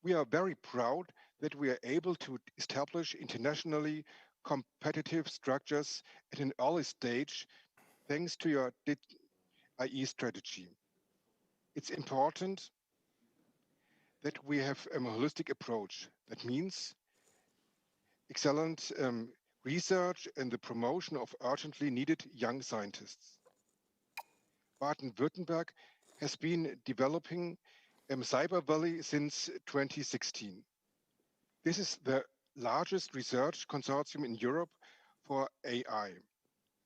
We are very proud that we are able to establish internationally competitive structures at an early stage thanks to your IE strategy. It's important that we have a holistic approach. That means excellent research and the promotion of urgently needed young scientists. Baden-Württemberg has been developing Cyber Valley since 2016. This is the largest research consortium in Europe for AI.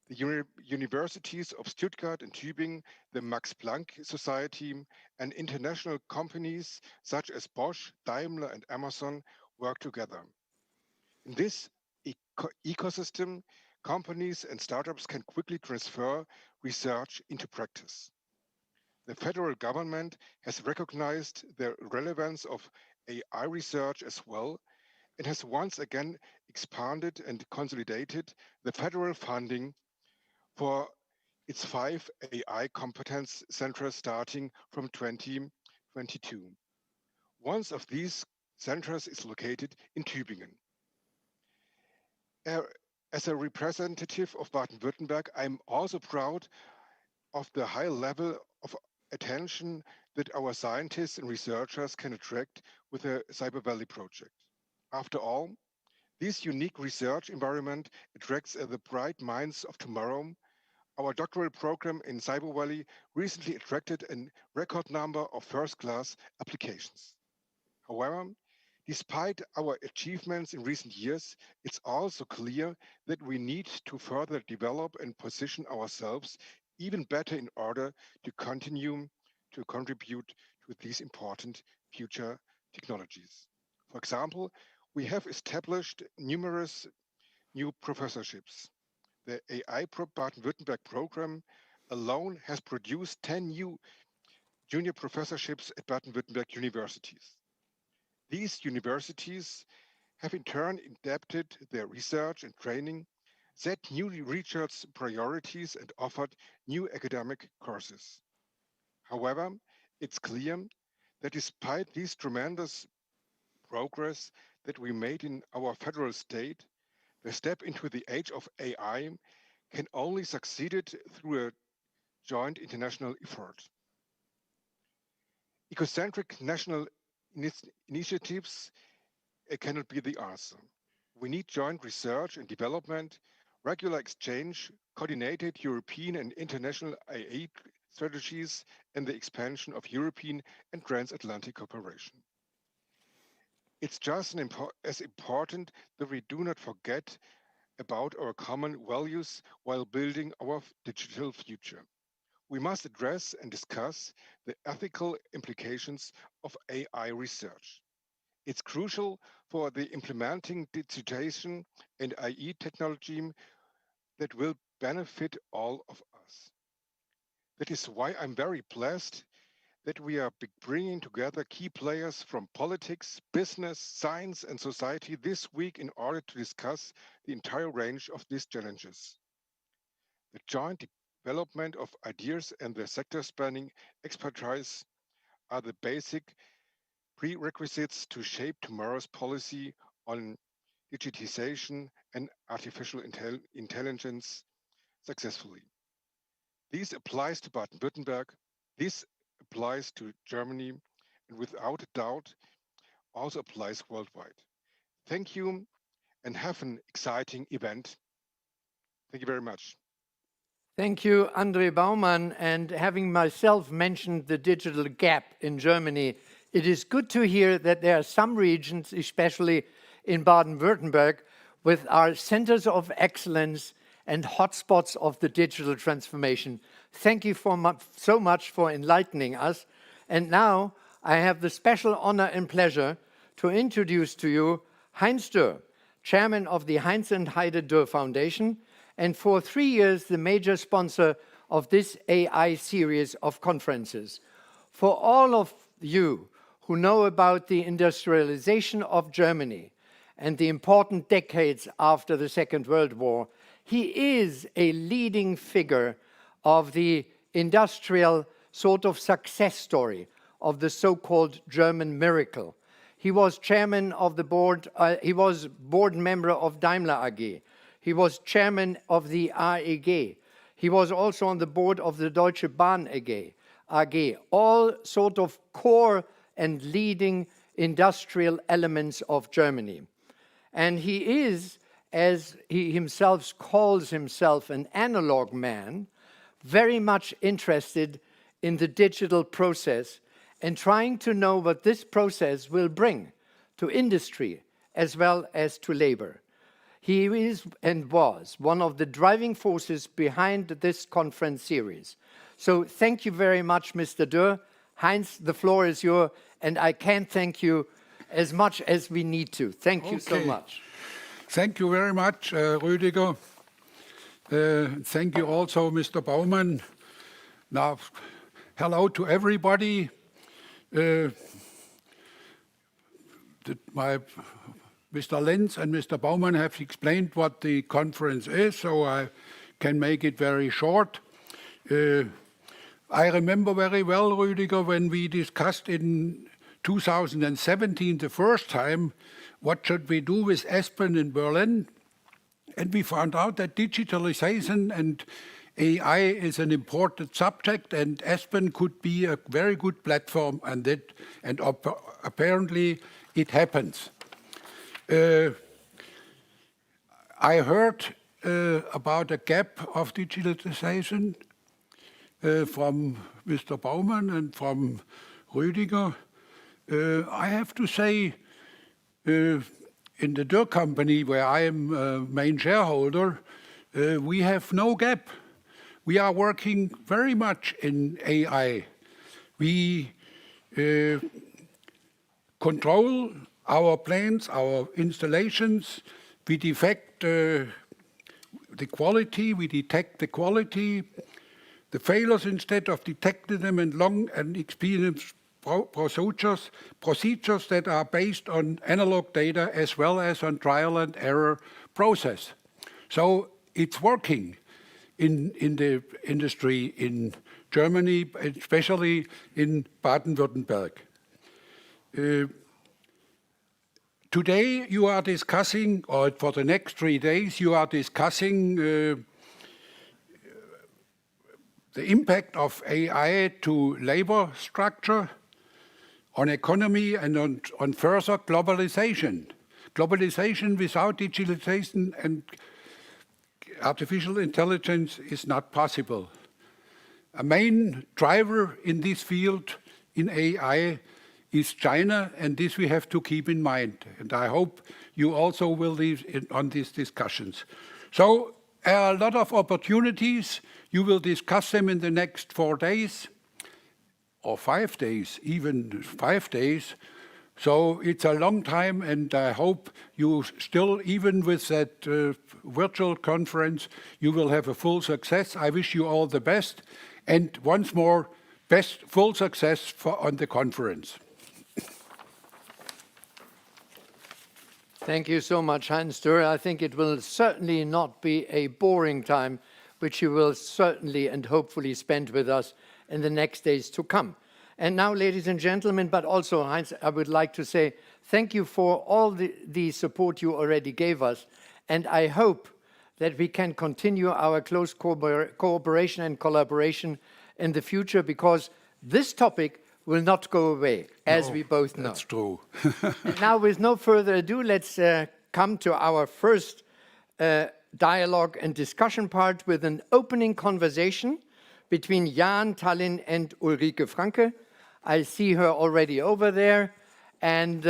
The universities of Stuttgart and Tübingen, the Max Planck Society, and international companies such as Bosch, Daimler, and Amazon work together. In this ecosystem, companies and startups can quickly transfer research into practice. The federal government has recognized the relevance of AI research as well and has once again expanded and consolidated the federal funding for its 5 AI competence centers starting from 2022. One of these centers is located in Tübingen. As a representative of Baden-Württemberg, I'm also proud of the high level of attention that our scientists and researchers can attract with the Cyber Valley project. After all, this unique research environment attracts the bright minds of tomorrow. Our doctoral program in Cyber Valley recently attracted a record number of first-class applications. However, despite our achievements in recent years, it's also clear that we need to further develop and position ourselves even better in order to continue to contribute to these important future technologies. For example, we have established numerous new professorships. The AI Baden-Württemberg program alone has produced 10 new junior professorships at Baden-Württemberg universities. These universities have in turn adapted their research and training, set new research priorities, and offered new academic courses. However, it's clear that despite this tremendous progress that we made in our federal state, the step into the age of AI can only succeed through a joint international effort. Ecocentric national initiatives cannot be the answer. We need joint research and development, regular exchange, coordinated European and international IA strategies, and the expansion of European and transatlantic cooperation. It's just as important that we do not forget about our common values while building our digital future. We must address and discuss the ethical implications of AI research. It's crucial for the implementing digitization and AI technology that will benefit all of us. That is why I'm very blessed that we are bringing together key players from politics, business, science, and society this week in order to discuss the entire range of these challenges. The joint development of ideas and the sector spanning expertise are the basic prerequisites to shape tomorrow's policy on digitization and artificial intelligence successfully. This applies to Baden-Württemberg, this applies to Germany, and without a doubt also applies worldwide. Thank you and have an exciting event. Thank you very much. Thank you, Andre Baumann. And having myself mentioned the digital gap in Germany, it is good to hear that there are some regions, especially in Baden-Württemberg, with our centers of excellence and hotspots of the digital transformation. Thank you so much for enlightening us. And now I have the special honor and pleasure to introduce to you Heinz Dürr, chairman of the Heinz and Heide Dürr Foundation, and for 3 years the major sponsor of this AI series of conferences. For all of you who know about the industrialization of Germany and the important decades after the Second World War, he is a leading figure of the industrial sort of success story of the so-called German miracle. He was chairman of the board, he was board member of Daimler AG. He was chairman of the AEG. He was also on the board of the Deutsche Bahn AG, all sort of core and leading industrial elements of Germany. And he is, as he himself calls himself, an analog man, very much interested in the digital process and trying to know what this process will bring to industry as well as to labor. He is and was one of the driving forces behind this conference series. So thank you very much, Mr. Dürr. Heinz, the floor is yours, and I can't thank you as much as we need to. Thank you so much. Thank you very much, Rüdiger. Thank you also, Mr. Baumann. Now, hello to everybody. Mr. Lenz and Mr. Baumann have explained what the conference is, so I can make it very short. I remember very well, Rüdiger, when we discussed in 2017 the first time, what should we do with Aspen in Berlin? And we found out that digitalization and AI is an important subject, and Aspen could be a very good platform, and apparently it happens. I heard about a gap of digitalization from Mr. Baumann and from Rüdiger. I have to say, in the Dürr company, where I am a main shareholder, we have no gap. We are working very much in AI. We control our plants, our installations. We detect the quality. We detect the quality, the failures instead of detecting them in long and experienced procedures that are based on analog data as well as on trial and error process. So it's working in the industry in Germany, especially in Baden-Württemberg. Today you are discussing, or for the next 3 days, you are discussing the impact of AI to labor structure, on economy, and on further globalization. Globalization without digitalization and artificial intelligence is not possible. A main driver in this field in AI is China, and this we have to keep in mind. And I hope you also will leave on these discussions. So there are a lot of opportunities. You will discuss them in the next 4 days, or 5 days, even 5 days. So it's a long time, and I hope you still, even with that virtual conference, you will have a full success. I wish you all the best. And once more, full success on the conference. Thank you so much, Heinz Dürr. I think it will certainly not be a boring time, which you will certainly and hopefully spend with us in the next days to come. And now, ladies and gentlemen, but also, Heinz, I would like to say thank you for all the support you already gave us. And I hope that we can continue our close cooperation and collaboration in the future, because this topic will not go away, as we both know. That's true. Now, with no further ado, let's come to our first dialogue and discussion part with an opening conversation between Jan, Talin, and Ulrike Franke. I see her already over there. And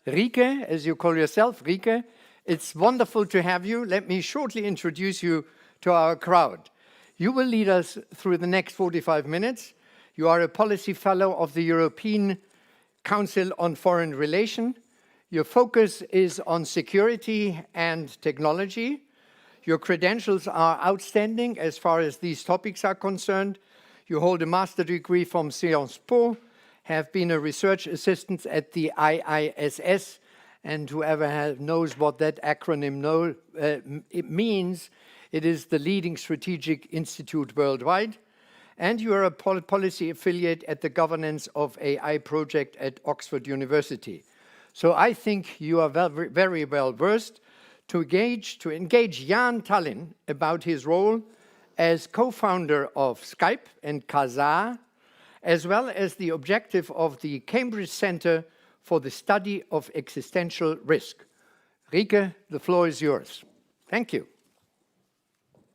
Rike, as you call yourself, Rike, it's wonderful to have you. Let me shortly introduce you to our crowd. You will lead us through the next 45 minutes. You are a policy fellow of the European Council on Foreign Relations. Your focus is on security and technology. Your credentials are outstanding as far as these topics are concerned. You hold a master's degree from Sciences Po, have been a research assistant at the IISS, and whoever knows what that acronym it means, it is the leading strategic institute worldwide. And you are a policy affiliate at the Governance of AI project at Oxford University. So I think you are very well versed to engage Jan Talin about his role as co-founder of Skype and Kazaa, as well as the objective of the Cambridge Center for the Study of Existential Risk. Rike, the floor is yours. Thank you.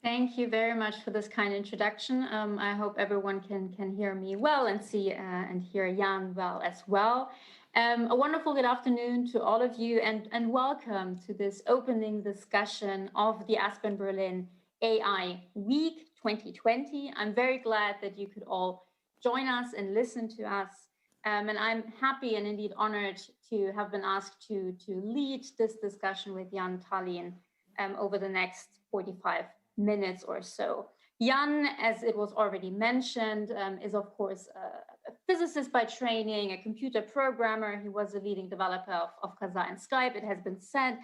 Thank you very much for this kind introduction. I hope everyone can hear me well and see and hear Jan well as well. A wonderful good afternoon to all of you, and welcome to this opening discussion of the Aspen Berlin AI Week 2020. I'm very glad that you could all join us and listen to us. And I'm happy and indeed honored to have been asked to lead this discussion with Jan Talin over the next 45 minutes or so. Jan, as it was already mentioned, is of course a physicist by training, a computer programmer. He was a leading developer of Kazaa and Skype, it has been said.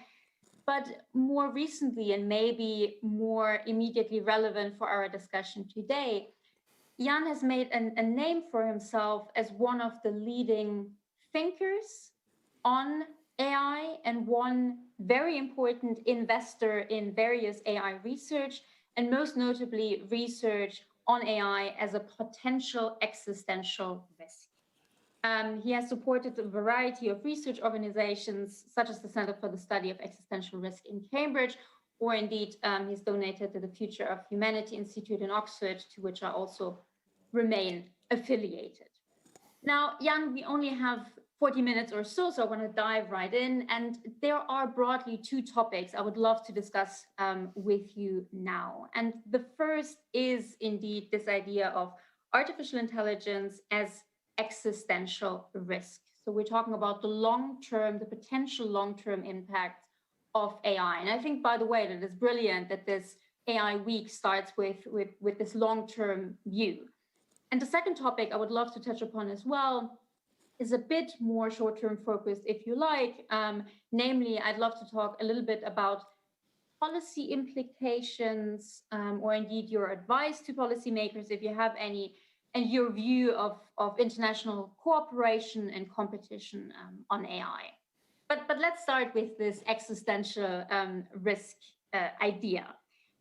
But more recently, and maybe more immediately relevant for our discussion today, Jan has made a name for himself as one of the leading thinkers on AI and one very important investor in various AI research, and most notably research on AI as a potential existential risk. He has supported a variety of research organizations, such as the Center for the Study of Existential Risk in Cambridge, or indeed he's donated to the Future of Humanity Institute in Oxford, to which I also remain affiliated. Now, Jan, we only have 40 minutes or so I want to dive right in. And there are broadly two topics I would love to discuss with you now. And the first is indeed this idea of artificial intelligence as existential risk. So we're talking about the potential long-term impact of AI. And I think, by the way, that it's brilliant that this AI week starts with this long-term view. And the second topic I would love to touch upon as well is a bit more short-term focused, if you like. Namely, I'd love to talk a little bit about policy implications, or indeed your advice to policymakers, if you have any, and your view of international cooperation and competition on AI. But let's start with this existential risk idea.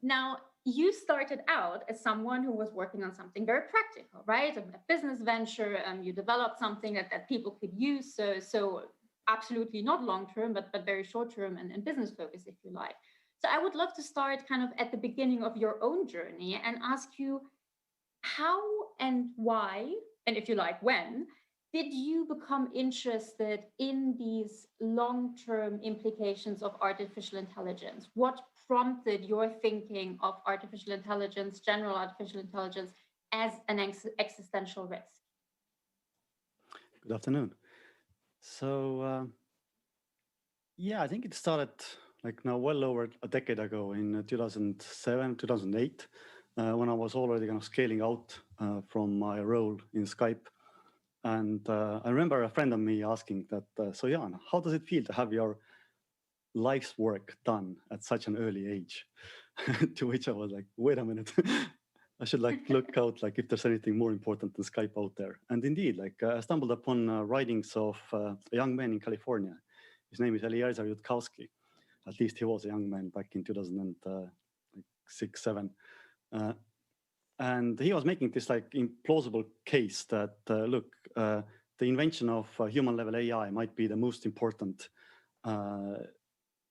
Now, you started out as someone who was working on something very practical, right? A business venture, you developed something that people could use. So absolutely not long-term, but very short-term and business focused, if you like. So I would love to start kind of at the beginning of your own journey and ask you how and why, and if you like, when, did you become interested in these long-term implications of artificial intelligence? What prompted your thinking of artificial intelligence, general artificial intelligence, as an existential risk? Good afternoon. So, yeah, I think it started like now well over a decade ago in 2007, 2008, when I was already kind of scaling out from my role in Skype. And I remember a friend of me asking that, so Jan, how does it feel to have your life's work done at such an early age? To which I was like, wait a minute, I should like look out like if there's anything more important than Skype out there. And indeed, like I stumbled upon writings of a young man in California. His name is Eliezer Yudkowsky. At least he was a young man back in 2006, 7. And he was making this like implausible case that, look, the invention of human level AI might be the most important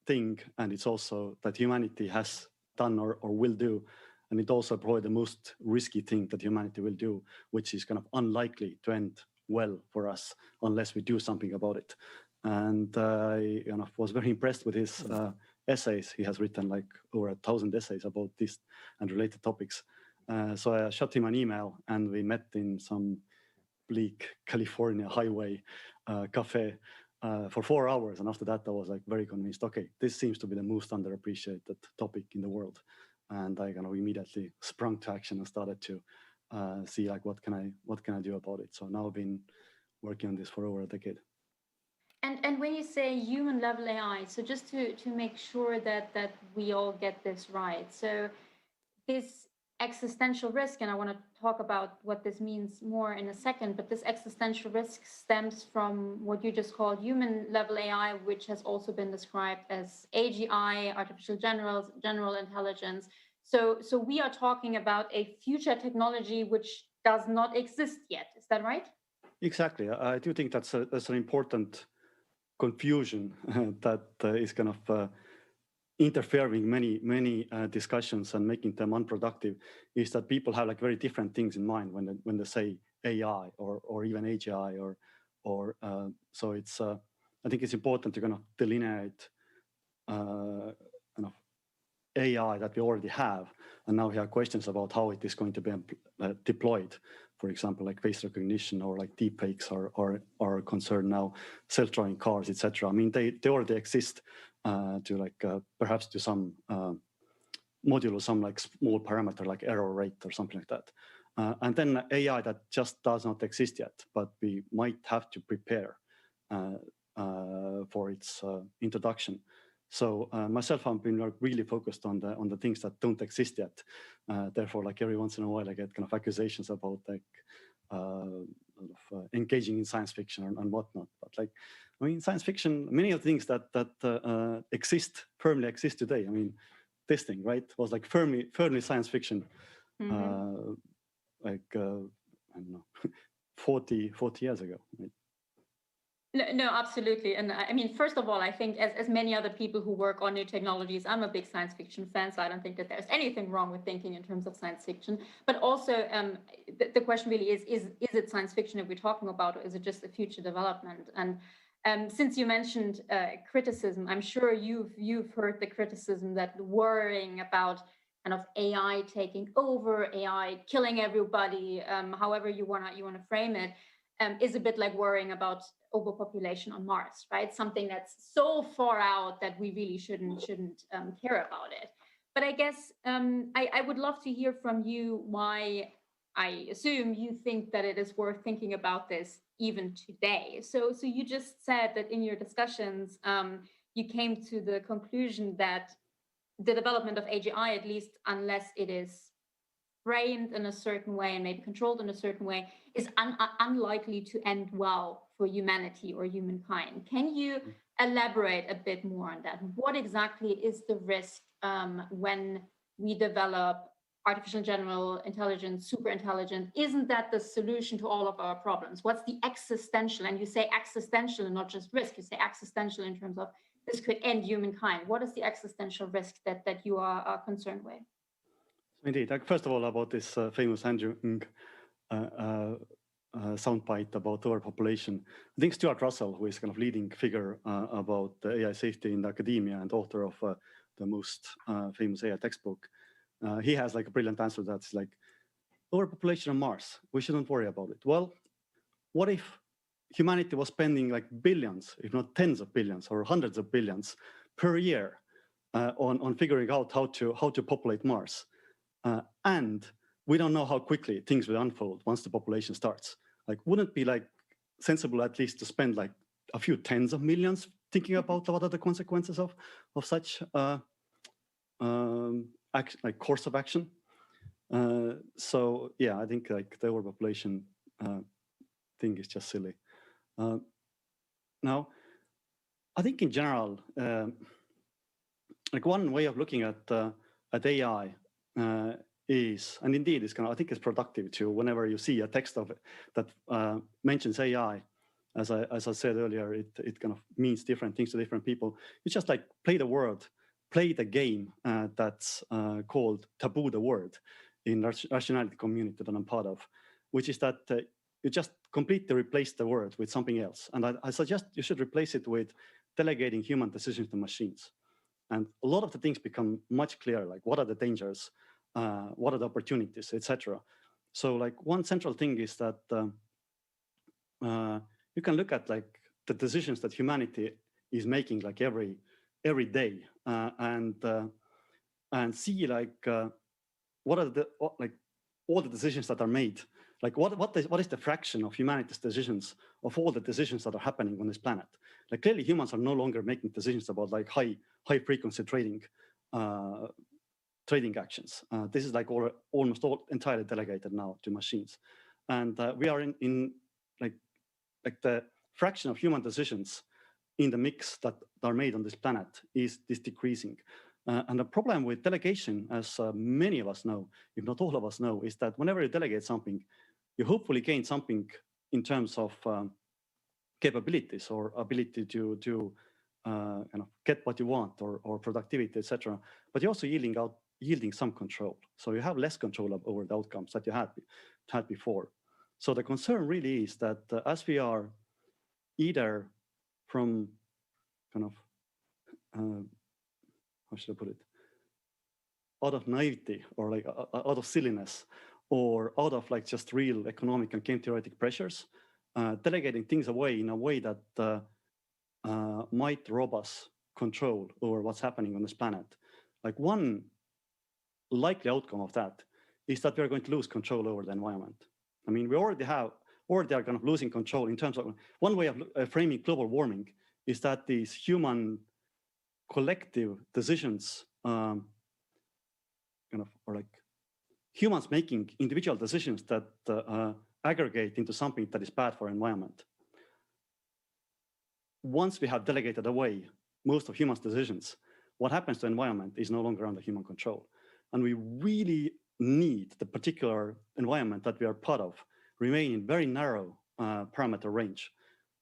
thing. And it's also that humanity has done or will do. And it also probably the most risky thing that humanity will do, which is kind of unlikely to end well for us unless we do something about it. And I was very impressed with his essays. He has written like over 1,000 essays about this and related topics. So I shot him an email and we met in some bleak California highway cafe for 4 hours. And after that, I was like very convinced, okay, this seems to be the most underappreciated topic in the world. And I kind of immediately sprung to action and started to see like what can I do about it. So now I've been working on this for over a decade. And when you say human level AI, so just to make sure that we all get this right. So this existential risk, and I want to talk about what this means more in a second, but this existential risk stems from what you just called human level AI, which has also been described as AGI, artificial general intelligence. So we are talking about a future technology which does not exist yet. Is that right? Exactly. I do think that's an important confusion that is kind of interfering many discussions and making them unproductive, is that people have like very different things in mind when they say AI or even AGI or so it's I think it's important to kind of delineate kind of AI that we already have, and now we have questions about how it is going to be deployed. For example, like face recognition or like deepfakes are concerned now, self-driving cars, etc. I mean, they already exist to like perhaps to some modulo some like small parameter like error rate or something like that. And then AI that just does not exist yet, but we might have to prepare for its introduction. So myself, I've been like really focused on the things that don't exist yet. Therefore, like every once in a while, I get kind of accusations about like engaging in science fiction and whatnot. But like, I mean, science fiction, many of the things that firmly exist today. I mean, this thing, right, was like firmly science fiction. Mm-hmm. I don't know, 40 years ago. Right? No, absolutely. And I mean, first of all, I think as many other people who work on new technologies, I'm a big science fiction fan, so I don't think that there's anything wrong with thinking in terms of science fiction. But also, the question really is it science fiction that we're talking about, or is it just a future development? And since you mentioned criticism, I'm sure you've heard the criticism that worrying about kind of AI taking over, AI killing everybody, however you wanna frame it, is a bit like worrying about overpopulation on Mars, right? Something that's so far out that we really shouldn't care about it. But I guess I would love to hear from you why I assume you think that it is worth thinking about this even today. So you just said that in your discussions, you came to the conclusion that the development of AGI, at least unless it is framed in a certain way and maybe controlled in a certain way, is unlikely to end well for humanity or humankind. Can you elaborate a bit more on that? What exactly is the risk when we develop artificial general intelligence, super intelligence? Isn't that the solution to all of our problems? What's the existential? And you say existential and not just risk, you say existential in terms of this could end humankind. What is the existential risk that you are concerned with? Indeed. Like, first of all, about this famous Andrew Ng soundbite about overpopulation. I think Stuart Russell, who is kind of leading figure about AI safety in academia and author of the most famous AI textbook, he has like a brilliant answer that's like, overpopulation on Mars, we shouldn't worry about it. Well, what if humanity was spending like billions, if not tens of billions or hundreds of billions per year on figuring out how to populate Mars? And we don't know how quickly things will unfold once the population starts. Like, wouldn't it be like sensible at least to spend like a few tens of millions thinking about what are the consequences of such like course of action? So yeah, I think like the overpopulation thing is just silly. Now, I think in general, like one way of looking at AI is, and indeed is kind of, I think it's productive to, whenever you see a text of it that mentions AI, as I said earlier, it kind of means different things to different people. You just like play the word, play the game that's called Taboo the Word in rationality community that I'm part of, which is that you just completely replace the word with something else. And I suggest you should replace it with delegating human decisions to machines. And a lot of the things become much clearer, like what are the dangers, what are the opportunities, etc. So like one central thing is that you can look at like the decisions that humanity is making like every day and see like what are the like all the decisions that are made. Like what is the fraction of humanity's decisions of all the decisions that are happening on this planet? Like clearly humans are no longer making decisions about like high frequency trading trading actions. This is like almost all entirely delegated now to machines. And we are in like the fraction of human decisions in the mix that are made on this planet is decreasing. And the problem with delegation, as many of us know, if not all of us know, is that whenever you delegate something, you hopefully gain something in terms of capabilities or ability to kind of get what you want or productivity, etc. But you're also yielding some control. So you have less control over the outcomes that you had before. So the concern really is that as we are either from kind of, how should I put it, out of naivety or like out of silliness or out of like just real economic and game theoretic pressures, delegating things away in a way that might rob us control over what's happening on this planet. Like one likely outcome of that is that we're going to lose control over the environment. I mean, we already are kind of losing control in terms of, one way of framing global warming is that these human collective decisions, kind of, or like humans making individual decisions that aggregate into something that is bad for environment. Once we have delegated away most of humans' decisions, what happens to environment is no longer under human control. And we really need the particular environment that we are part of remain in very narrow parameter range.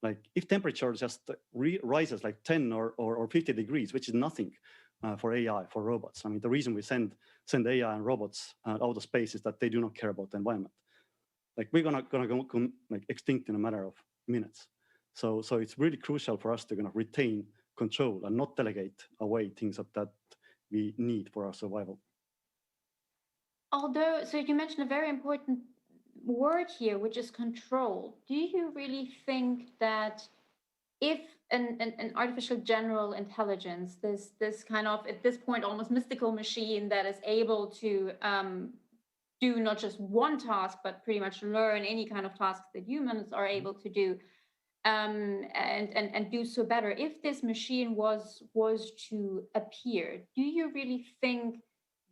Like if temperature just rises like 10 or 50 degrees, which is nothing for AI, for robots. I mean, the reason we send AI and robots out of space is that they do not care about the environment. Like we're gonna go like extinct in a matter of minutes. So it's really crucial for us to kind of retain control and not delegate away things that we need for our survival. Although, so you mentioned a very important word here, which is control. Do you really think that if an artificial general intelligence, this kind of, at this point, almost mystical machine that is able to do not just one task, but pretty much learn any kind of tasks that humans are able to do, and do so better, if this machine was to appear, do you really think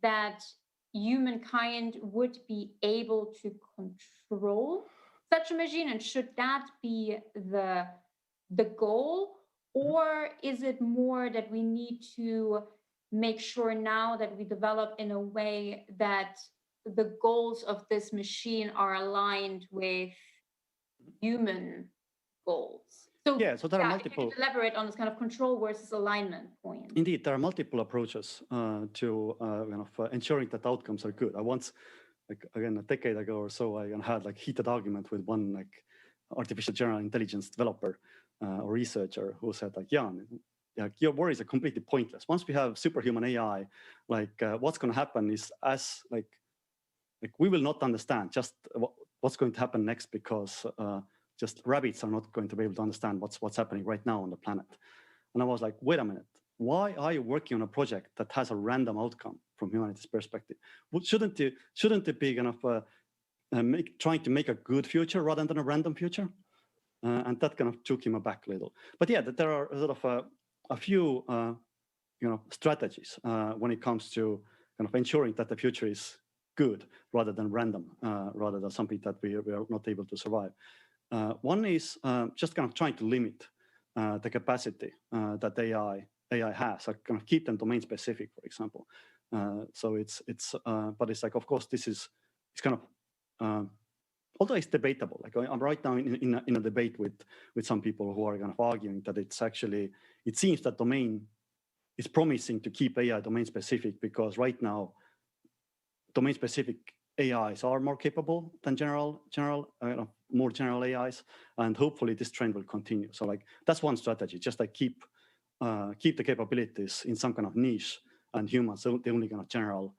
that humankind would be able to control such a machine, and should that be the goal, or is it more that we need to make sure now that we develop in a way that the goals of this machine are aligned with human goals? So yeah, so there are multiple. If you elaborate on this kind of control versus alignment point. Indeed, there are multiple approaches to kind of ensuring that outcomes are good. I once, like again, a decade ago or so, I had like heated argument with one like artificial general intelligence developer or researcher who said like, Jan, your worries are completely pointless. Once we have superhuman AI, like what's going to happen is as like we will not understand just what's going to happen next, because just rabbits are not going to be able to understand what's happening right now on the planet. And I was like, wait a minute, why are you working on a project that has a random outcome from humanity's perspective? Shouldn't it be kind of trying to make a good future rather than a random future? And that kind of took him aback a little. But yeah, there are sort of a few strategies when it comes to kind of ensuring that the future is good rather than random, rather than something that we are not able to survive. One is just kind of trying to limit the capacity that AI has, like kind of keep them domain specific, for example. So but it's like, of course, it's kind of, although it's debatable. Like I'm right now in a debate with some people who are kind of arguing that it's actually, it seems that domain is promising to keep AI domain specific, because right now domain specific AIs are more capable than more general AIs, and hopefully this trend will continue. So like that's one strategy, just like keep the capabilities in some kind of niche, and humans the only kind of general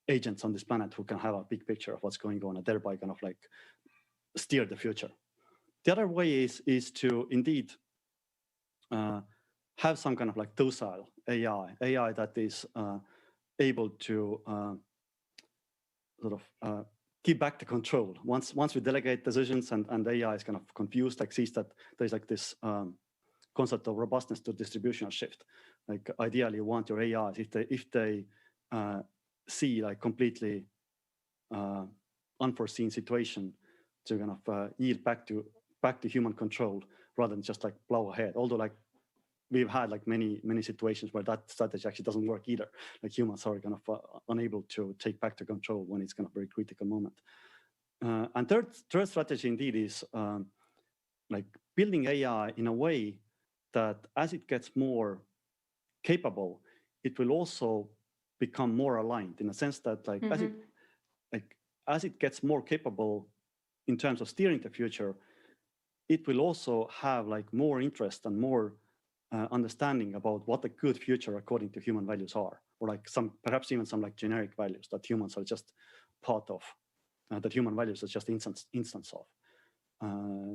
agents on this planet who can have a big picture of what's going on, and thereby kind of like steer the future. The other way is to indeed have some kind of like docile AI that is able to sort of give back the control. Once we delegate decisions and AI is kind of confused, like sees that there's like this concept of robustness to distributional shift. Like ideally you want your AIs, if they see like completely unforeseen situation to kind of yield back to human control rather than just like plow ahead. Although like we've had like many situations where that strategy actually doesn't work either. Like humans are kind of unable to take back the control when it's kind of very critical moment. And third strategy indeed is like building AI in a way that as it gets more capable, it will also become more aligned in a sense that like as it gets more capable in terms of steering the future, it will also have like more interest and more understanding about what a good future according to human values are, or like perhaps even some like generic values that humans are just part of, that human values are just instance of.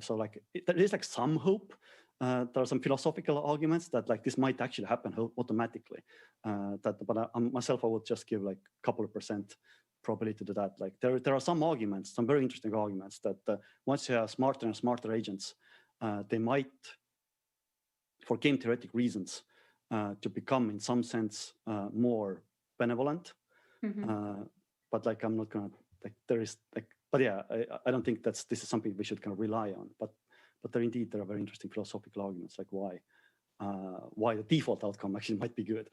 So like there is like some hope. There are some philosophical arguments that like this might actually happen automatically. But myself, I would just give like a couple of % probability to that. Like there are some arguments, some very interesting arguments that once you have smarter and smarter agents, they might, for game theoretic reasons, to become in some sense more benevolent. But like I'm not gonna like there is like. But yeah, I don't think this is something we should kind of rely on. But there are very interesting philosophical arguments like why the default outcome actually might be good.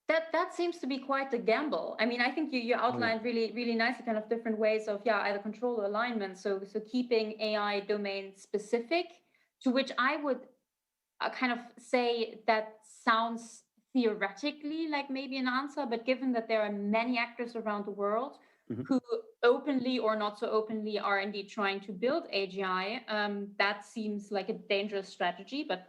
That seems to be quite a gamble. I mean, I think you outlined really nicely kind of different ways of either control or alignment. So keeping AI domain specific, to which I would kind of say that sounds theoretically like maybe an answer, but given that there are many actors around the world who openly or not so openly are indeed trying to build AGI, that seems like a dangerous strategy, but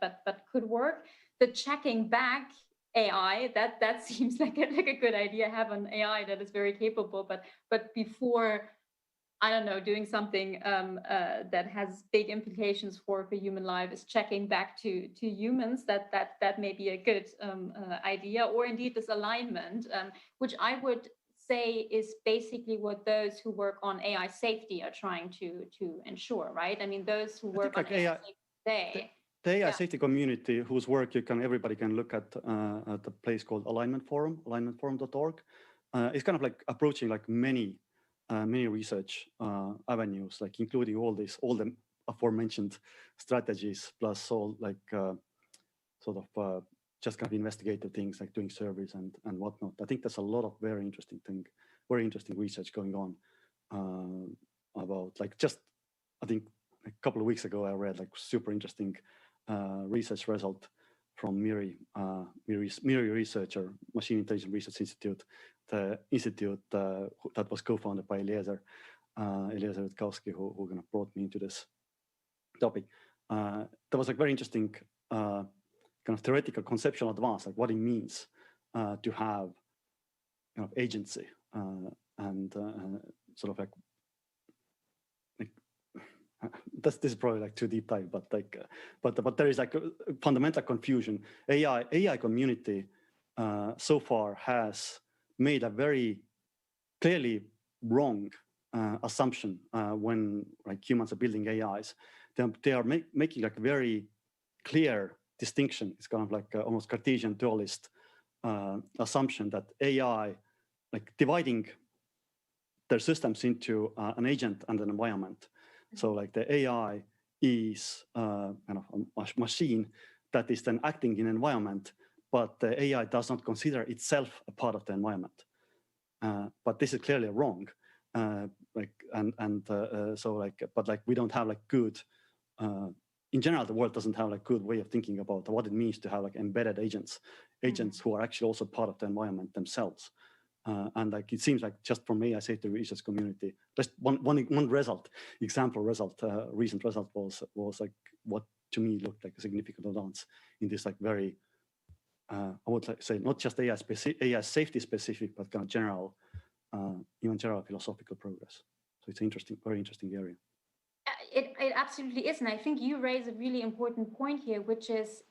could work. The checking back AI, that seems like a good idea. Have an AI that is very capable, but before, I don't know, doing something that has big implications for human life is checking back to humans. That may be a good idea, or indeed this alignment, which I would say is basically what those who work on AI safety are trying to ensure, right? I mean, those who work on AI safety today. The AI safety community, whose work everybody can look at a place called Alignment Forum, alignmentforum.org. It's kind of like approaching like many research avenues, like including all the aforementioned strategies, plus all like just kind of investigative things like doing surveys and whatnot. I think there's a lot of very interesting research going on about like I think a couple of weeks ago I read like super interesting research result from MIRI researcher, Machine Intelligence Research Institute, the institute that was co-founded by Eliezer Witkowski, who kind of brought me into this topic. There was like very interesting kind of theoretical conceptual advance, like what it means to have kind of agency and sort of like this is probably like too deep dive, but like but there is like a fundamental confusion. AI community so far has made a very clearly wrong assumption when like humans are building AIs. They are making like a very clear distinction. It's kind of like almost Cartesian dualist assumption that AI, like dividing their systems into an agent and an environment. So like the AI is kind of a machine that is then acting in environment, but the AI does not consider itself a part of the environment. But this is clearly wrong. But like we don't have like good. In general, the world doesn't have like good way of thinking about what it means to have like embedded agents who are actually also part of the environment themselves. And like it seems like just from AI safety research community, just one result, recent result was like what to me looked like a significant advance in this like very, I would like say not just AI safety specific, but kind of general, even general philosophical progress. So it's interesting, very interesting area. It absolutely is, and I think you raise a really important point here, which is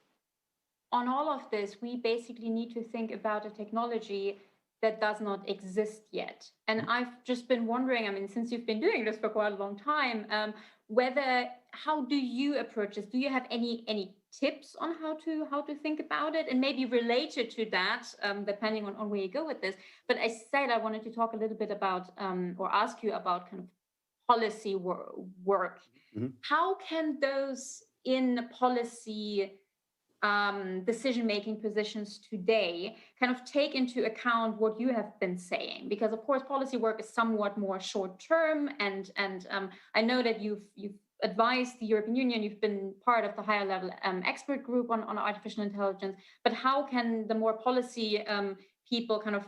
on all of this, we basically need to think about a technology that does not exist yet. And I've just been wondering, I mean, since you've been doing this for quite a long time, how do you approach this? Do you have any tips on how to think about it, and maybe related to that, depending on where you go with this. But I said I wanted to talk a little bit about or ask you about kind of policy work. Mm-hmm. How can those in policy decision-making positions today kind of take into account what you have been saying? Because of course policy work is somewhat more short-term, and I know that you've advised the European Union, you've been part of the higher level expert group on artificial intelligence, but how can the more policy people kind of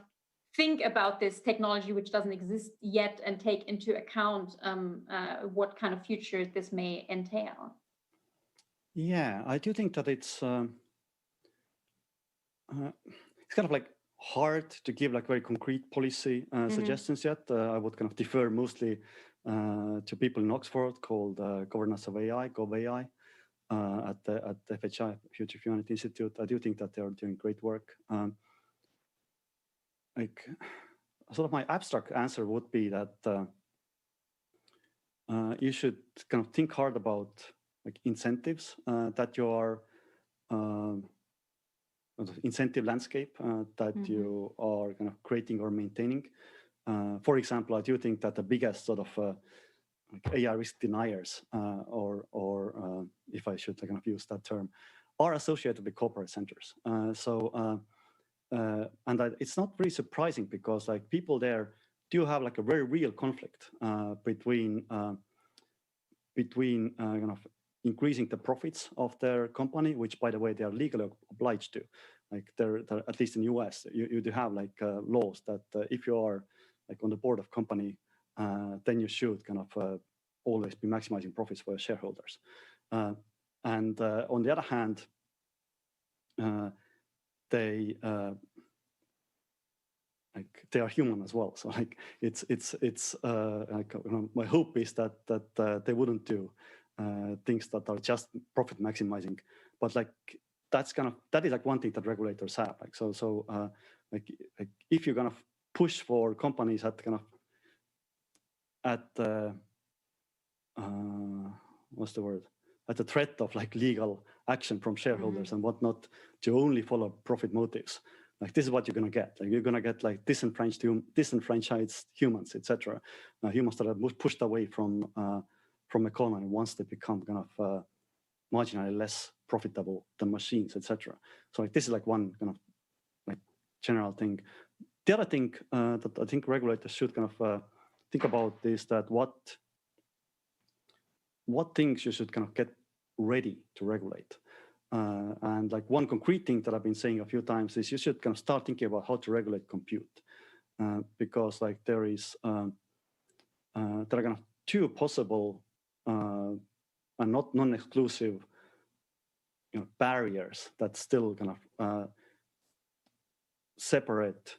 think about this technology which doesn't exist yet and take into account what kind of future this may entail? Yeah, I do think that it's kind of like hard to give like very concrete policy suggestions yet. I would kind of defer mostly to people in Oxford called Governance of AI, GovAI, at the FHI, Future of Humanity Institute. I do think that they are doing great work. Like, sort of my abstract answer would be that you should kind of think hard about like incentives that you are incentive landscape that you are kind of creating or maintaining. For example, I do think that the biggest sort of like AI risk deniers, or if I should kind of use that term, are associated with corporate centers. And it's not really surprising because like people there do have like a very real conflict between kind of increasing the profits of their company, which by the way they are legally obliged to. Like they're at least in the US, you do have like laws that if you are like on the board of company, then you should kind of always be maximizing profits for your shareholders. And on the other hand, they are human as well. So like it's like, you know, my hope is that they wouldn't do things that are just profit maximizing, but like that is like one thing that regulators have. Like like if you're gonna push for companies at kind of at what's the word, at the threat of like legal action from shareholders and whatnot to only follow profit motives, like this is what you're gonna get. Like you're gonna get like disenfranchised humans, etc. Humans that are pushed away from economy once they become kind of marginally less profitable than machines, etc. So like this is like one kind of like general thing. The other thing that I think regulators should kind of think about is that what things you should kind of get ready to regulate. And like one concrete thing that I've been saying a few times is you should kind of start thinking about how to regulate compute, because like there are kind of two possible and not non-exclusive, you know, barriers that still kind of separate,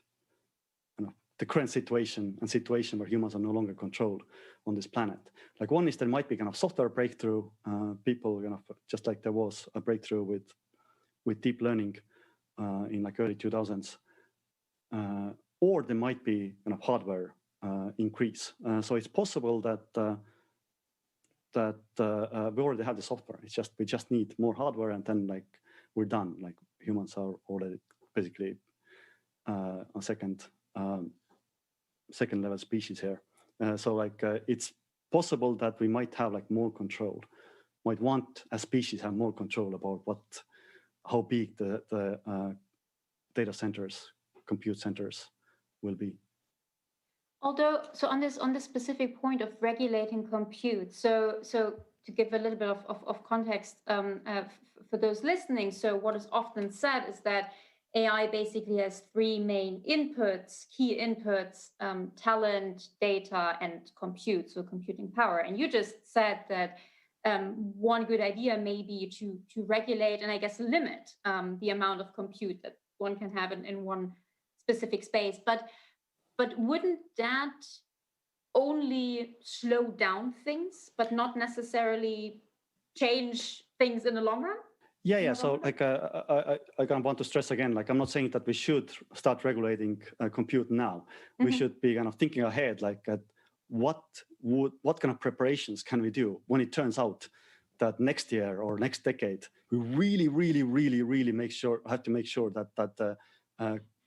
you know, the current situation and situation where humans are no longer controlled on this planet. Like one is there might be kind of software breakthrough, people kind of just like there was a breakthrough with deep learning in like early 2000s, or there might be kind of hardware increase. So it's possible that we already have the software. It's just we just need more hardware, and then like we're done. Like humans are already basically a second level species here. So like it's possible that we might have like more control. Might want as species have more control about how big the data centers, compute centers will be. Although, so on this specific point of regulating compute, so to give a little bit of context for those listening, so what is often said is that AI basically has three main inputs, key inputs: talent, data, and compute, so computing power. And you just said that one good idea may be to regulate and I guess limit the amount of compute that one can have in one specific space. But wouldn't that only slow down things, but not necessarily change things in the long run? Yeah. So like I kind of want to stress again, like I'm not saying that we should start regulating compute now. We should be kind of thinking ahead, like at what kind of preparations can we do when it turns out that next year or next decade, we really have to make sure that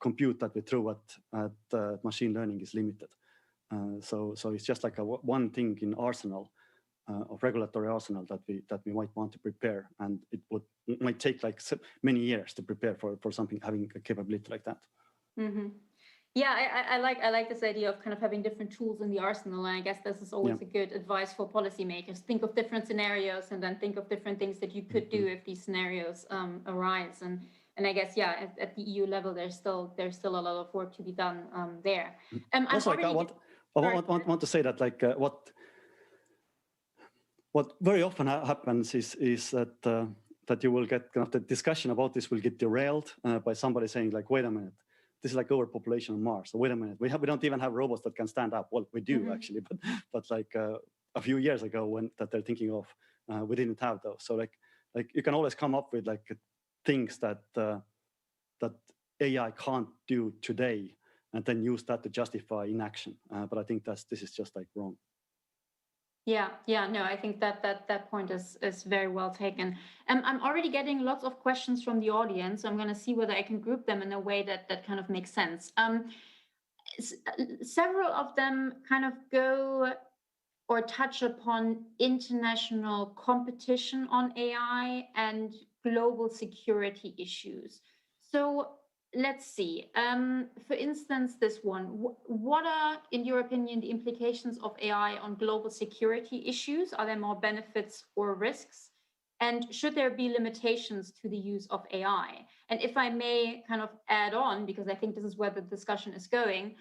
compute that we throw at machine learning is limited. So it's just like one thing in arsenal of regulatory arsenal that we might want to prepare, and it might take like many years to prepare for something having a capability like that. Mm-hmm. Yeah, I like this idea of kind of having different tools in the arsenal, and I guess this is always a good advice for policymakers. Think of different scenarios, and then think of different things that you could do if these scenarios arise. And I guess at the EU level, there's still a lot of work to be done there. Also, I want to say that like what very often happens is that you will get kind of the discussion about this will get derailed by somebody saying like, wait a minute, this is like overpopulation on Mars. So wait a minute, we don't even have robots that can stand up. Well, we do actually, but like a few years ago that they're thinking of, we didn't have those. So like you can always come up with like things that AI can't do today, and then use that to justify inaction. But I think this is just like wrong. Yeah, no, I think that point is very well taken. I'm already getting lots of questions from the audience. So I'm going to see whether I can group them in a way that kind of makes sense. Several of them kind of go or touch upon international competition on AI and global security issues. So let's see. For instance, this one. What are, in your opinion, the implications of AI on global security issues? Are there more benefits or risks? And should there be limitations to the use of AI? And if I may kind of add on, because I think this is where the discussion is going,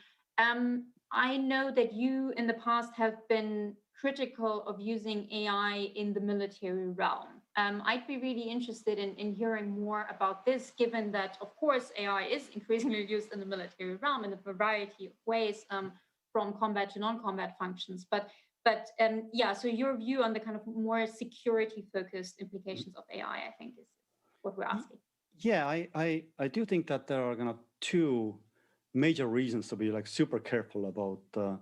I know that you in the past have been critical of using AI in the military realm. I'd be really interested in hearing more about this, given that, of course, AI is increasingly used in the military realm in a variety of ways, from combat to non-combat functions. But so your view on the kind of more security-focused implications of AI, I think, is what we're asking. Yeah, I do think that there are kind of two major reasons to be like super careful about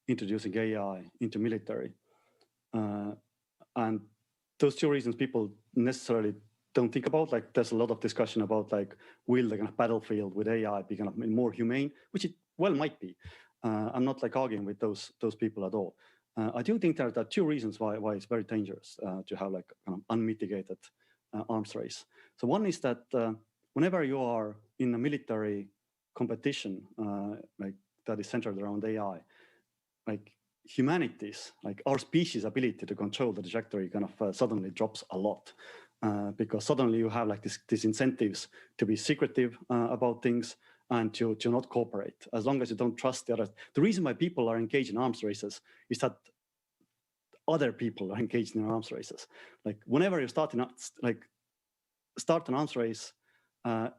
introducing AI into military. And those two reasons people necessarily don't think about. Like there's a lot of discussion about like, will the kind of battlefield with AI be kind of more humane, which it well might be. I'm not like arguing with those people at all. I do think there are two reasons why it's very dangerous to have like kind of unmitigated arms race. So one is that whenever you are in a military competition like that is centered around AI, like humanity's, like our species' ability to control the trajectory kind of suddenly drops a lot because suddenly you have like these incentives to be secretive about things and to not cooperate as long as you don't trust the others. The reason why people are engaged in arms races is that other people are engaged in arms races. Like whenever you start an arms race,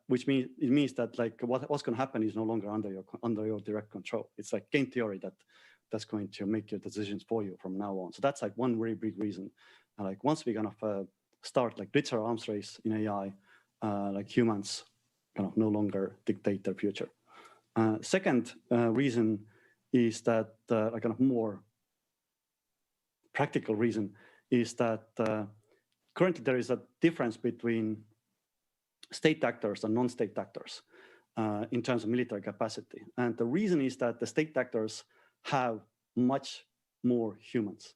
which means that like what's going to happen is no longer under your direct control. It's like game theory that's going to make your decisions for you from now on. So that's like one very big reason. Like once we kind of start like literal arms race in AI, like humans kind of no longer dictate their future. Second reason is that a kind of more practical reason is that currently there is a difference between state actors and non-state actors in terms of military capacity. And the reason is that the state actors have much more humans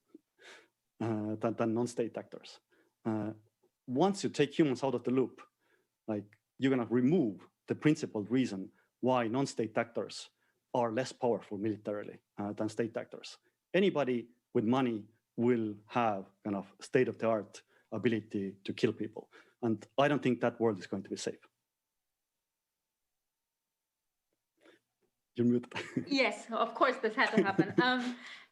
than non-state actors. Once you take humans out of the loop, like you're gonna remove the principal reason why non-state actors are less powerful militarily than state actors. Anybody with money will have kind of state-of-the-art ability to kill people. And I don't think that world is going to be safe. You're muted. Yes, of course, this had to happen.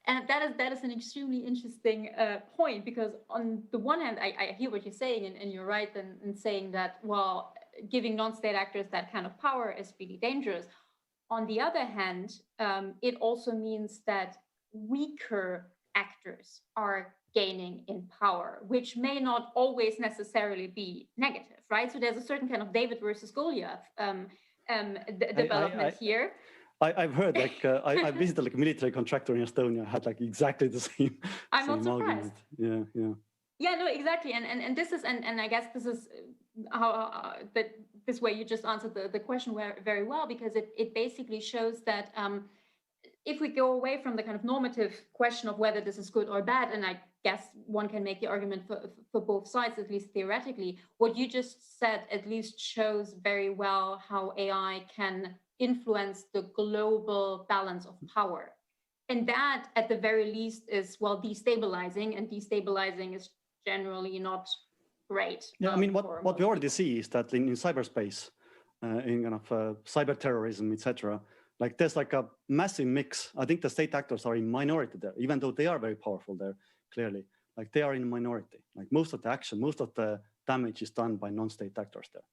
And that is an extremely interesting point, because on the one hand, I hear what you're saying, and you're right in saying that, well, giving non-state actors that kind of power is really dangerous. On the other hand, it also means that weaker actors are gaining in power, which may not always necessarily be negative, right? So there's a certain kind of David versus Goliath development here. I've heard, like, I visited like a military contractor in Estonia, had like exactly the same. I'm not surprised. Argument. Yeah. Yeah, no, exactly. And this is, and I guess this is how that this way you just answered the question very well, because it basically shows that if we go away from the kind of normative question of whether this is good or bad, and I guess one can make the argument for both sides, at least theoretically, what you just said at least shows very well how AI can influence the global balance of power. And that, at the very least, is, well, destabilizing, and destabilizing is generally not great. Yeah, I mean, what we already see is that in cyberspace, in kind of cyber terrorism, etc., like there's like a massive mix. I think the state actors are in minority there, even though they are very powerful there, clearly. Like they are in minority. Like most of the action, most of the damage is done by non-state actors there.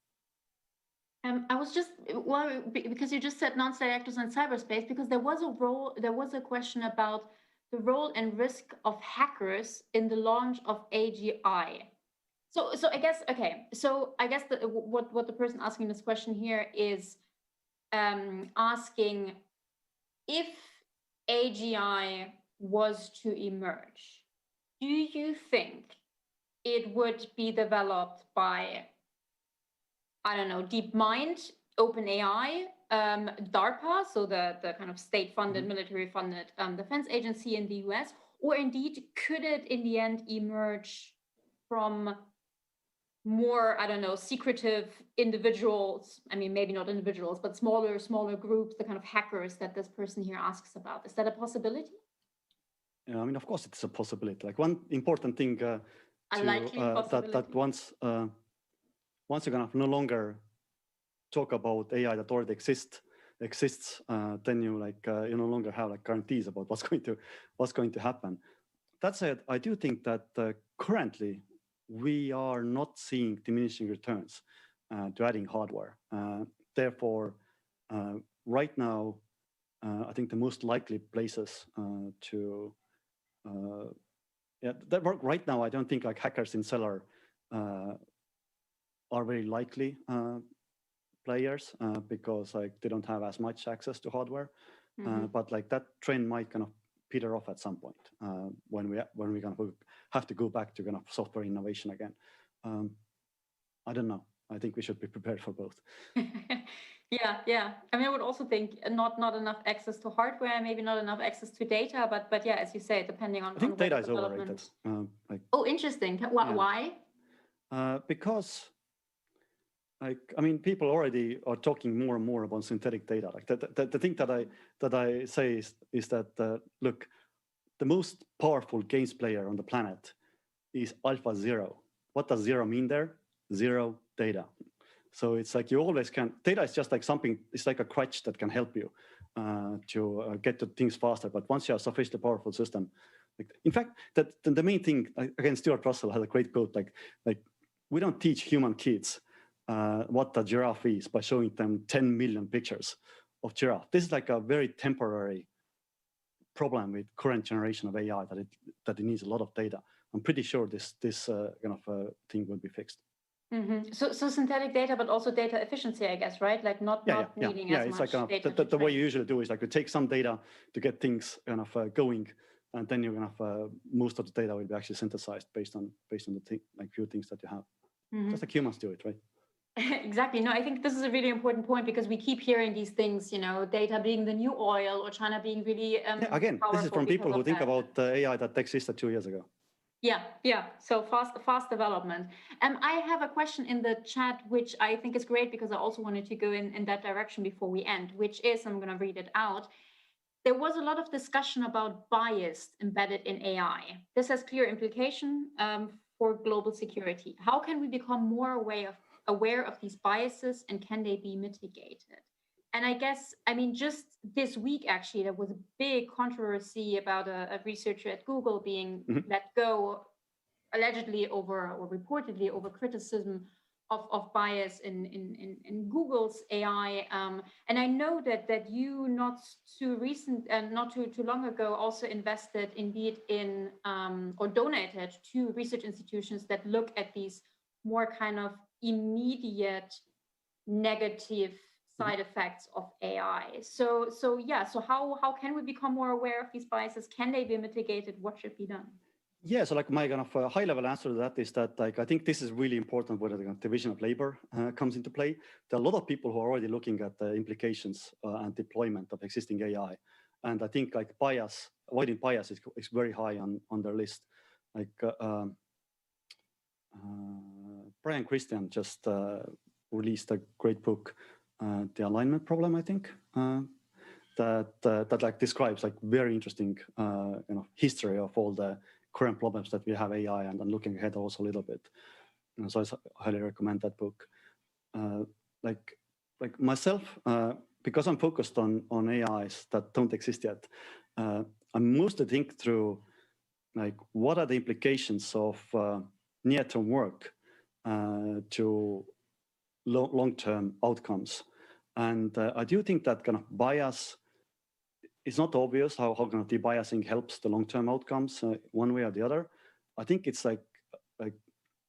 I was just, well, because you just said non-state actors in cyberspace, because there was a question about the role and risk of hackers in the launch of AGI. So I guess, okay, so I guess what the person asking this question here is asking, if AGI was to emerge, do you think it would be developed by, I don't know, DeepMind, OpenAI, DARPA, so the kind of state-funded, military-funded defense agency in the US, or indeed could it in the end emerge from more, I don't know, secretive individuals? I mean, maybe not individuals, but smaller groups, the kind of hackers that this person here asks about. Is that a possibility? Yeah, I mean, of course, it's a possibility. Like one important thing that once you're gonna no longer talk about AI that already exists, then you you no longer have like guarantees about what's going to happen. That said, I do think that currently we are not seeing diminishing returns to adding hardware. Therefore, right now, I think the most likely places that work right now, I don't think like hackers in Cellar are very likely players because like they don't have as much access to hardware. But like that trend might kind of peter off at some point when we kind of have to go back to kind of software innovation again. I don't know. I think we should be prepared for both. Yeah. I mean, I would also think not enough access to hardware, maybe not enough access to data, but yeah, as you say, depending on. I think data is overrated. Oh, interesting. Why? Because, like, I mean, people already are talking more and more about synthetic data. Like the thing that I say is that look, the most powerful games player on the planet is Alpha Zero. What does zero mean there? Zero data. So it's like you always can. Data is just like something. It's like a crutch that can help you to get to things faster. But once you have a sufficiently powerful system, like, in fact, the main thing, again, Stuart Russell has a great quote. Like we don't teach human kids what a giraffe is by showing them 10 million pictures of giraffe. This is like a very temporary problem with current generation of AI that it needs a lot of data. I'm pretty sure this kind of thing will be fixed. So synthetic data, but also data efficiency, I guess, right? Like not needing as much data. The way you usually do is like you take some data to get things kind of going, and then you're kind of most of the data will be actually synthesized based on the few things that you have. Just like humans do it, right? Exactly. No, I think this is a really important point because we keep hearing these things, data being the new oil or China being really again, this is from people who think about AI that existed 2 years ago. Yeah. So fast development. I have a question in the chat, which I think is great because I also wanted to go in that direction before we end, which is, I'm going to read it out. There was a lot of discussion about bias embedded in AI. This has clear implication for global security. How can we become more aware of these biases, and can they be mitigated? And I guess, I mean, just this week, actually, there was a big controversy about a researcher at Google being let go, allegedly over, or reportedly over, criticism of bias in Google's AI. And I know that you not too long ago also invested indeed in or donated to research institutions that look at these more kind of immediate negative side effects of AI. So how can we become more aware of these biases? Can they be mitigated? What should be done? Yeah, so like my kind of high-level answer to that is that like I think this is really important when the kind of division of labor comes into play. There are a lot of people who are already looking at the implications and deployment of existing AI, and I think like avoiding bias is very high on their list. Like Brian Christian just released a great book, The Alignment Problem, I think, that like describes like very interesting history of all the current problems that we have AI, and I'm looking ahead also a little bit. And so I highly recommend that book. Like myself, because I'm focused on AIs that don't exist yet, I'm mostly think through like what are the implications of near-term work to long-term outcomes. And I do think that kind of bias is not obvious how kind of debiasing helps the long-term outcomes one way or the other. I think it's like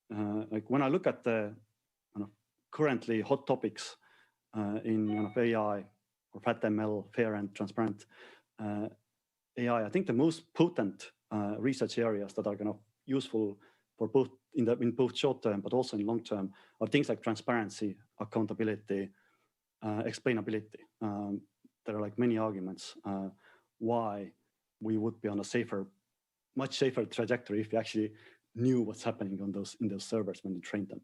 when I look at the kind of currently hot topics in kind of AI or FatML, fair and transparent AI, I think the most potent research areas that are kind of useful for both in both short term but also in long term are things like transparency, accountability, explainability. There are like many arguments why we would be on a much safer trajectory if we actually knew what's happening in those servers when we trained them.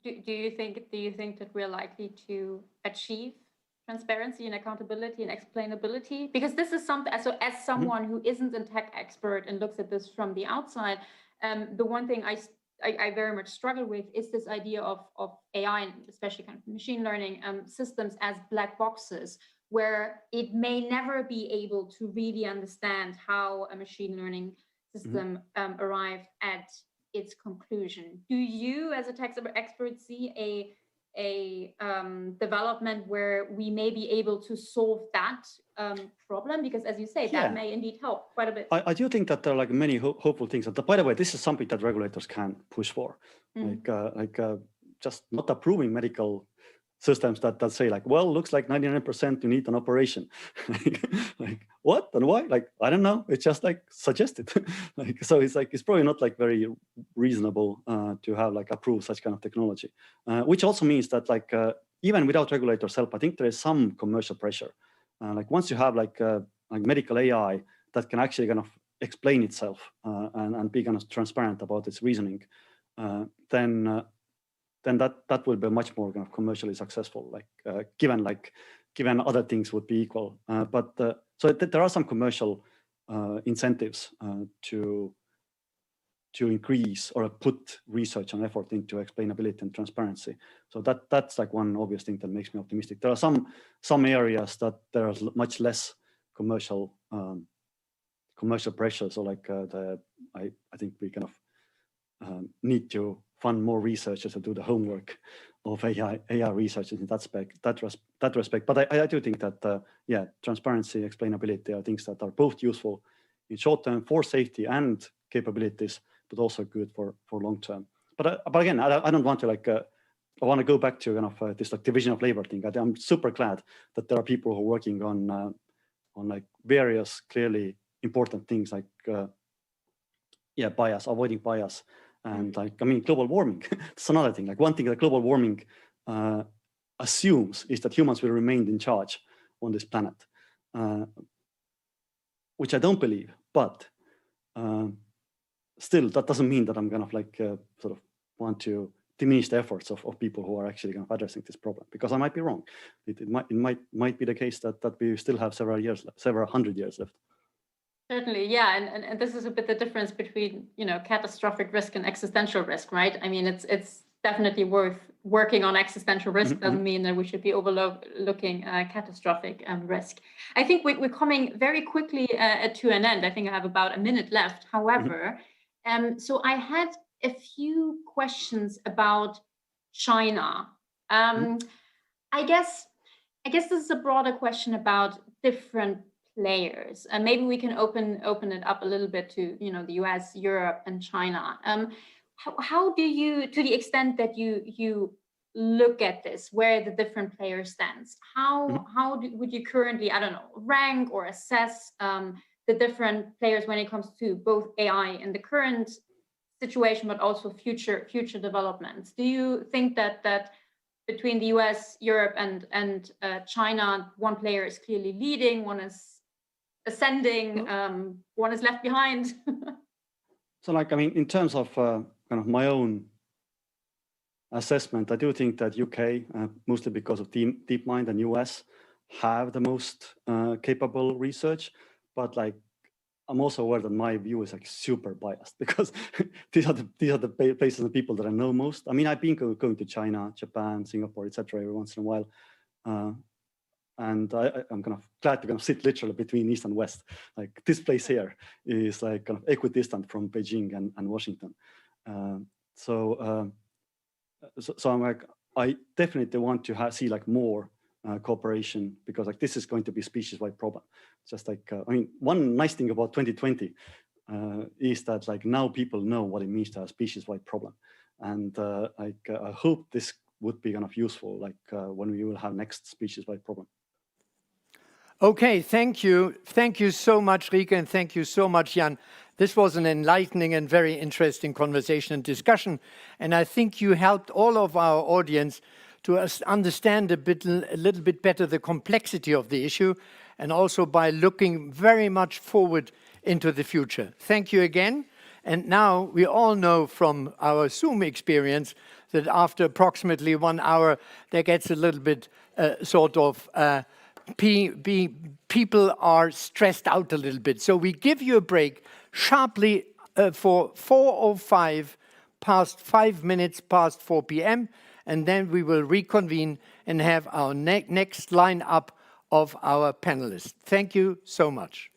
Do you think that we're likely to achieve transparency and accountability and explainability? Because this is something, so as someone who isn't a tech expert and looks at this from the outside, the one thing I very much struggle with is this idea of AI, and especially kind of machine learning systems as black boxes, where it may never be able to really understand how a machine learning system arrived at its conclusion. Do you, as a tech expert, see a development where we may be able to solve that problem? Because as you say, that may indeed help quite a bit. I do think that there are like many hopeful things. By the way, this is something that regulators can push for, just not approving medical systems that say like, well, looks like 99% you need an operation. like what and why? Like, I don't know. It's just like suggested. So it's probably not like very reasonable to have like approve such kind of technology, which also means that like even without regulators' help, I think there is some commercial pressure. Like once you have like medical AI that can actually kind of explain itself and be kind of transparent about its reasoning, then that will be much more kind of commercially successful. Like given other things would be equal, so there are some commercial incentives to increase or put research and effort into explainability and transparency. So that's like one obvious thing that makes me optimistic. There are some areas that there is much less commercial pressure. So like I think we kind of need to fund more researchers to do the homework of AI research in that respect. But I do think that transparency, explainability are things that are both useful in short term for safety and capabilities, but also good for long term. But again, I don't want to like. I want to go back to kind of this like division of labor thing. I'm super glad that there are people who are working on like various clearly important things like bias, avoiding bias. And like, I mean, global warming, that's another thing. Like one thing that global warming assumes is that humans will remain in charge on this planet, which I don't believe, but still that doesn't mean that I'm kind of like sort of want to diminish the efforts of people who are actually kind of addressing this problem, because I might be wrong. It might be the case that we still have several hundred years left. Certainly, yeah, and this is a bit the difference between catastrophic risk and existential risk, right? I mean, it's definitely worth working on existential risk. Doesn't mean that we should be overlooking catastrophic risk. I think we're coming very quickly to an end. I think I have about a minute left. However, so I had a few questions about China. I guess this is a broader question about different players, and maybe we can open it up a little bit to the US, Europe, and China. How do you, to the extent that you look at this, where the different players stands, how would you currently, I don't know, rank or assess the different players when it comes to both AI in the current situation, but also future developments. Do you think that between the US, Europe, and China, one player is clearly leading, one is ascending, one is left behind? So, like, I mean, in terms of kind of my own assessment, I do think that UK, mostly because of DeepMind, and US have the most capable research, but like I'm also aware that my view is like super biased because these are the places and people that I know most. I mean, I've been going to China, Japan, Singapore, etc. every once in a while, and I'm kind of glad to kind of sit literally between East and West. Like this place here is like kind of equidistant from Beijing and Washington. So I'm like, I definitely want to see like more cooperation, because like this is going to be a species-wide problem. Just like, I mean, one nice thing about 2020 is that like now people know what it means to have a species-wide problem. And I hope this would be kind of useful, like when we will have next species-wide problem. Okay, thank you. Thank you so much, Rike, and thank you so much, Jan. This was an enlightening and very interesting conversation and discussion. And I think you helped all of our audience to understand a little bit better the complexity of the issue, and also by looking very much forward into the future. Thank you again. And now we all know from our Zoom experience that after approximately 1 hour, there gets a little bit people are stressed out a little bit. So we give you a break sharply for 4:05, past 5 minutes past 4 p.m. And then we will reconvene and have our next line-up of our panelists. Thank you so much.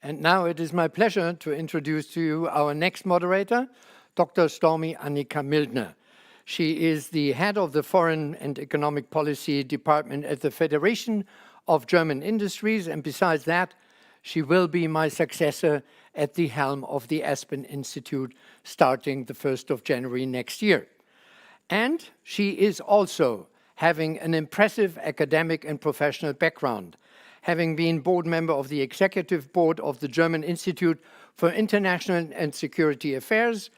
And now it is my pleasure to introduce to you our next moderator, Dr. Stormy Annika Mildner. She is the head of the Foreign and Economic Policy Department at the Federation of German Industries, and besides that, she will be my successor at the helm of the Aspen Institute starting the 1st of January next year. And she is also having an impressive academic and professional background, having been board member of the executive board of the German Institute for International and Security Affairs,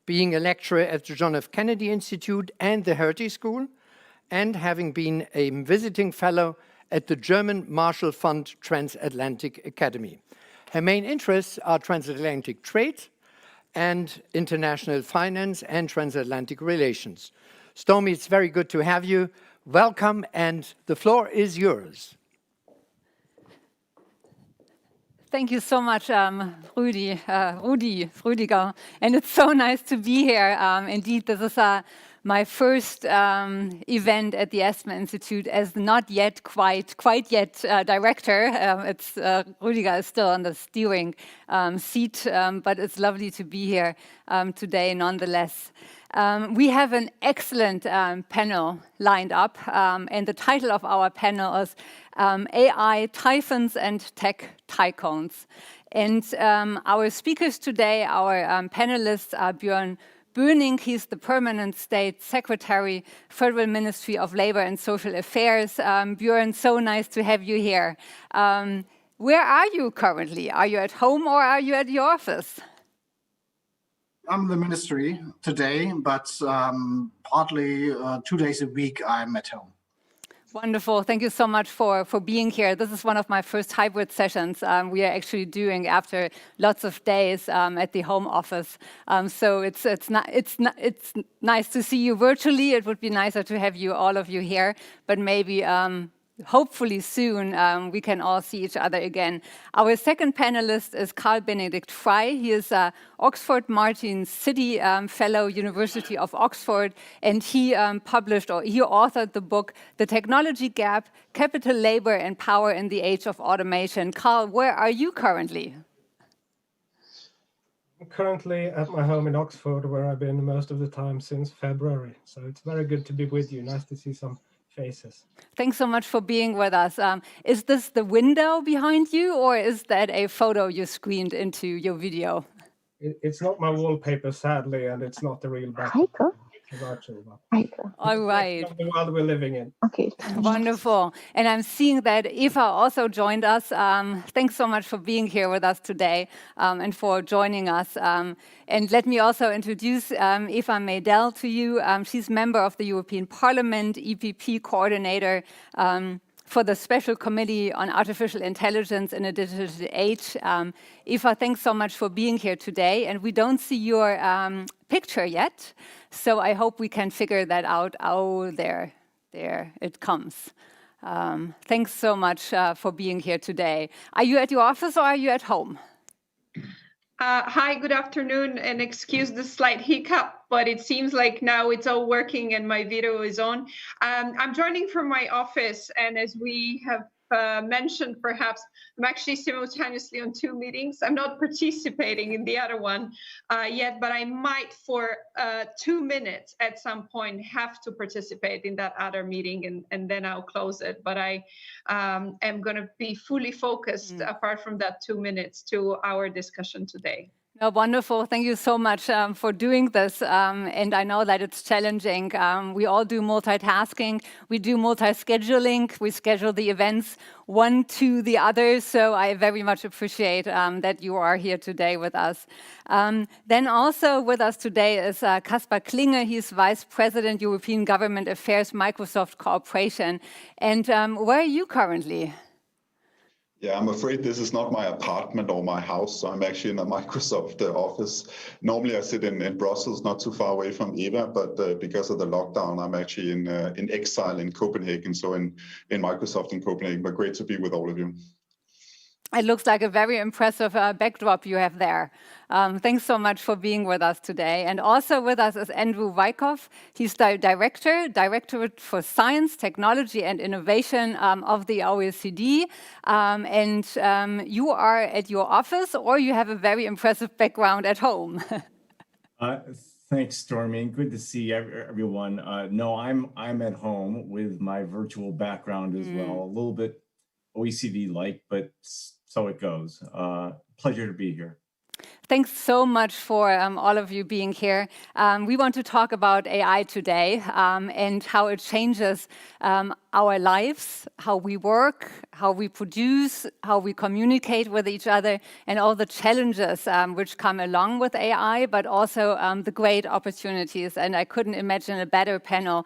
being a lecturer at the John F. Kennedy Institute and the Hertie School, and having been a visiting fellow at the German Marshall Fund Transatlantic Academy. Her main interests are transatlantic trade and international finance and transatlantic relations. Stormy, it's very good to have you. Welcome, and the floor is yours. Thank you so much, Rüdiger, and it's so nice to be here. Indeed, this is my first event at the Aspen Institute as not yet quite yet director. Rüdiger is still on the steering seat, but it's lovely to be here today nonetheless. We have an excellent panel lined up, and the title of our panel is AI, Typhons and Tech Tycoons. And our speakers today, our panelists are Björn Böning. He's the Permanent State Secretary, Federal Ministry of Labor and Social Affairs. Björn, so nice to have you here. Where are you currently? Are you at home or are you at your office? I'm in the ministry today, but partly 2 days a week I'm at home. Wonderful. Thank you so much for being here. This is one of my first hybrid sessions we are actually doing after lots of days at the home office. So it's nice to see you virtually. It would be nicer to have you, all of you here, but maybe hopefully soon we can all see each other again. Our second panelist is Benedict Fry. He is Oxford Martin City Fellow, University of Oxford, and he published, or he authored the book, The Technology Gap, Capital, Labor and Power in the Age of Automation. Carl, where are you currently? I'm currently at my home in Oxford, where I've been most of the time since February. So it's very good to be with you. Nice to see some faces. Thanks so much for being with us. Is this the window behind you, or is that a photo you screened into your video? It's not my wallpaper, sadly, and it's not the real background. All right. It's the world we're living in. Okay. Wonderful. And I'm seeing that Eva also joined us. Thanks so much for being here with us today and for joining us. And let me also introduce Eva Meidel to you. She's member of the European Parliament, EPP coordinator for the Special Committee on Artificial Intelligence in a Digital Age. Eva, thanks so much for being here today. And we don't see your picture yet, so I hope we can figure that out. Oh, there it comes. Thanks so much for being here today. Are you at your office or are you at home? Hi, good afternoon, and excuse the slight hiccup, but it seems like now it's all working and my video is on. I'm joining from my office, and as we have mentioned, perhaps, I'm actually simultaneously on 2 meetings. I'm not participating in the other one yet, but I might for 2 minutes at some point have to participate in that other meeting, and then I'll close it. But I am going to be fully focused, apart from that 2 minutes, to our discussion today. Oh, wonderful. Thank you so much for doing this. And I know that it's challenging. We all do multitasking. We do multi-scheduling. We schedule the events one to the other. So I very much appreciate that you are here today with us. Then also with us today is Kaspar Klinge. He's Vice President, European Government Affairs, Microsoft Corporation. And where are you currently? Yeah, I'm afraid this is not my apartment or my house. So I'm actually in a Microsoft office. Normally I sit in Brussels, not too far away from Eva, but because of the lockdown, I'm actually in exile in Copenhagen. So in Microsoft in Copenhagen, but great to be with all of you. It looks like a very impressive backdrop you have there. Thanks so much for being with us today. And also with us is Andrew Wyckoff. He's the Directorate for Science, Technology and Innovation of the OECD. And you are at your office, or you have a very impressive background at home. Thanks, Stormy. Good to see everyone. No, I'm at home with my virtual background as well. A little bit OECD-like, but so it goes. Pleasure to be here. Thanks so much for all of you being here. We want to talk about AI today and how it changes our lives, how we work, how we produce, how we communicate with each other, and all the challenges which come along with AI, but also the great opportunities. And I couldn't imagine a better panel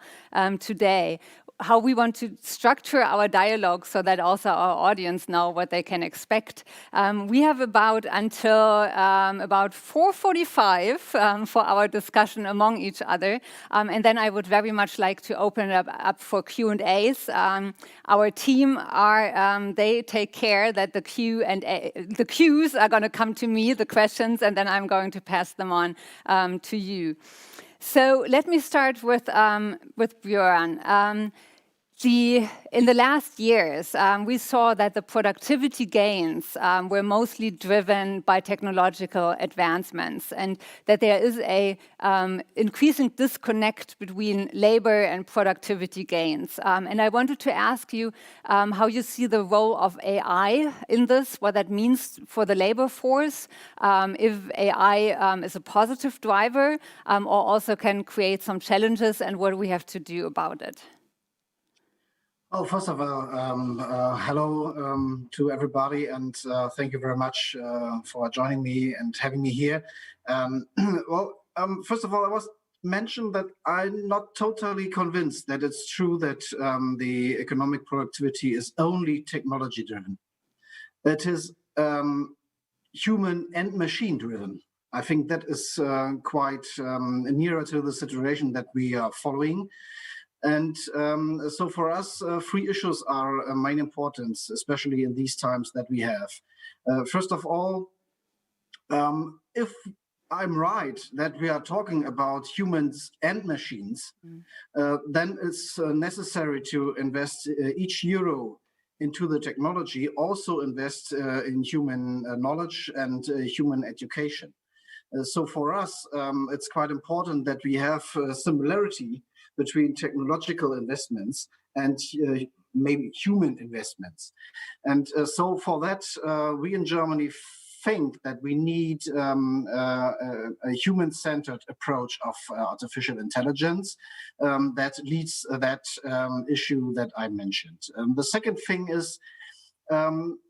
today. How we want to structure our dialogue so that also our audience know what they can expect. We have until about 4:45 for our discussion among each other. And then I would very much like to open it up for Q&As. Our team they take care that the Qs are going to come to me, the questions, and then I'm going to pass them on to you. So let me start with Björn. In the last years, we saw that the productivity gains were mostly driven by technological advancements, and that there is a increasing disconnect between labor and productivity gains. And I wanted to ask you how you see the role of AI in this, what that means for the labor force, if AI is a positive driver or also can create some challenges, and what we have to do about it. Oh, first of all, hello to everybody, and thank you very much for joining me and having me here. First of all, I must mention that I'm not totally convinced that it's true that the economic productivity is only technology-driven. It is human and machine-driven. I think that is quite nearer to the situation that we are following. And so for us, three issues are of main importance, especially in these times that we have. First of all, if I'm right that we are talking about humans and machines, then it's necessary to invest each euro into the technology, also invest in human knowledge and human education. So for us, it's quite important that we have similarity between technological investments and maybe human investments. And so for that, we in Germany think that we need a human-centered approach of artificial intelligence that leads that issue that I mentioned. The second thing is,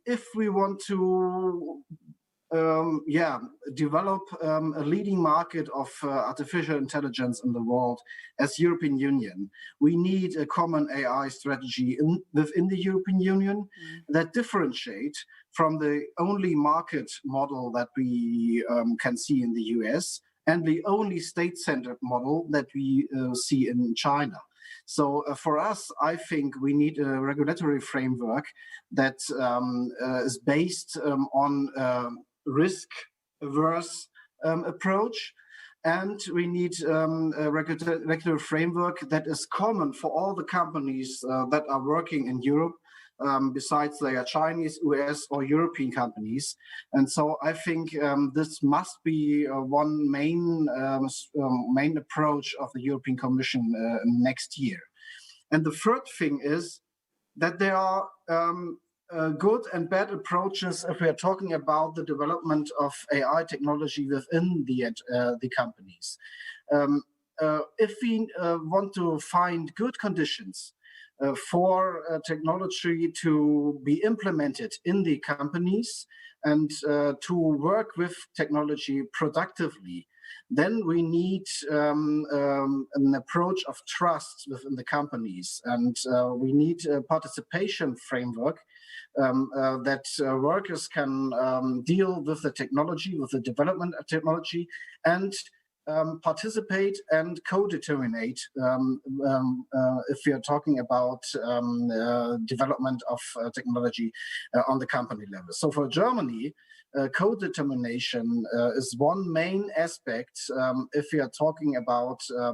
if we want to develop a leading market of artificial intelligence in the world as European Union, we need a common AI strategy within the European Union that differentiate from the only market model that we can see in the US and the only state-centered model that we see in China. So for us, I think we need a regulatory framework that is based on risk-averse approach, and we need a regulatory framework that is common for all the companies that are working in Europe, besides they are Chinese, US, or European companies. And so I think this must be one main approach of the European Commission next year. And the third thing is that there are good and bad approaches if we are talking about the development of AI technology within the companies. If we want to find good conditions for technology to be implemented in the companies and to work with technology productively, then we need an approach of trust within the companies, and we need a participation framework that workers can deal with the technology, with the development of technology, and participate and co-determinate if we are talking about development of technology on the company level. So for Germany, co-determination is one main aspect if we are talking about a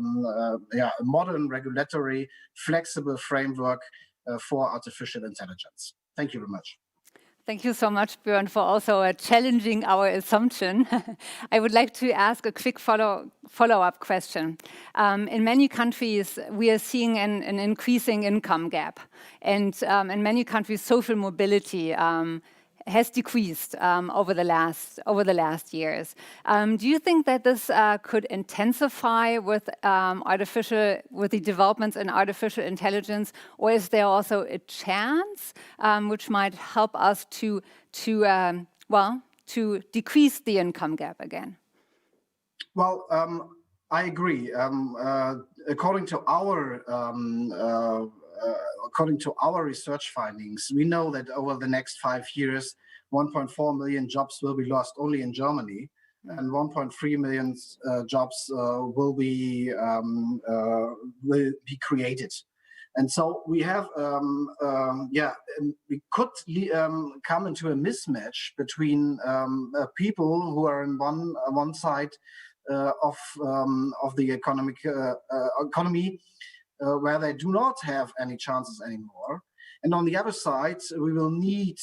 modern regulatory flexible framework for artificial intelligence. Thank you very much. Thank you so much, Björn, for also challenging our assumption. I would like to ask a quick follow-up question. In many countries, we are seeing an increasing income gap. And in many countries, social mobility has decreased over the last years. Do you think that this could intensify with the developments in artificial intelligence, or is there also a chance which might help us to decrease the income gap again? Well, I agree. According to our research findings, we know that over the next 5 years, 1.4 million jobs will be lost only in Germany, and 1.3 million jobs will be created. And so we have, we could come into a mismatch between people who are on one side of the economy, where they do not have any chances anymore. And on the other side, we will need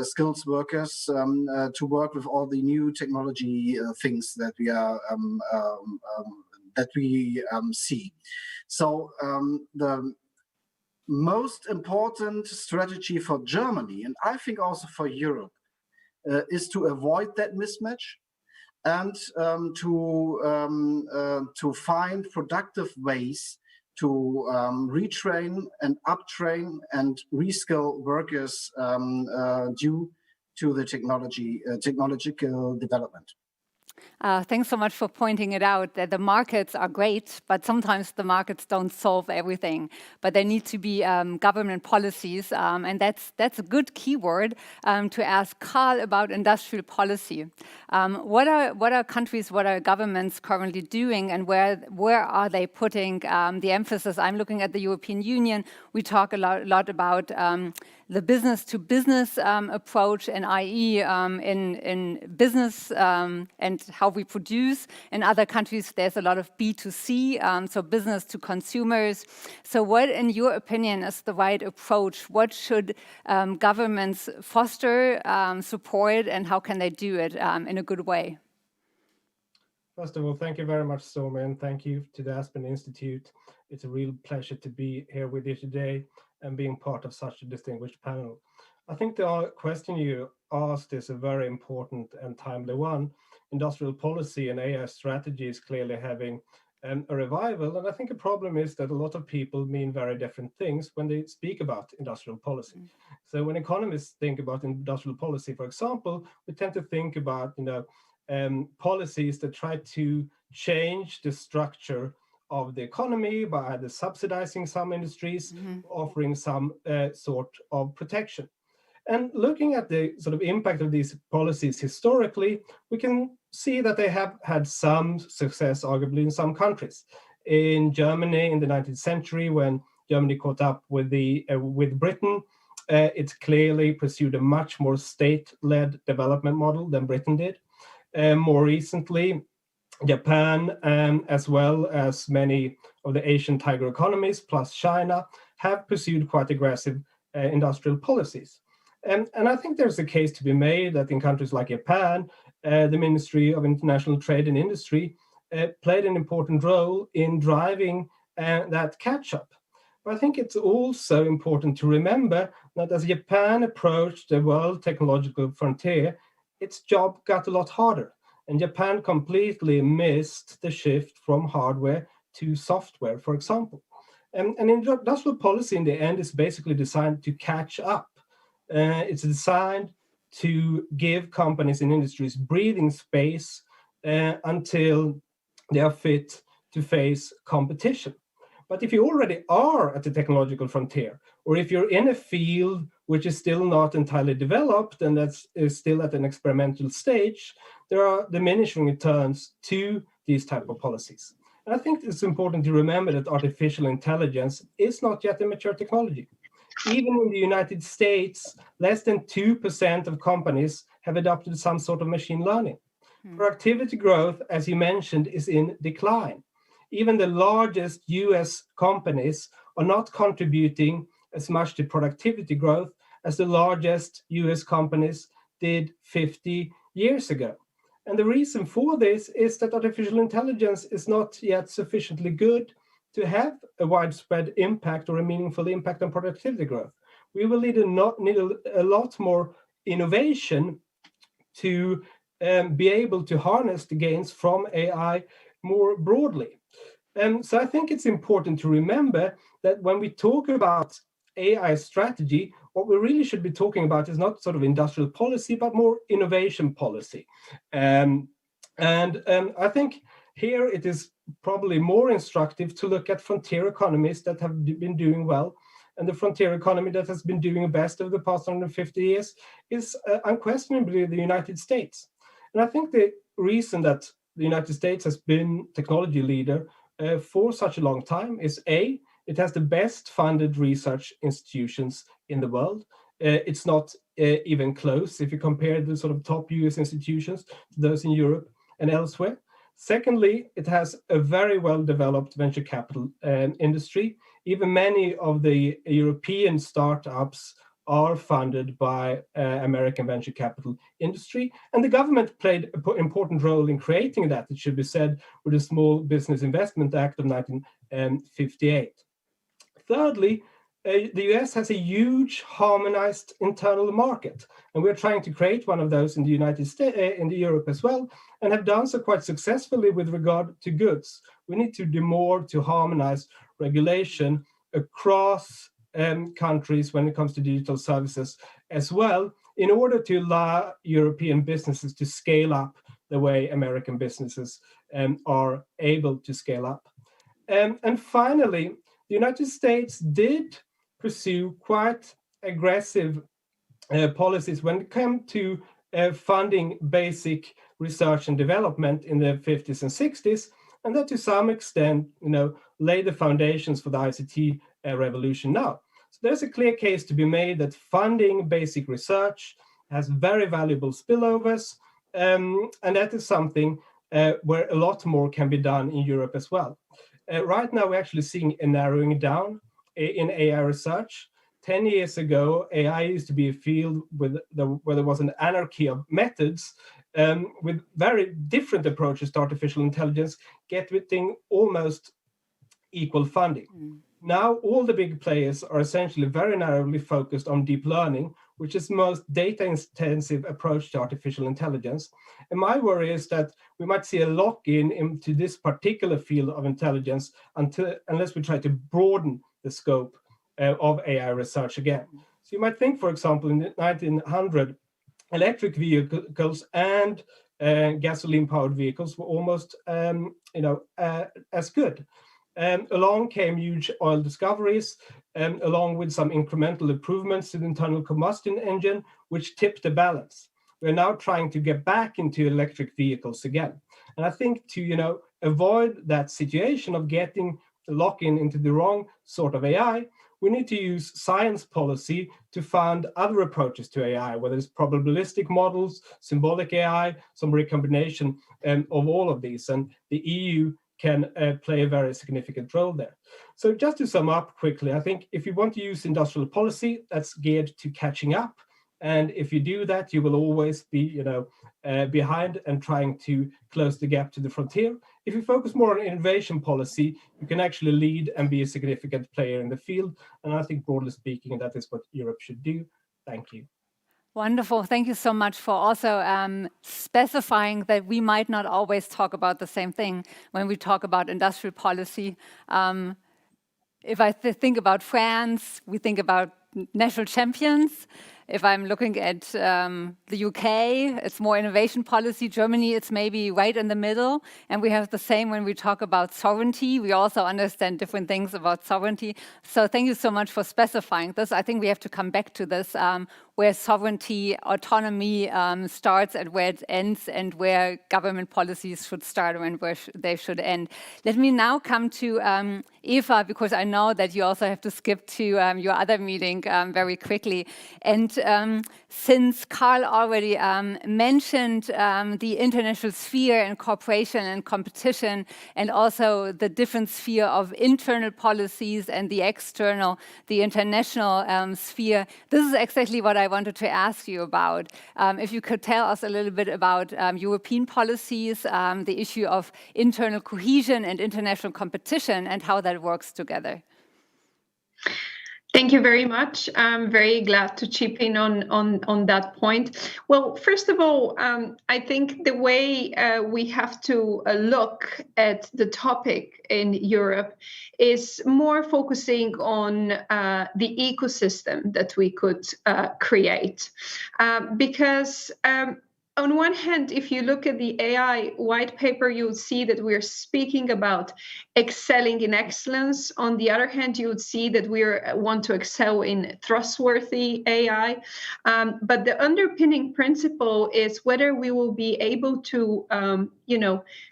skilled workers to work with all the new technology things that we see. So the most important strategy for Germany, and I think also for Europe, is to avoid that mismatch and to find productive ways to retrain and uptrain and reskill workers due to the technological development. Thanks so much for pointing it out that the markets are great, but sometimes the markets don't solve everything. But there need to be government policies, and that's a good keyword to ask Carl about industrial policy. What are countries, what are governments currently doing, and where are they putting the emphasis? I'm looking at the European Union. We talk a lot about the business-to-business approach, and i.e. in business and how we produce. In other countries, there's a lot of B2C, so business to consumers. So what, in your opinion, is the right approach? What should governments foster, support, and how can they do it in a good way? First of all, thank you very much, Stormy, and thank you to the Aspen Institute. It's a real pleasure to be here with you today and being part of such a distinguished panel. I think the question you asked is a very important and timely one. Industrial policy and AI strategy is clearly having a revival, and I think a problem is that a lot of people mean very different things when they speak about industrial policy. So when economists think about industrial policy, for example, we tend to think about policies that try to change the structure of the economy by either subsidizing some industries, offering some sort of protection. And looking at the sort of impact of these policies historically, we can see that they have had some success, arguably, in some countries. In Germany, in the 19th century, when Germany caught up with Britain, it clearly pursued a much more state-led development model than Britain did. More recently, Japan, as well as many of the Asian tiger economies, plus China, have pursued quite aggressive industrial policies. And I think there's a case to be made that in countries like Japan, the Ministry of International Trade and Industry played an important role in driving that catch-up. But I think it's also important to remember that as Japan approached the world technological frontier, its job got a lot harder. And Japan completely missed the shift from hardware to software, for example. And industrial policy in the end is basically designed to catch up. It's designed to give companies and industries breathing space until they are fit to face competition. But if you already are at the technological frontier, or if you're in a field which is still not entirely developed and is still at an experimental stage, there are diminishing returns to these type of policies. And I think it's important to remember that artificial intelligence is not yet a mature technology. Even in the United States, less than 2% of companies have adopted some sort of machine learning. Productivity growth, as you mentioned, is in decline. Even the largest US companies are not contributing as much to productivity growth as the largest US companies did 50 years ago. And the reason for this is that artificial intelligence is not yet sufficiently good to have a widespread impact or a meaningful impact on productivity growth. We will need a lot more innovation to be able to harness the gains from AI more broadly. So I think it's important to remember that when we talk about AI strategy, what we really should be talking about is not sort of industrial policy, but more innovation policy. And I think here it is probably more instructive to look at frontier economies that have been doing well. And the frontier economy that has been doing best over the past 150 years is unquestionably the United States. And I think the reason that the United States has been technology leader for such a long time is A, it has the best funded research institutions in the world. It's not even close if you compare the sort of top US institutions to those in Europe and elsewhere. Secondly, it has a very well-developed venture capital industry. Even many of the European startups are funded by American venture capital industry. And the government played an important role in creating that, it should be said, with the Small Business Investment Act of 1958. Thirdly, the US has a huge harmonized internal market, and we're trying to create one of those in the United States, in Europe as well, and have done so quite successfully with regard to goods. We need to do more to harmonize regulation across countries when it comes to digital services as well, in order to allow European businesses to scale up the way American businesses are able to scale up. And finally, the United States did pursue quite aggressive policies when it came to funding basic research and development in the 50s and 60s, and that to some extent, laid the foundations for the ICT revolution now. So there's a clear case to be made that funding basic research has very valuable spillovers, and that is something where a lot more can be done in Europe as well. Right now, we're actually seeing a narrowing down in AI research. 10 years ago, AI used to be a field where there was an anarchy of methods with very different approaches to artificial intelligence, getting almost equal funding. Now, all the big players are essentially very narrowly focused on deep learning, which is the most data-intensive approach to artificial intelligence. And my worry is that we might see a lock-in into this particular field of intelligence unless we try to broaden the scope of AI research again. So you might think, for example, in the 1900, electric vehicles and gasoline-powered vehicles were almost as good. Along came huge oil discoveries, along with some incremental improvements to the internal combustion engine, which tipped the balance. We're now trying to get back into electric vehicles again. And I think to avoid that situation of getting the lock-in into the wrong sort of AI, we need to use science policy to fund other approaches to AI, whether it's probabilistic models, symbolic AI, some recombination of all of these. And the EU can play a very significant role there. So just to sum up quickly, I think if you want to use industrial policy, that's geared to catching up. And if you do that, you will always be behind and trying to close the gap to the frontier. If you focus more on innovation policy, you can actually lead and be a significant player in the field. And I think broadly speaking, that is what Europe should do. Thank you. Wonderful. Thank you so much for also specifying that we might not always talk about the same thing when we talk about industrial policy. If I think about France, we think about national champions. If I'm looking at the UK, it's more innovation policy. Germany, it's maybe right in the middle. And we have the same when we talk about sovereignty. We also understand different things about sovereignty. So thank you so much for specifying this. I think we have to come back to this. where sovereignty, autonomy starts and where it ends, and where government policies should start and where they should end. Let me now come to Eva, because I know that you also have to skip to your other meeting very quickly. And since Carl already mentioned the international sphere and cooperation and competition, and also the different sphere of internal policies and the external, the international sphere, this is exactly what I wanted to ask you about. If you could tell us a little bit about European policies, the issue of internal cohesion and international competition, and how that works together. Thank you very much. I'm very glad to chip in on that point. Well, first of all, I think the way we have to look at the topic in Europe is more focusing on the ecosystem that we could create. Because on one hand, if you look at the AI white paper, you would see that we're speaking about excelling in excellence. On the other hand, you would see that we want to excel in trustworthy AI. But the underpinning principle is whether we will be able to,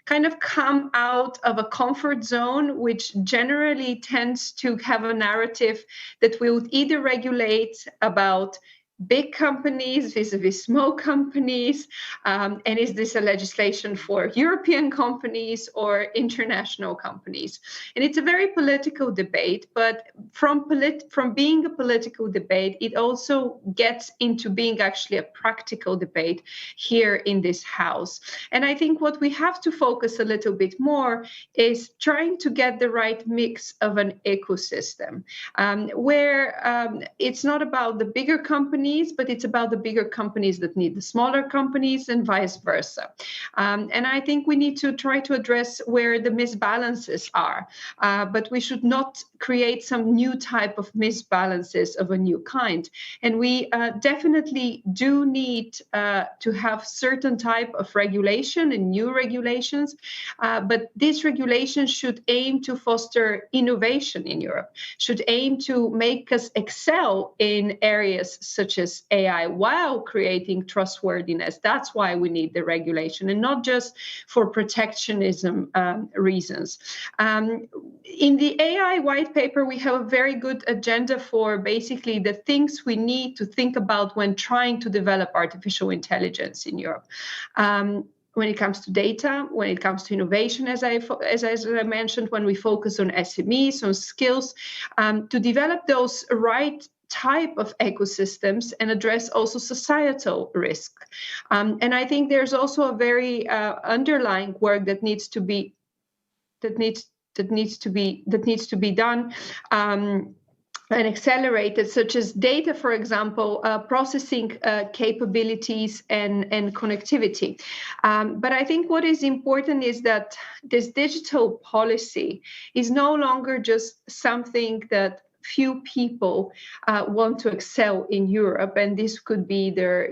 kind of come out of a comfort zone, which generally tends to have a narrative that we would either regulate about big companies vis-a-vis small companies, and is this a legislation for European companies or international companies? And it's a very political debate, but from being a political debate, it also gets into being actually a practical debate here in this house. And I think what we have to focus a little bit more is trying to get the right mix of an ecosystem, where it's not about the bigger companies, but it's about the bigger companies that need the smaller companies and vice versa. And I think we need to try to address where the misbalances are, but we should not create some new type of misbalances of a new kind. And we definitely do need to have certain type of regulation and new regulations, but this regulation should aim to foster innovation in Europe, should aim to make us excel in areas such as AI while creating trustworthiness. That's why we need the regulation, and not just for protectionism reasons. In the AI white paper, we have a very good agenda for basically the things we need to think about when trying to develop artificial intelligence in Europe. When it comes to data, when it comes to innovation, as I mentioned, when we focus on SMEs, on skills, to develop those right type of ecosystems and address also societal risk. And I think there's also a very underlying work that needs to be done. And accelerated, such as data, for example, processing capabilities and connectivity. But I think what is important is that this digital policy is no longer just something that few people want to excel in Europe, and this could be their,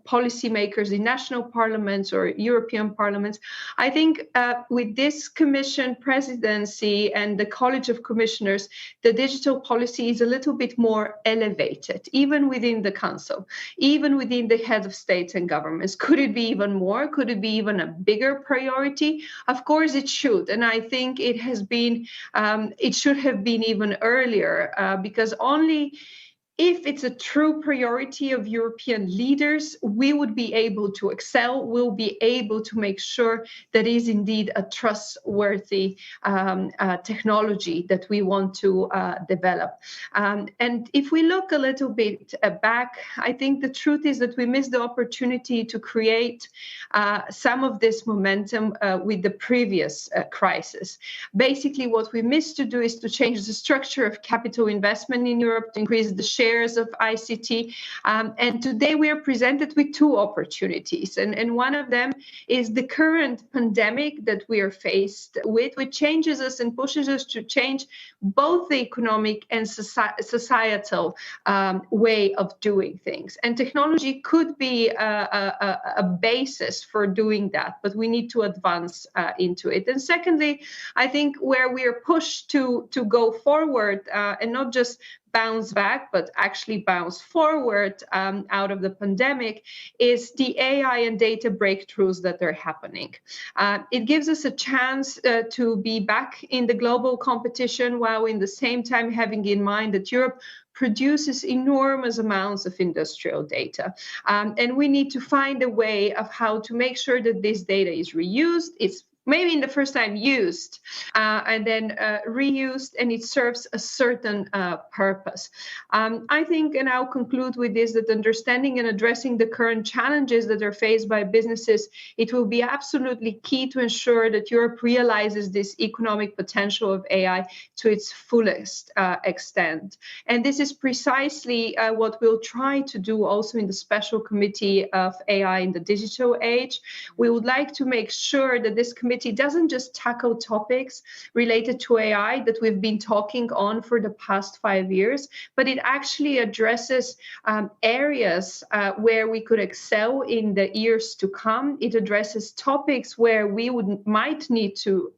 policymakers in national parliaments or European parliaments. I think with this Commission presidency and the College of Commissioners, the digital policy is a little bit more elevated, even within the Council, even within the head of states and governments. Could it be even more? Could it be even a bigger priority? Of course it should, and I think it has been. It should have been even earlier. Because only if it's a true priority of European leaders, we would be able to excel, we'll be able to make sure that is indeed a trustworthy technology that we want to develop. And if we look a little bit back, I think the truth is that we missed the opportunity to create some of this momentum with the previous crisis. Basically, what we missed to do is to change the structure of capital investment in Europe, to increase the shares of ICT. And today we are presented with two opportunities. And one of them is the current pandemic that we are faced with, which changes us and pushes us to change both the economic and societal way of doing things. And technology could be a basis for doing that, but we need to advance into it. And secondly, I think where we are pushed to go forward and not just bounce back, but actually bounce forward out of the pandemic, is the AI and data breakthroughs that are happening. It gives us a chance to be back in the global competition, while in the same time having in mind that Europe produces enormous amounts of industrial data. And we need to find a way of how to make sure that this data is reused, it's maybe in the first time used, and then reused, and it serves a certain purpose. I think, and I'll conclude with this, that understanding and addressing the current challenges that are faced by businesses, it will be absolutely key to ensure that Europe realizes this economic potential of AI to its fullest extent. And this is precisely what we'll try to do also in the Special Committee of AI in the Digital Age. We would like to make sure that this committee doesn't just tackle topics related to AI that we've been talking on for the past 5 years, but it actually addresses areas where we could excel in the years to come. It addresses topics where we might need to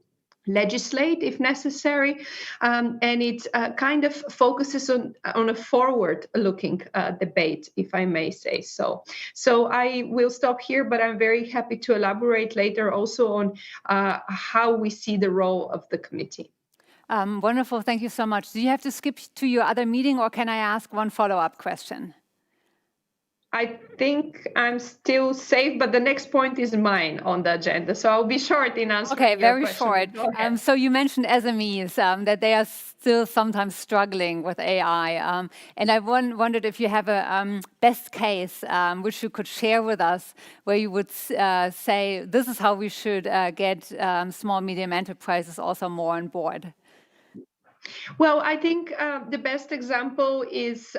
legislate if necessary, and it kind of focuses on a forward-looking debate, if I may say so. So I will stop here, but I'm very happy to elaborate later also on how we see the role of the committee. Wonderful, thank you so much. Do you have to skip to your other meeting, or can I ask one follow-up question? I think I'm still safe, but the next point is mine on the agenda, so I'll be short in answering your very question. short. So you mentioned SMEs, that they are still sometimes struggling with AI. And I wondered if you have a best case which you could share with us, where you would say, this is how we should get small, medium enterprises also more on board. Well, I think the best example is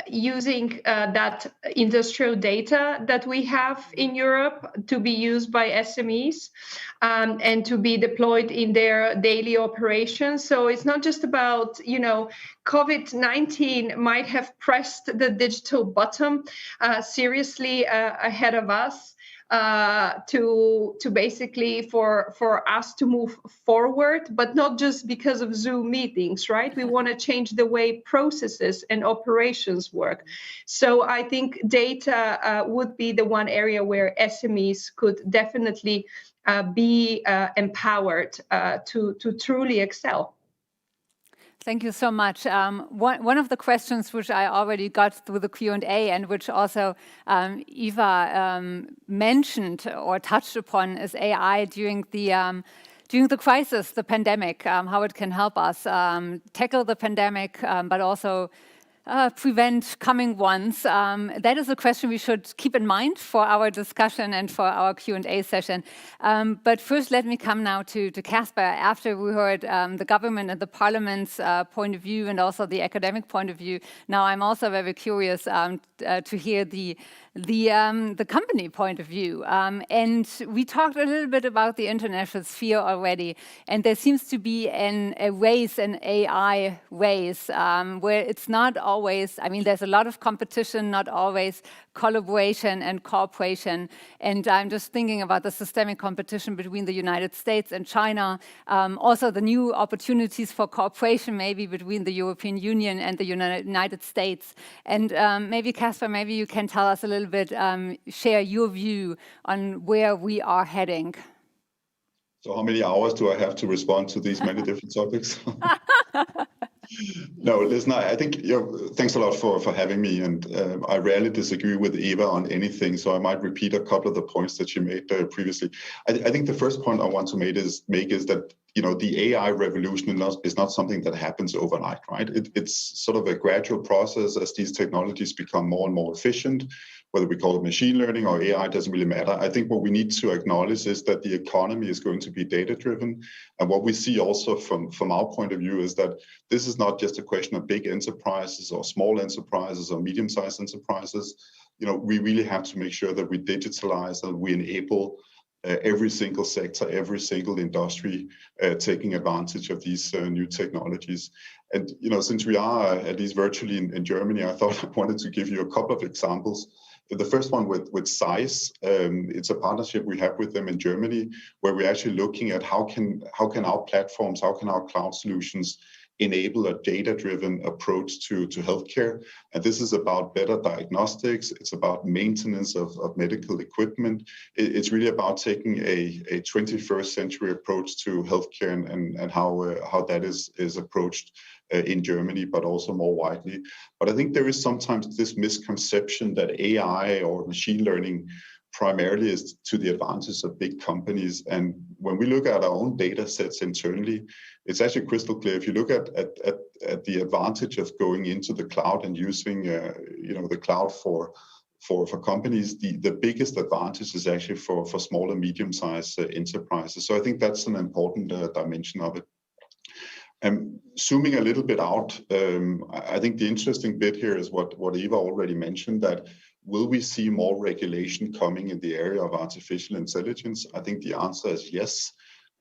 using that industrial data that we have in Europe to be used by SMEs and to be deployed in their daily operations. So it's not just about, COVID-19 might have pressed the digital button seriously ahead of us. To basically for us to move forward, but not just because of Zoom meetings, right? We want to change the way processes and operations work. So I think data would be the one area where SMEs could definitely be empowered to truly excel. Thank you so much. One of the questions which I already got through the Q&A and which also Eva mentioned or touched upon is AI during the crisis, the pandemic, how it can help us tackle the pandemic, but also prevent coming ones. That is a question we should keep in mind for our discussion and for our Q&A session. But first, let me come now to Casper. After we heard the government and the parliament's point of view and also the academic point of view, now I'm also very curious to hear the company point of view. And we talked a little bit about the international sphere already, and there seems to be a race, an AI race, where it's not always, there's a lot of competition, not always collaboration and cooperation. And I'm just thinking about the systemic competition between the United States and China, also the new opportunities for cooperation maybe between the European Union and the United States. And maybe Casper, maybe you can tell us a little bit, share your view on where we are heading. So how many hours do I have to respond to these many different topics? No, listen, I think, thanks a lot for having me. And I rarely disagree with Eva on anything, so I might repeat a couple of the points that she made previously. I think the first point I want to make is that, the AI revolution is not something that happens overnight, right? It's sort of a gradual process as these technologies become more and more efficient. Whether we call it machine learning or AI, doesn't really matter. I think what we need to acknowledge is that the economy is going to be data-driven. And what we see also from our point of view is that this is not just a question of big enterprises or small enterprises or medium-sized enterprises. We really have to make sure that we digitalize and we enable every single sector, every single industry taking advantage of these new technologies. And, since we are at least virtually in Germany, I thought I wanted to give you a couple of examples. The first one with SAIS, it's a partnership we have with them in Germany, where we're actually looking at how can our platforms, how can our cloud solutions enable a data-driven approach to healthcare. And this is about better diagnostics. It's about maintenance of medical equipment. It's really about taking a 21st century approach to healthcare and how that is approached in Germany, but also more widely. But I think there is sometimes this misconception that AI or machine learning primarily is to the advantage of big companies. And when we look at our own data sets internally, it's actually crystal clear. If you look at the advantage of going into the cloud and using the cloud for companies, the biggest advantage is actually for small and medium-sized enterprises. So I think that's an important dimension of it. Zooming a little bit out, I think the interesting bit here is what Eva already mentioned, that will we see more regulation coming in the area of artificial intelligence? I think the answer is yes.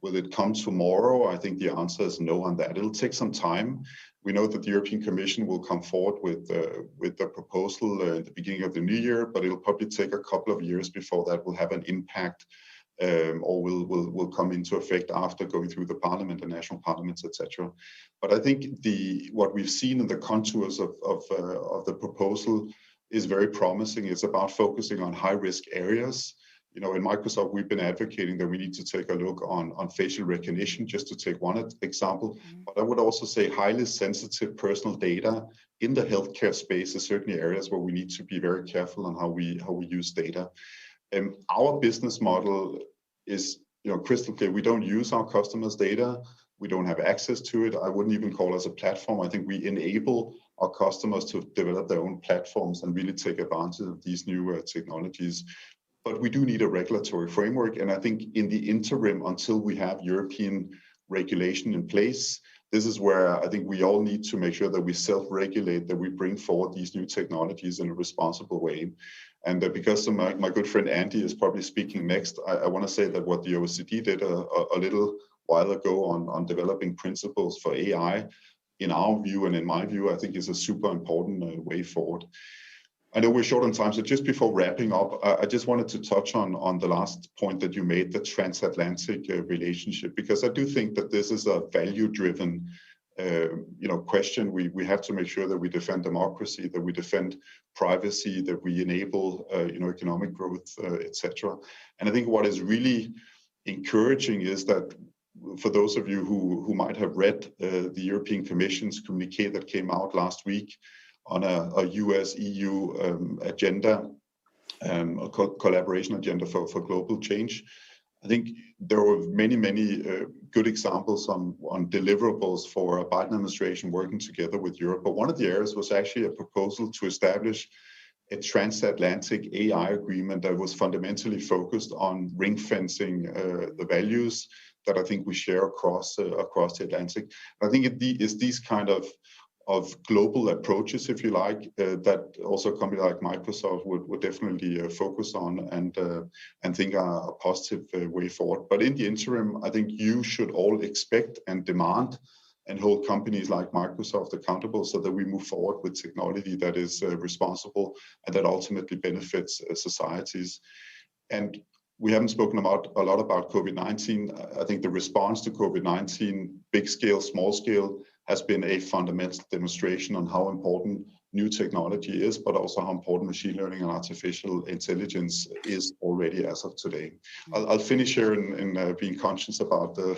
Will it come tomorrow? I think the answer is no on that. It'll take some time. We know that the European Commission will come forward with the proposal at the beginning of the new year, but it'll probably take a couple of years before that will have an impact or will come into effect after going through the parliament and national parliaments, etc. But I think what we've seen in the contours of the proposal is very promising. It's about focusing on high-risk areas. In Microsoft, we've been advocating that we need to take a look on facial recognition, just to take one example. But I would also say highly sensitive personal data in the healthcare space is certainly areas where we need to be very careful on how we use data. Our business model is crystal clear. We don't use our customers' data. We don't have access to it. I wouldn't even call us a platform. I think we enable our customers to develop their own platforms and really take advantage of these new technologies. But we do need a regulatory framework. And I think in the interim, until we have European regulation in place, this is where I think we all need to make sure that we self-regulate, that we bring forward these new technologies in a responsible way. And because my good friend Andy is probably speaking next, I want to say that what the OECD did a little while ago on developing principles for AI, in our view and in my view, I think is a super important way forward. I know we're short on time, so just before wrapping up, I just wanted to touch on the last point that you made, the transatlantic relationship, because I do think that this is a value-driven question. We have to make sure that we defend democracy, that we defend privacy, that we enable economic growth, etc. And I think what is really encouraging is that for those of you who might have read the European Commission's communiqué that came out last week on a US-EU agenda, a collaboration agenda for global change, I think there were many good examples on deliverables for a Biden administration working together with Europe. But one of the areas was actually a proposal to establish a transatlantic AI agreement that was fundamentally focused on ring fencing the values that I think we share across the Atlantic. I think it's these kind of global approaches, if you like, that also a company like Microsoft would definitely focus on and think are a positive way forward. But in the interim, I think you should all expect and demand and hold companies like Microsoft accountable so that we move forward with technology that is responsible and that ultimately benefits societies. And we haven't spoken a lot about COVID-19. I think the response to COVID-19, big scale, small scale, has been a fundamental demonstration on how important new technology is, but also how important machine learning and artificial intelligence is already as of today. I'll finish here in being conscious about the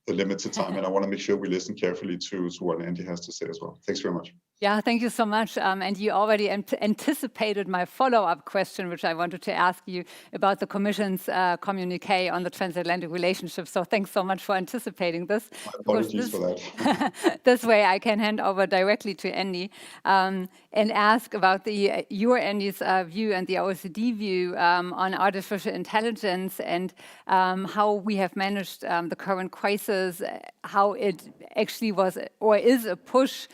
limited time, and I want to make sure we listen carefully to what Andy has to say as well. Thanks very much. Yeah, thank you so much. And you already anticipated my follow-up question, which I wanted to ask you about the Commission's communiqué on the transatlantic relationship. So thanks so much for anticipating this. My apologies for that. This way I can hand over directly to Andy and ask about your Andy's view and the OECD view on artificial intelligence and how we have managed the current crisis, how it actually was or is a push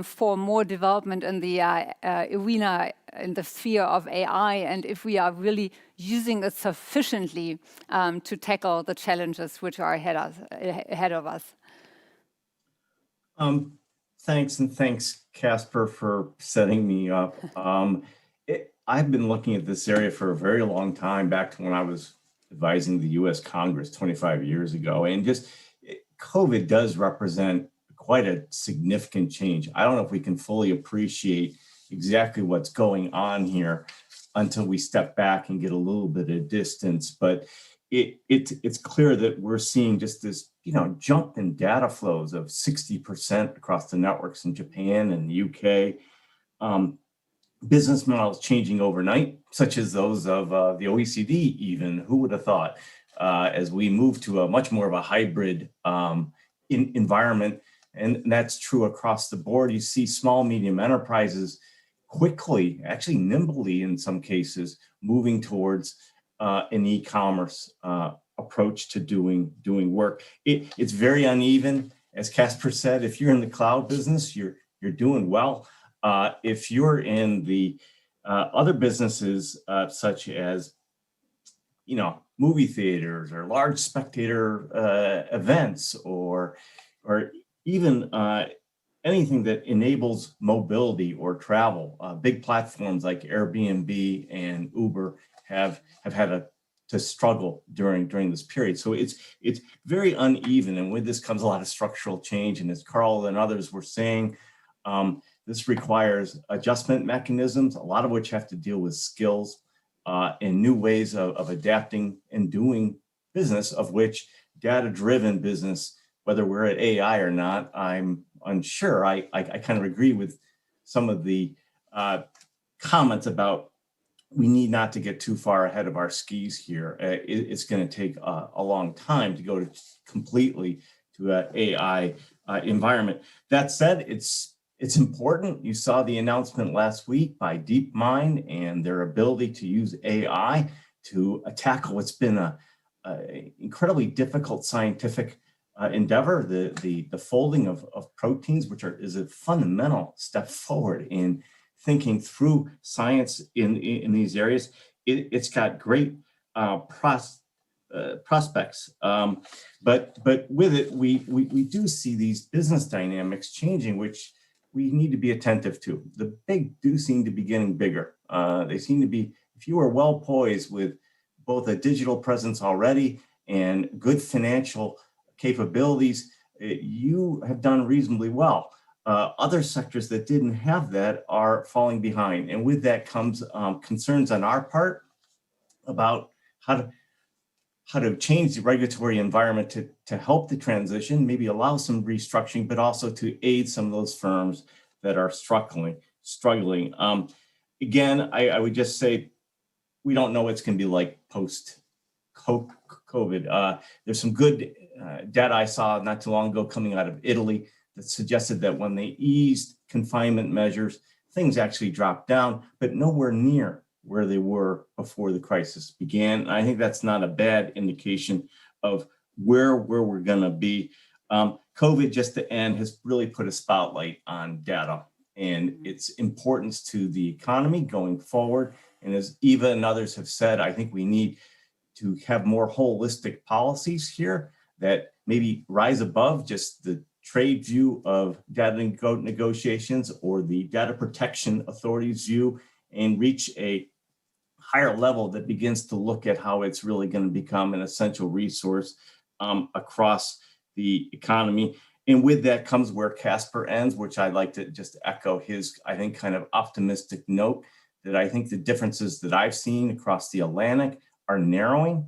for more development in the arena, in the sphere of AI, and if we are really using it sufficiently to tackle the challenges which are ahead of us. Thanks, and thanks, Casper, for setting me up. I've been looking at this area for a very long time, back to when I was advising the US Congress 25 years ago, and just COVID does represent quite a significant change. I don't know if we can fully appreciate exactly what's going on here until we step back and get a little bit of distance. But it's clear that we're seeing just this, jump in data flows of 60% across the networks in Japan and the UK. Business models changing overnight, such as those of the OECD even. Who would have thought? As we move to a much more of a hybrid environment, and that's true across the board. You see small, medium enterprises quickly, actually nimbly in some cases, moving towards an e-commerce approach to doing work. It's very uneven. As Casper said, if you're in the cloud business, you're doing well. If you're in the other businesses, such as, movie theaters or large spectator events, or even anything that enables mobility or travel, big platforms like Airbnb and Uber have had to struggle during this period. So it's very uneven, and with this comes a lot of structural change. And as Carl and others were saying, this requires adjustment mechanisms, a lot of which have to deal with skills and new ways of adapting and doing business, of which data-driven business, whether we're at AI or not, I'm unsure. I kind of agree with some of the comments about we need not to get too far ahead of our skis here. It's going to take a long time to go completely to an AI environment. That said, it's important. You saw the announcement last week by DeepMind and their ability to use AI to tackle what's been a incredibly difficult scientific endeavor, the folding of proteins, which is a fundamental step forward in thinking through science in these areas. It's got great prospects, but with it, we do see these business dynamics changing, which we need to be attentive to. The big do seem to be getting bigger. They seem to be, if you are well poised with both a digital presence already and good financial capabilities, you have done reasonably well. Other sectors that didn't have that are falling behind. And with that comes concerns on our part about how to change the regulatory environment to help the transition, maybe allow some restructuring, but also to aid some of those firms that are struggling. Again, I would just say, we don't know what it's going to be like post-COVID. There's some good data I saw not too long ago coming out of Italy that suggested that when they eased confinement measures, things actually dropped down, but nowhere near where they were before the crisis began. I think that's not a bad indication of where we're going to be. COVID, just to end, has really put a spotlight on data and its importance to the economy going forward. And as Eva and others have said, I think we need to have more holistic policies here that maybe rise above just the trade view of data negotiations or the data protection authority's view, and reach a higher level that begins to look at how it's really going to become an essential resource across the economy. And with that comes where Casper ends, which I'd like to just echo his, I think, kind of optimistic note that I think the differences that I've seen across the Atlantic are narrowing.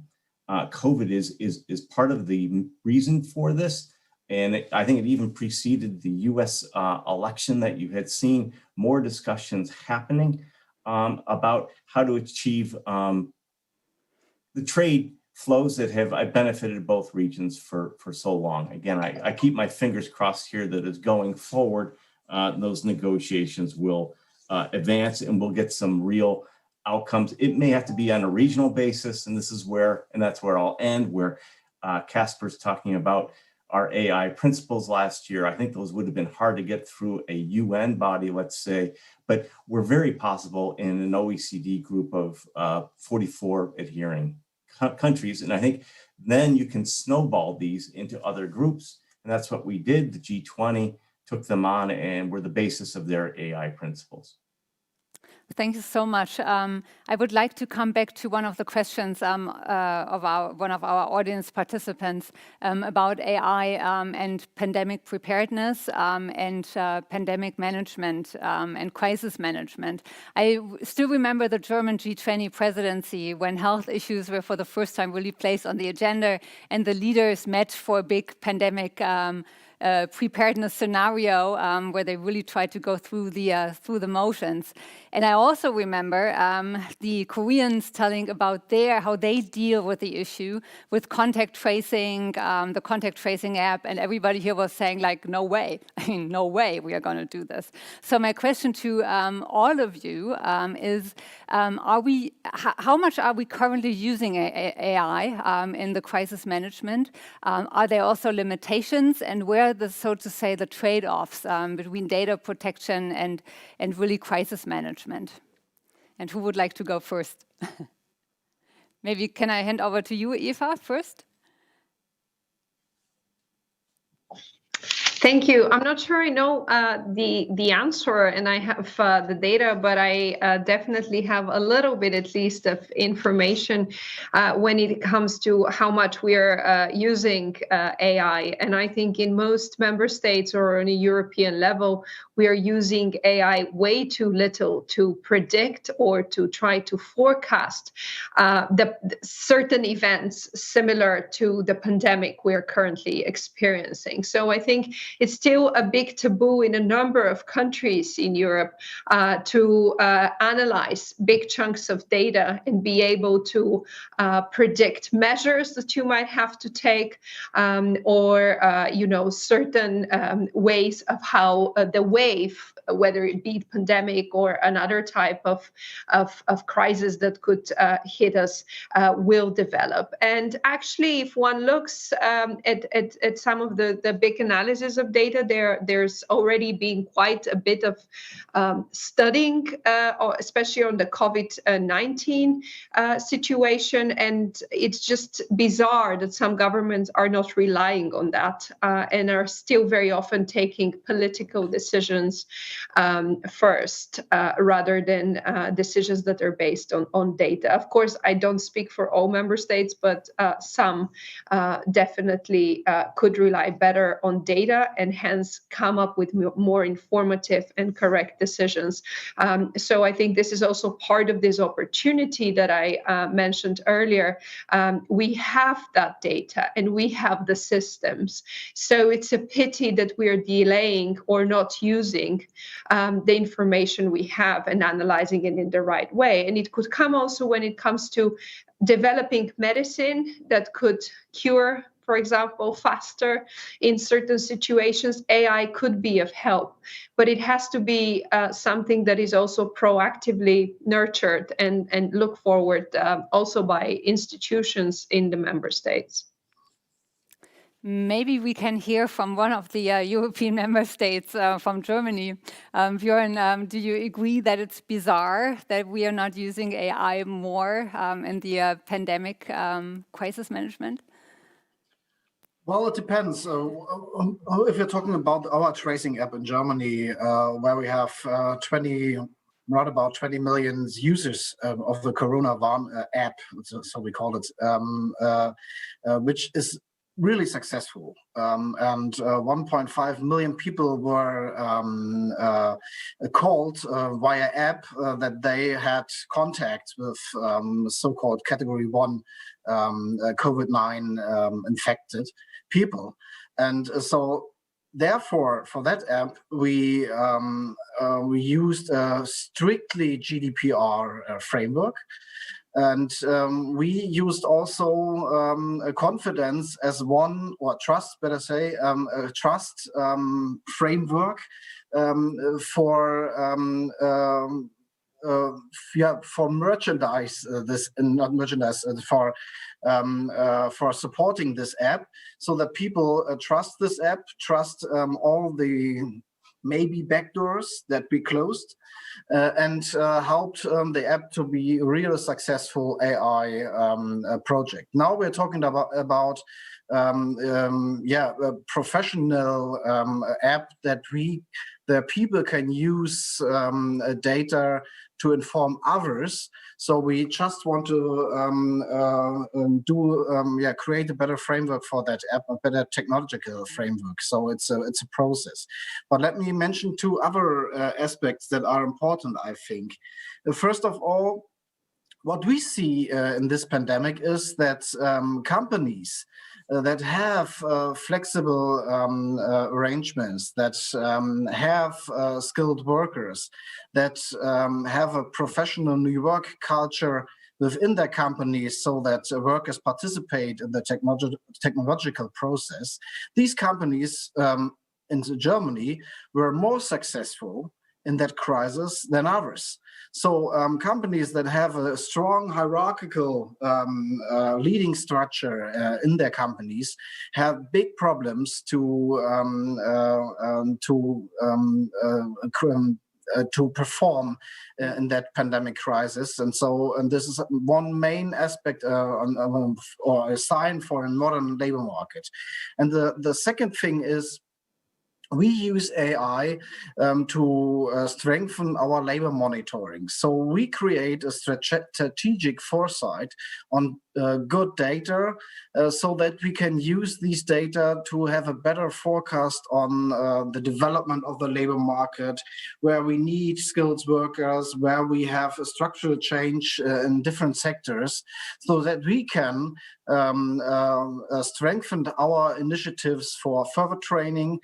COVID is part of the reason for this. And I think it even preceded the US election, that you had seen more discussions happening about how to achieve the trade flows that have benefited both regions for so long. Again, I keep my fingers crossed here that as going forward, those negotiations will advance and we'll get some real outcomes. It may have to be on a regional basis, and that's where I'll end, where Casper's talking about our AI principles last year. I think those would have been hard to get through a UN body, let's say, but we're very possible in an OECD group of 44 adhering countries. And I think then you can snowball these into other groups. And that's what we did. The G20 took them on and were the basis of their AI principles. Thank you so much. I would like to come back to one of the questions of one of our audience participants about AI and pandemic preparedness and pandemic management and crisis management. I still remember the German G20 presidency when health issues were for the first time really placed on the agenda, and the leaders met for a big pandemic preparedness scenario where they really tried to go through the motions. And I also remember the Koreans telling about how they deal with the issue with contact tracing, the contact tracing app, and everybody here was saying like, no way, I mean, no way we are going to do this. So my question to all of you is, how much are we currently using AI in the crisis management? Are there also limitations, and where so to say, the trade-offs between data protection and really crisis management? And who would like to go first? Maybe can I hand over to you, Eva, first? Thank you. I'm not sure I know the answer and I have the data, but I definitely have a little bit at least of information when it comes to how much we're using AI. And I think in most member states or on a European level, we are using AI way too little to predict or to try to forecast the certain events similar to the pandemic we're currently experiencing. So I think it's still a big taboo in a number of countries in Europe to analyze big chunks of data and be able to predict measures that you might have to take or certain ways of how the wave, whether it be pandemic or another type of crisis that could hit us, will develop. And actually, if one looks at some of the big analysis of data, there's already been quite a bit of studying, especially on the COVID-19 situation. And it's just bizarre that some governments are not relying on that and are still very often taking political decisions first, rather than decisions that are based on data. Of course, I don't speak for all member states, but some definitely could rely better on data and hence come up with more informative and correct decisions. So I think this is also part of this opportunity that I mentioned earlier. We have that data and we have the systems. So it's a pity that we are delaying or not using the information we have and analyzing it in the right way. And it could come also when it comes to developing medicine that could cure, for example, faster in certain situations. AI could be of help, but it has to be something that is also proactively nurtured and look forward also by institutions in the member states. Maybe we can hear from one of the European member states, from Germany. Björn, do you agree that it's bizarre that we are not using AI more in the pandemic crisis management? Well, it depends. If you're talking about our tracing app in Germany, where we have around about 20 million users of the Corona Warn app, so we call it, which is really successful. And 1.5 million people were called via app that they had contact with so-called category 1 COVID-19 infected people. And so therefore, for that app, we used a strictly GDPR framework. And we used also a confidence as one, or trust, better say, a trust framework for merchandise, not merchandise, for supporting this app, so that people trust this app, trust all the maybe backdoors that we closed, and helped the app to be a real successful AI project. Now we're talking about a professional app that the people can use data to inform others. So we just want to create a better framework for that app, a better technological framework. So it's a process. But let me mention two other aspects that are important, I think. First of all, what we see in this pandemic is that companies that have flexible arrangements, that have skilled workers, that have a professional new work culture within their companies so that workers participate in the technological process, these companies in Germany were more successful in that crisis than others. So companies that have a strong hierarchical leading structure in their companies have big problems to perform in that pandemic crisis. And this is one main aspect or a sign for a modern labor market. And the second thing is, we use AI to strengthen our labor monitoring. So we create a strategic foresight on good data so that we can use these data to have a better forecast on the development of the labor market, where we need skilled workers, where we have a structural change in different sectors, so that we can strengthen our initiatives for further training,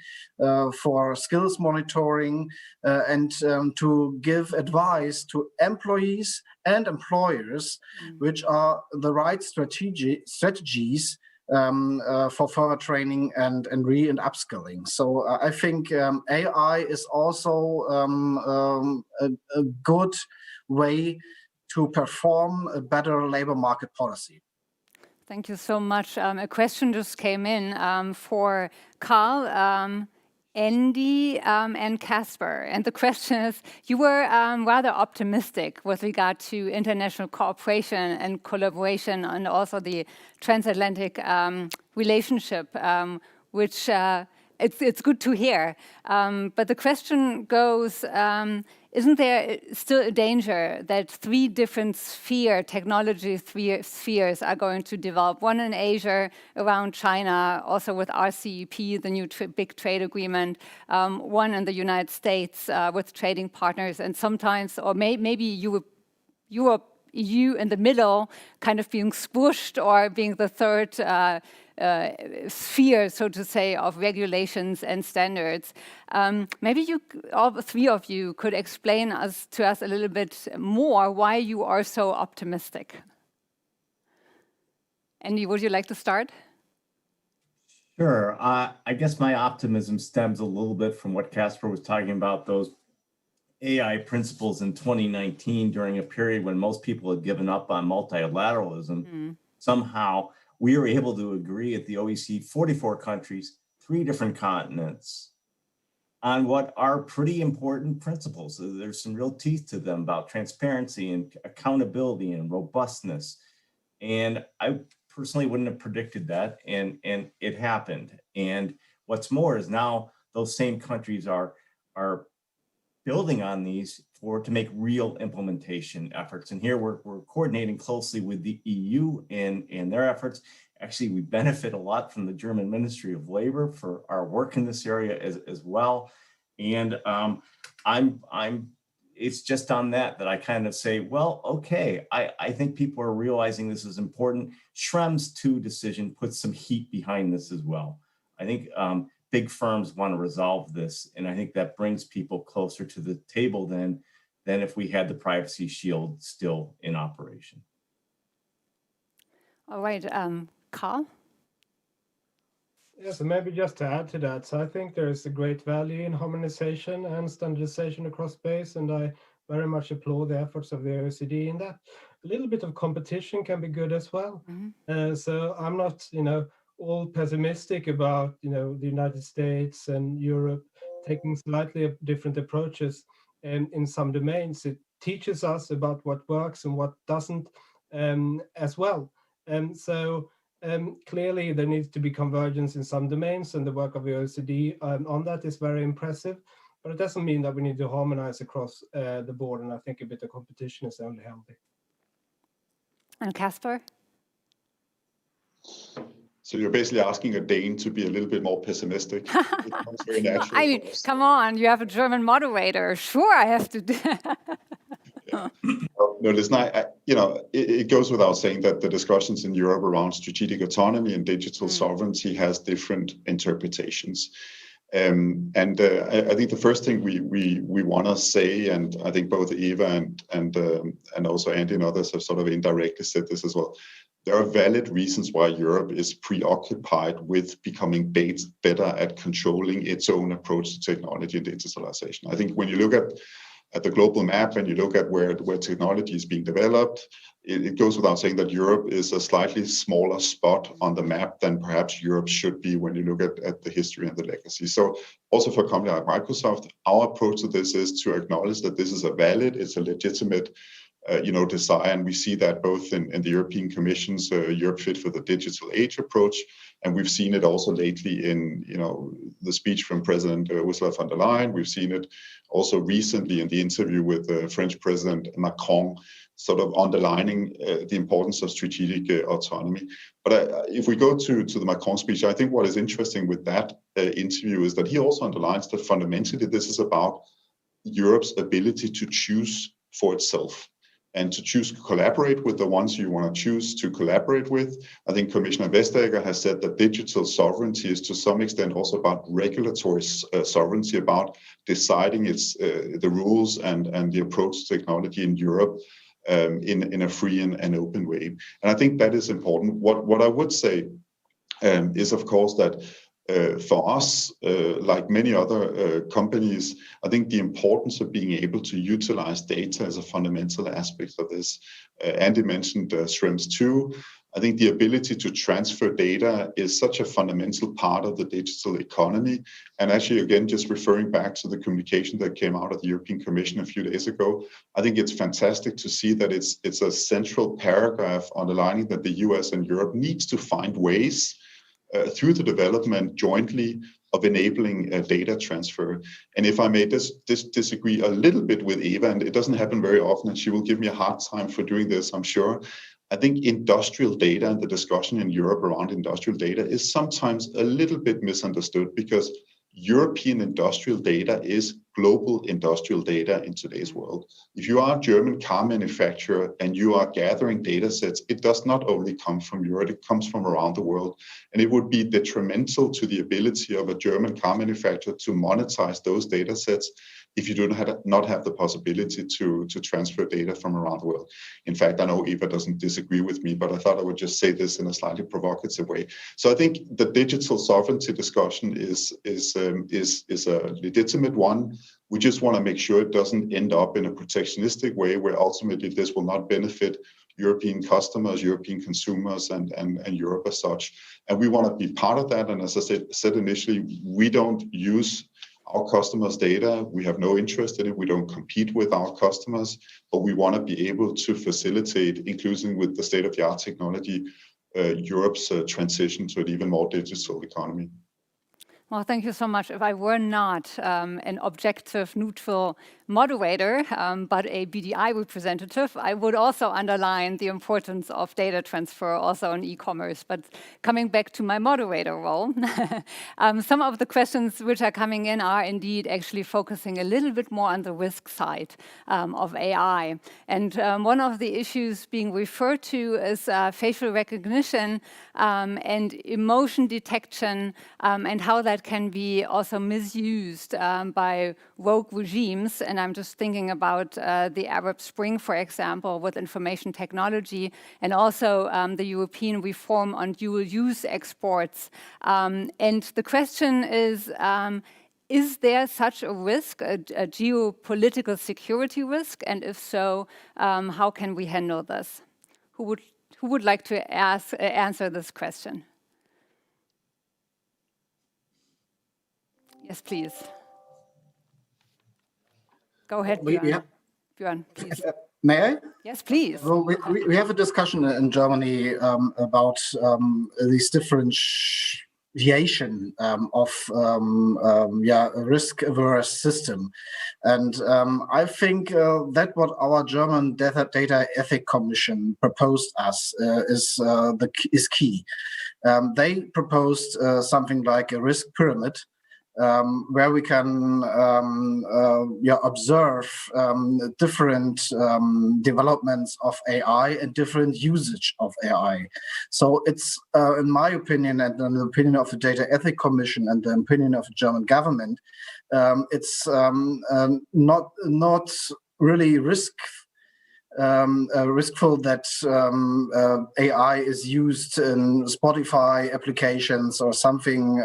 for skills monitoring, and to give advice to employees and employers, which are the right strategies for further training and upskilling. So I think AI is also a good way to perform a better labor market policy. Thank you so much. A question just came in for Carl, Andy, and Casper. And the question is, you were rather optimistic with regard to international cooperation and collaboration, and also the transatlantic relationship, which it's good to hear. But the question goes, isn't there still a danger that three different technology spheres are going to develop? One in Asia, around China, also with RCEP, the new big trade agreement. One in the United States with trading partners, and sometimes, or maybe Europe, EU in the middle, kind of being squished or being the third sphere, so to say, of regulations and standards. Maybe all three of you could explain to us a little bit more why you are so optimistic. Andy, would you like to start? Sure. I guess my optimism stems a little bit from what Casper was talking about, those AI principles in 2019 during a period when most people had given up on multilateralism. Somehow we were able to agree at the OECD, 44 countries, 3 different continents, on what are pretty important principles. So there's some real teeth to them about transparency and accountability and robustness. And I personally wouldn't have predicted that, and it happened. And what's more is now those same countries are building on these to make real implementation efforts. And here we're coordinating closely with the EU in their efforts. Actually, we benefit a lot from the German Ministry of Labor for our work in this area as well. And it's just on that I kind of say, well, okay, I think people are realizing this is important. Schrem's 2 decision puts some heat behind this as well. I think big firms want to resolve this, and I think that brings people closer to the table than if we had the privacy shield still in operation. All right, Carl? Yes, and maybe just to add to that, so I think there is a great value in harmonization and standardization across space, and I very much applaud the efforts of the OECD in that. A little bit of competition can be good as well. So I'm not, all pessimistic about, the United States and Europe taking slightly different approaches in some domains. It teaches us about what works and what doesn't as well. And so clearly there needs to be convergence in some domains, and the work of the OECD on that is very impressive. But it doesn't mean that we need to harmonize across the board, and I think a bit of competition is only healthy. And Casper? So you're basically asking a Dane to be a little bit more pessimistic. It becomes very natural I mean, for us. come on, you have a German moderator. Sure, I have to do. No, listen, it goes without saying that the discussions in Europe around strategic autonomy and digital sovereignty has different interpretations. I think the first thing we want to say, and I think both Eva and also Andy and others have sort of indirectly said this as well, there are valid reasons why Europe is preoccupied with becoming better at controlling its own approach to technology and digitalization. I think when you look at the global map and you look at where technology is being developed, it goes without saying that Europe is a slightly smaller spot on the map than perhaps Europe should be when you look at the history and the legacy. So also for a company like Microsoft, our approach to this is to acknowledge that this is it's a legitimate desire, and we see that both in the European Commission's Europe Fit for the Digital Age approach, and we've seen it also lately in the speech from President Ursula von der Leyen. We've seen it also recently in the interview with French President Macron, sort of underlining the importance of strategic autonomy. But if we go to the Macron speech, I think what is interesting with that interview is that he also underlines that fundamentally this is about Europe's ability to choose for itself, and to choose to collaborate with the ones you want to choose to collaborate with. I think Commissioner Vestager has said that digital sovereignty is to some extent also about regulatory sovereignty, about deciding the rules and the approach to technology in Europe in a free and open way. And I think that is important. What I would say is, of course, that for us, like many other companies, I think the importance of being able to utilize data is a fundamental aspect of this. Andy mentioned Schrems 2. I think the ability to transfer data is such a fundamental part of the digital economy. And actually, again, just referring back to the communication that came out of the European Commission a few days ago, I think it's fantastic to see that it's a central paragraph underlining that the US and Europe needs to find ways through the development jointly of enabling data transfer. And if I may disagree a little bit with Eva, and it doesn't happen very often, and she will give me a hard time for doing this, I'm sure. I think industrial data and the discussion in Europe around industrial data is sometimes a little bit misunderstood, because European industrial data is global industrial data in today's world. If you are a German car manufacturer and you are gathering data sets, it does not only come from Europe, it comes from around the world. And it would be detrimental to the ability of a German car manufacturer to monetize those data sets if you do not have the possibility to transfer data from around the world. In fact, I know Eva doesn't disagree with me, but I thought I would just say this in a slightly provocative way. So I think the digital sovereignty discussion is a legitimate one. We just want to make sure it doesn't end up in a protectionistic way where ultimately this will not benefit European customers, European consumers, and Europe as such. And we want to be part of that. And as I said initially, we don't use our customers' data. We have no interest in it. We don't compete with our customers, but we want to be able to facilitate, including with the state-of-the-art technology, Europe's transition to an even more digital economy. Well, thank you so much. If I were not an objective, neutral moderator, but a BDI representative, I would also underline the importance of data transfer also in e-commerce. But coming back to my moderator role, some of the questions which are coming in are indeed actually focusing a little bit more on the risk side of AI. And one of the issues being referred to is facial recognition and emotion detection, and how that can be also misused by rogue regimes. And I'm just thinking about the Arab Spring, for example, with information technology, and also the European reform on dual-use exports. And the question is there such a risk, a geopolitical security risk? And if so, how can we handle this? Who would like to answer this question? Yes, please. Go ahead, Björn. Björn, please. May I? Yes, please. Well, we have a discussion in Germany about these different deviation of a risk-averse system. And I think that what our German Data Ethics Commission proposed us is key. They proposed something like a risk pyramid, where we can observe different developments of AI and different usage of AI. So it's, in my opinion, and in the opinion of the Data Ethics Commission and the opinion of the German government, it's not really riskful that AI is used in Spotify applications or something.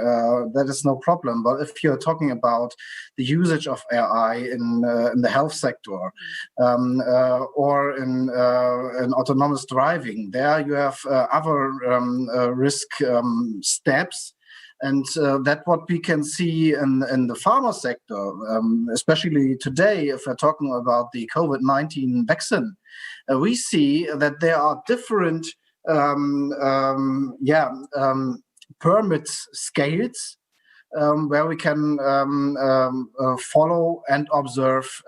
That is no problem. But if you're talking about the usage of AI in the health sector or in autonomous driving, there you have other risk steps. And that's what we can see in the pharma sector, especially today, if we're talking about the COVID-19 vaccine. We see that there are different permit scales where we can follow and observe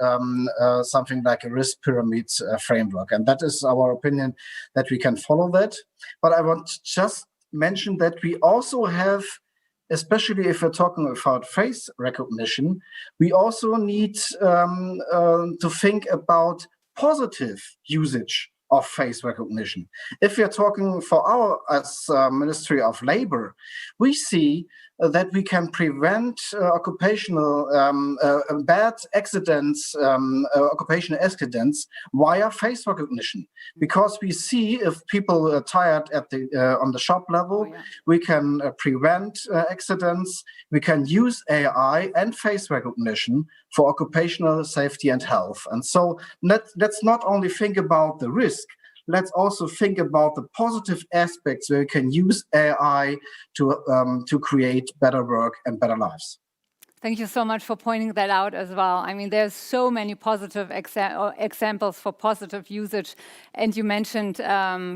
something like a risk pyramid framework. And that is our opinion, that we can follow that. But I want to just mention that we also have, especially if we're talking about face recognition, we also need to think about positive usage of face recognition. If we're talking for our, as Ministry of Labor, we see that we can prevent occupational bad accidents, occupational accidents via face recognition, because we see if people are tired at the on the shop level, we can prevent accidents. We can use AI and face recognition for occupational safety and health. And so let's not only think about the risk, let's also think about the positive aspects where we can use AI to create better work and better lives. Thank you so much for pointing that out as well. I mean, there's so many positive examples for positive usage. And you mentioned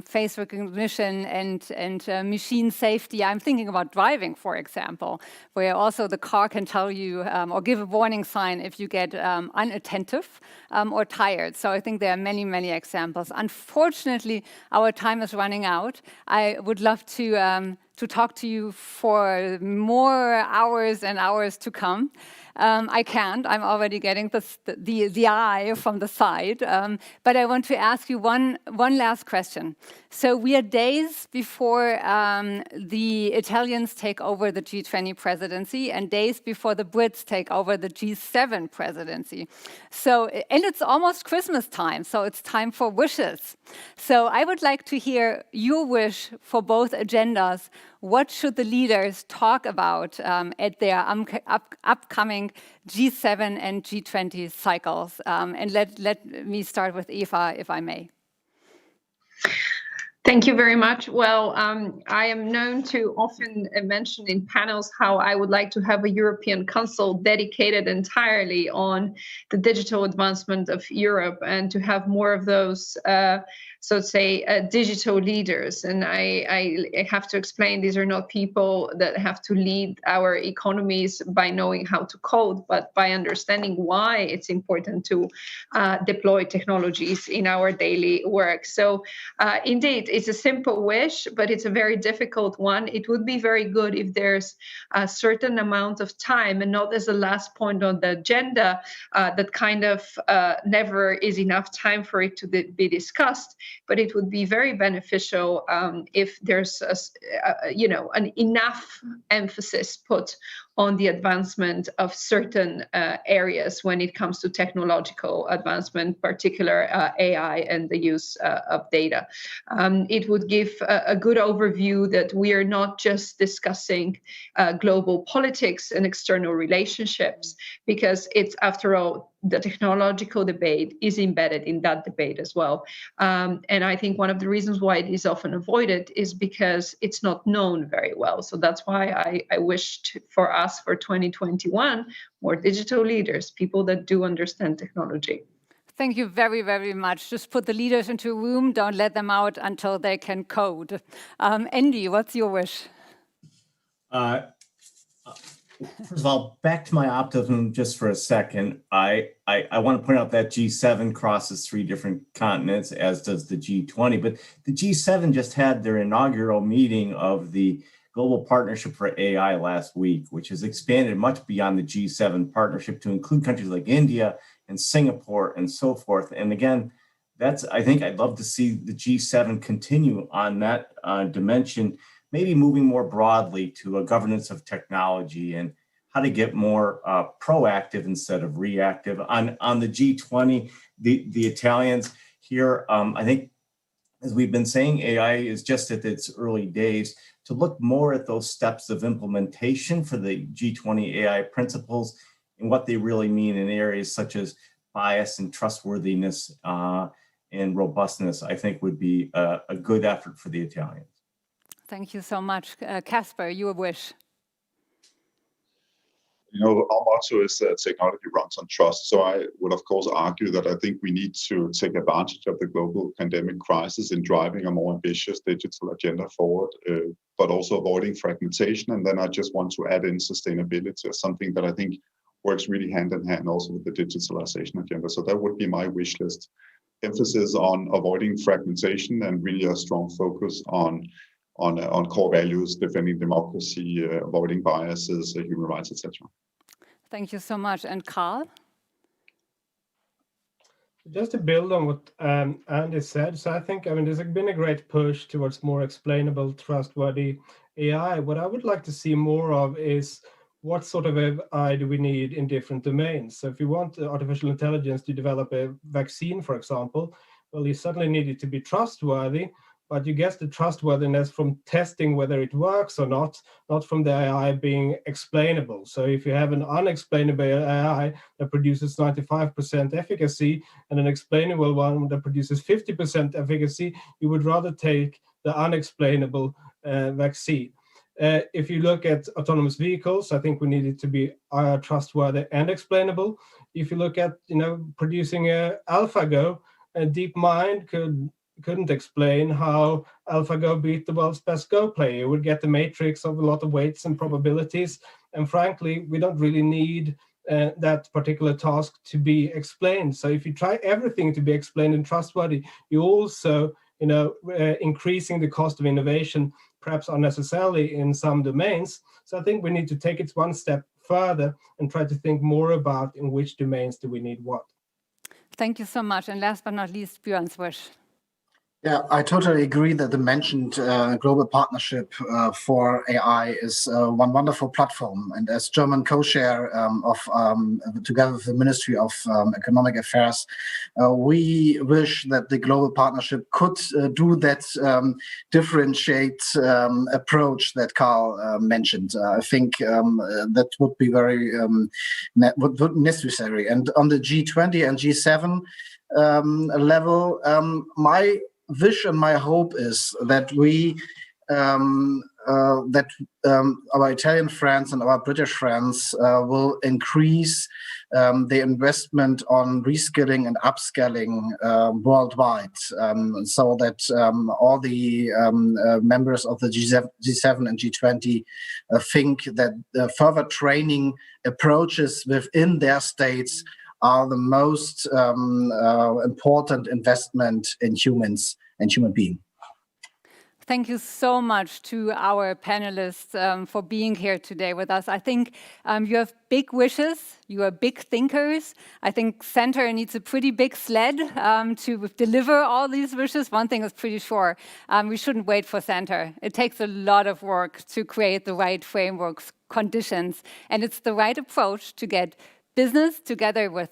face recognition and machine safety. I'm thinking about driving, for example, where also the car can tell you or give a warning sign if you get unattentive or tired. So I think there are many, many examples. Unfortunately, our time is running out. I would love to talk to you for more hours and hours to come. I can't. I'm already getting the eye from the side. But I want to ask you one last question. So we are days before the Italians take over the G20 presidency and days before the Brits take over the G7 presidency. So, and it's almost Christmas time, so it's time for wishes. So I would like to hear your wish for both agendas. What should the leaders talk about at their upcoming G7 and G20 cycles? And let me start with Eva, if I may. Thank you very much. Well, I am known to often mention in panels how I would like to have a European Council dedicated entirely on the digital advancement of Europe and to have more of those, so to say, digital leaders. And I have to explain, these are not people that have to lead our economies by knowing how to code, but by understanding why it's important to deploy technologies in our daily work. So indeed, it's a simple wish, but it's a very difficult one. It would be very good if there's a certain amount of time and not as a last point on the agenda that kind of never is enough time for it to be discussed. But it would be very beneficial if there's an enough emphasis put on the advancement of certain areas when it comes to technological advancement, particular AI and the use of data. It would give a good overview that we are not just discussing global politics and external relationships, because it's, after all, the technological debate is embedded in that debate as well. And I think one of the reasons why it is often avoided is because it's not known very well. So that's why I wished for us for 2021, more digital leaders, people that do understand technology. Thank you very, very much. Just put the leaders into a room, don't let them out until they can code. Andy, what's your wish? First of all, back to my optimism just for a second. I want to point out that G7 crosses 3 different continents, as does the G20. But the G7 just had their inaugural meeting of the Global Partnership for AI last week, which has expanded much beyond the G7 partnership to include countries like India and Singapore and so forth. And again, I think I'd love to see the G7 continue on that dimension, maybe moving more broadly to a governance of technology and how to get more proactive instead of reactive. On the G20, the Italians here, I think, as we've been saying, AI is just at its early days. To look more at those steps of implementation for the G20 AI principles and what they really mean in areas such as bias and trustworthiness and robustness, I think would be a good effort for the Italians. Thank you so much. Casper, your wish. Our motto is that technology runs on trust. So I would, of course, argue that I think we need to take advantage of the global pandemic crisis in driving a more ambitious digital agenda forward, but also avoiding fragmentation. And then I just want to add in sustainability as something that I think works really hand in hand also with the digitalization agenda. So that would be my wish list. Emphasis on avoiding fragmentation and really a strong focus on core values, defending democracy, avoiding biases, human rights, etc. Thank you so much. And Carl? Just to build on what Andy said, so I think, there's been a great push towards more explainable, trustworthy AI. What I would like to see more of is what sort of AI do we need in different domains? So if you want artificial intelligence to develop a vaccine, for example, well, you certainly need it to be trustworthy, but you get the trustworthiness from testing whether it works or not from the AI being explainable. So if you have an unexplainable AI that produces 95% efficacy and an explainable one that produces 50% efficacy, you would rather take the unexplainable vaccine. If you look at autonomous vehicles, I think we need it to be trustworthy and explainable. If you look at producing AlphaGo, DeepMind couldn't explain how AlphaGo beat the world's best Go player. You would get the matrix of a lot of weights and probabilities. And frankly, we don't really need that particular task to be explained. So if you try everything to be explained and trustworthy, you also, increasing the cost of innovation, perhaps unnecessarily in some domains. So I think we need to take it one step further and try to think more about in which domains do we need what. Thank you so much. And last but not least, Björn's wish. Yeah, I totally agree that the mentioned global partnership for AI is one wonderful platform. And as German co-chair together with the Ministry of Economic Affairs, we wish that the global partnership could do that differentiate approach that Carl mentioned. I think that would be very necessary. And on the G20 and G7 level, my wish and my hope is that our Italian friends and our British friends will increase the investment on reskilling and upskilling worldwide, so that all the members of the G7 and G20 think that further training approaches within their states are the most important investment in humans and human beings. Thank you so much to our panelists for being here today with us. I think you have big wishes, you are big thinkers. I think Center needs a pretty big sled to deliver all these wishes. One thing is pretty sure, we shouldn't wait for Center. It takes a lot of work to create the right frameworks, conditions, and it's the right approach to get business together with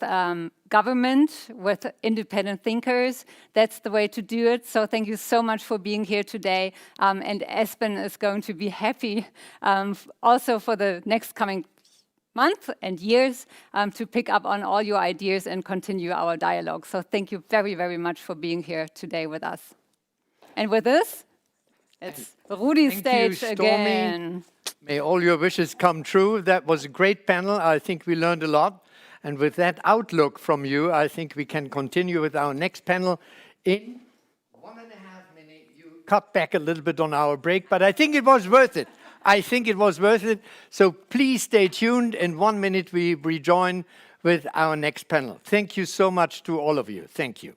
government, with independent thinkers. That's the way to do it. So thank you so much for being here today. And Aspen is going to be happy also for the next coming month and years to pick up on all your ideas and continue our dialogue. So thank you very, very much for being here today with us. And with this, it's Rudy's stage again. May all your wishes come true. That was a great panel. I think we learned a lot. And with that outlook from you, I think we can continue with our next panel in 1.5 minutes. You cut back a little bit on our break, but I think it was worth it. I think it was worth it. So please stay tuned. In 1 minute, we rejoin with our next panel. Thank you so much to all of you. Thank you.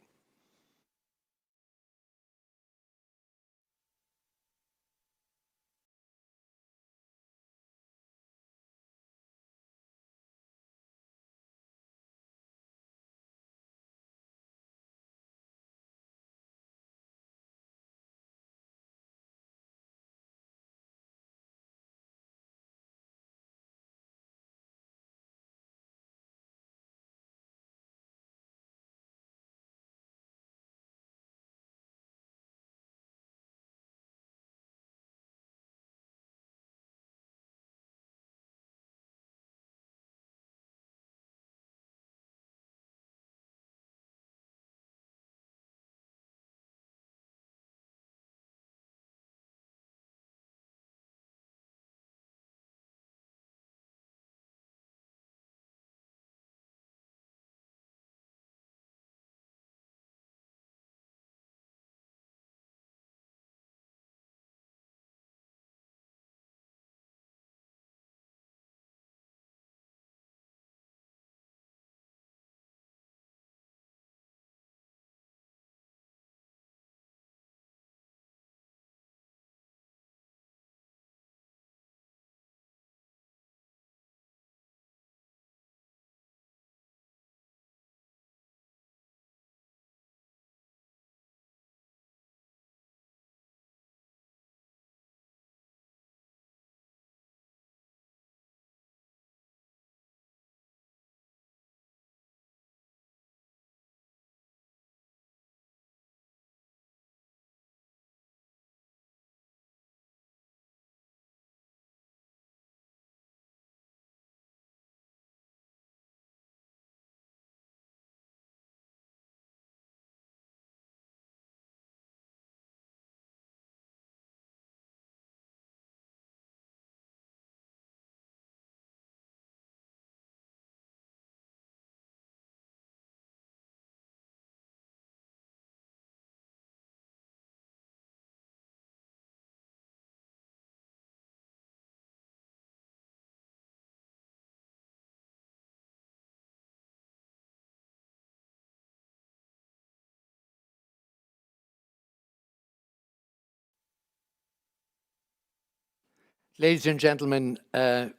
Ladies and gentlemen,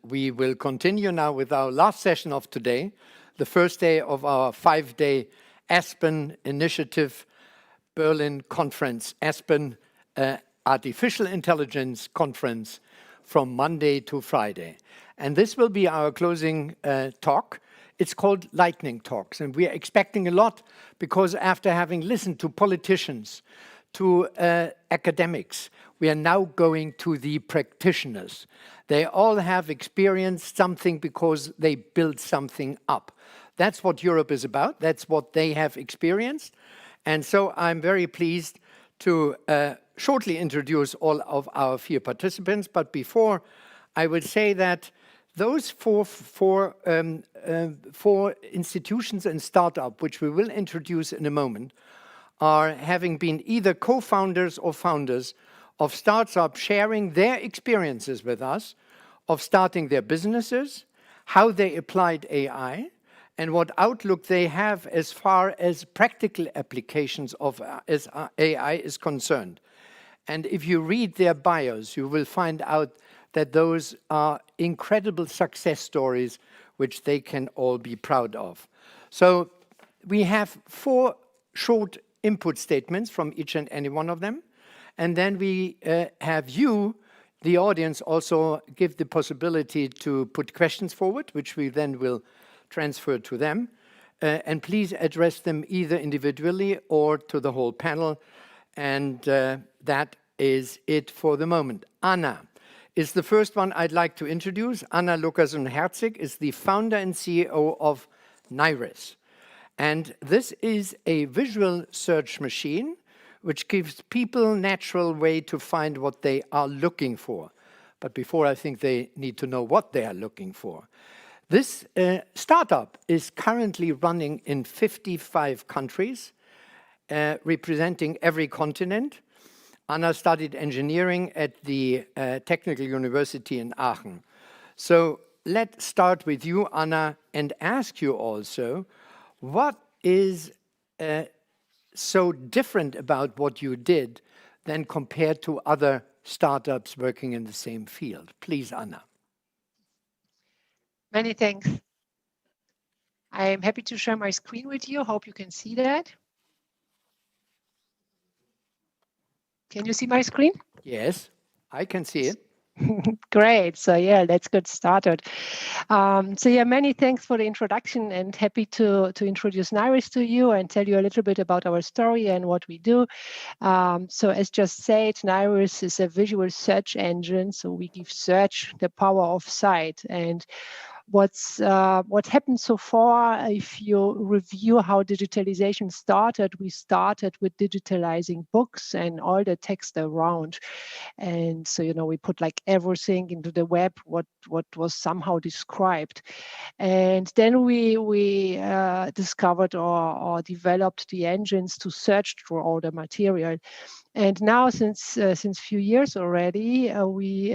we will continue now with our last session of today, the first day of our 5-day Aspen Initiative Berlin Conference, Aspen Artificial Intelligence Conference from Monday to Friday. And this will be our closing talk. It's called Lightning Talks, and we are expecting a lot because after having listened to politicians, to academics, we are now going to the practitioners. They all have experienced something because they built something up. That's what Europe is about. That's what they have experienced. And so I'm very pleased to shortly introduce all of our 4 participants. But before, I would say that those four institutions and startup, which we will introduce in a moment, are having been either co-founders or founders of startups sharing their experiences with us of starting their businesses, how they applied AI, and what outlook they have as far as practical applications of as AI is concerned. And if you read their bios, you will find out that those are incredible success stories which they can all be proud of. So we have 4 short input statements from each and any one of them. And then we have you, the audience, also give the possibility to put questions forward, which we then will transfer to them. And please address them either individually or to the whole panel. And that is it for the moment. Anna is the first one I'd like to introduce. Anna Lukasun-Herzig is the founder and CEO of Nairis. And this is a visual search machine which gives people a natural way to find what they are looking for. But before, I think they need to know what they are looking for. This startup is currently running in 55 countries, representing every continent. Anna studied engineering at the Technical University in Aachen. So let's start with you, Anna, and ask you also, what is so different about what you did than compared to other startups working in the same field? Please, Anna. Many thanks. I'm happy to share my screen with you. Hope you can see that. Can you see my screen? Yes, I can see it. Great. So yeah, let's get started. So yeah, many thanks for the introduction, and happy to introduce NIRIS to you and tell you a little bit about our story and what we do. So as just said, NIRIS is a visual search engine. So we give search the power of sight. And what happened so far, if you review how digitalization started, we started with digitalizing books and all the text around. And so, we put like everything into the web, what was somehow described. And then we discovered or developed the engines to search through all the material. And now, since few years already, we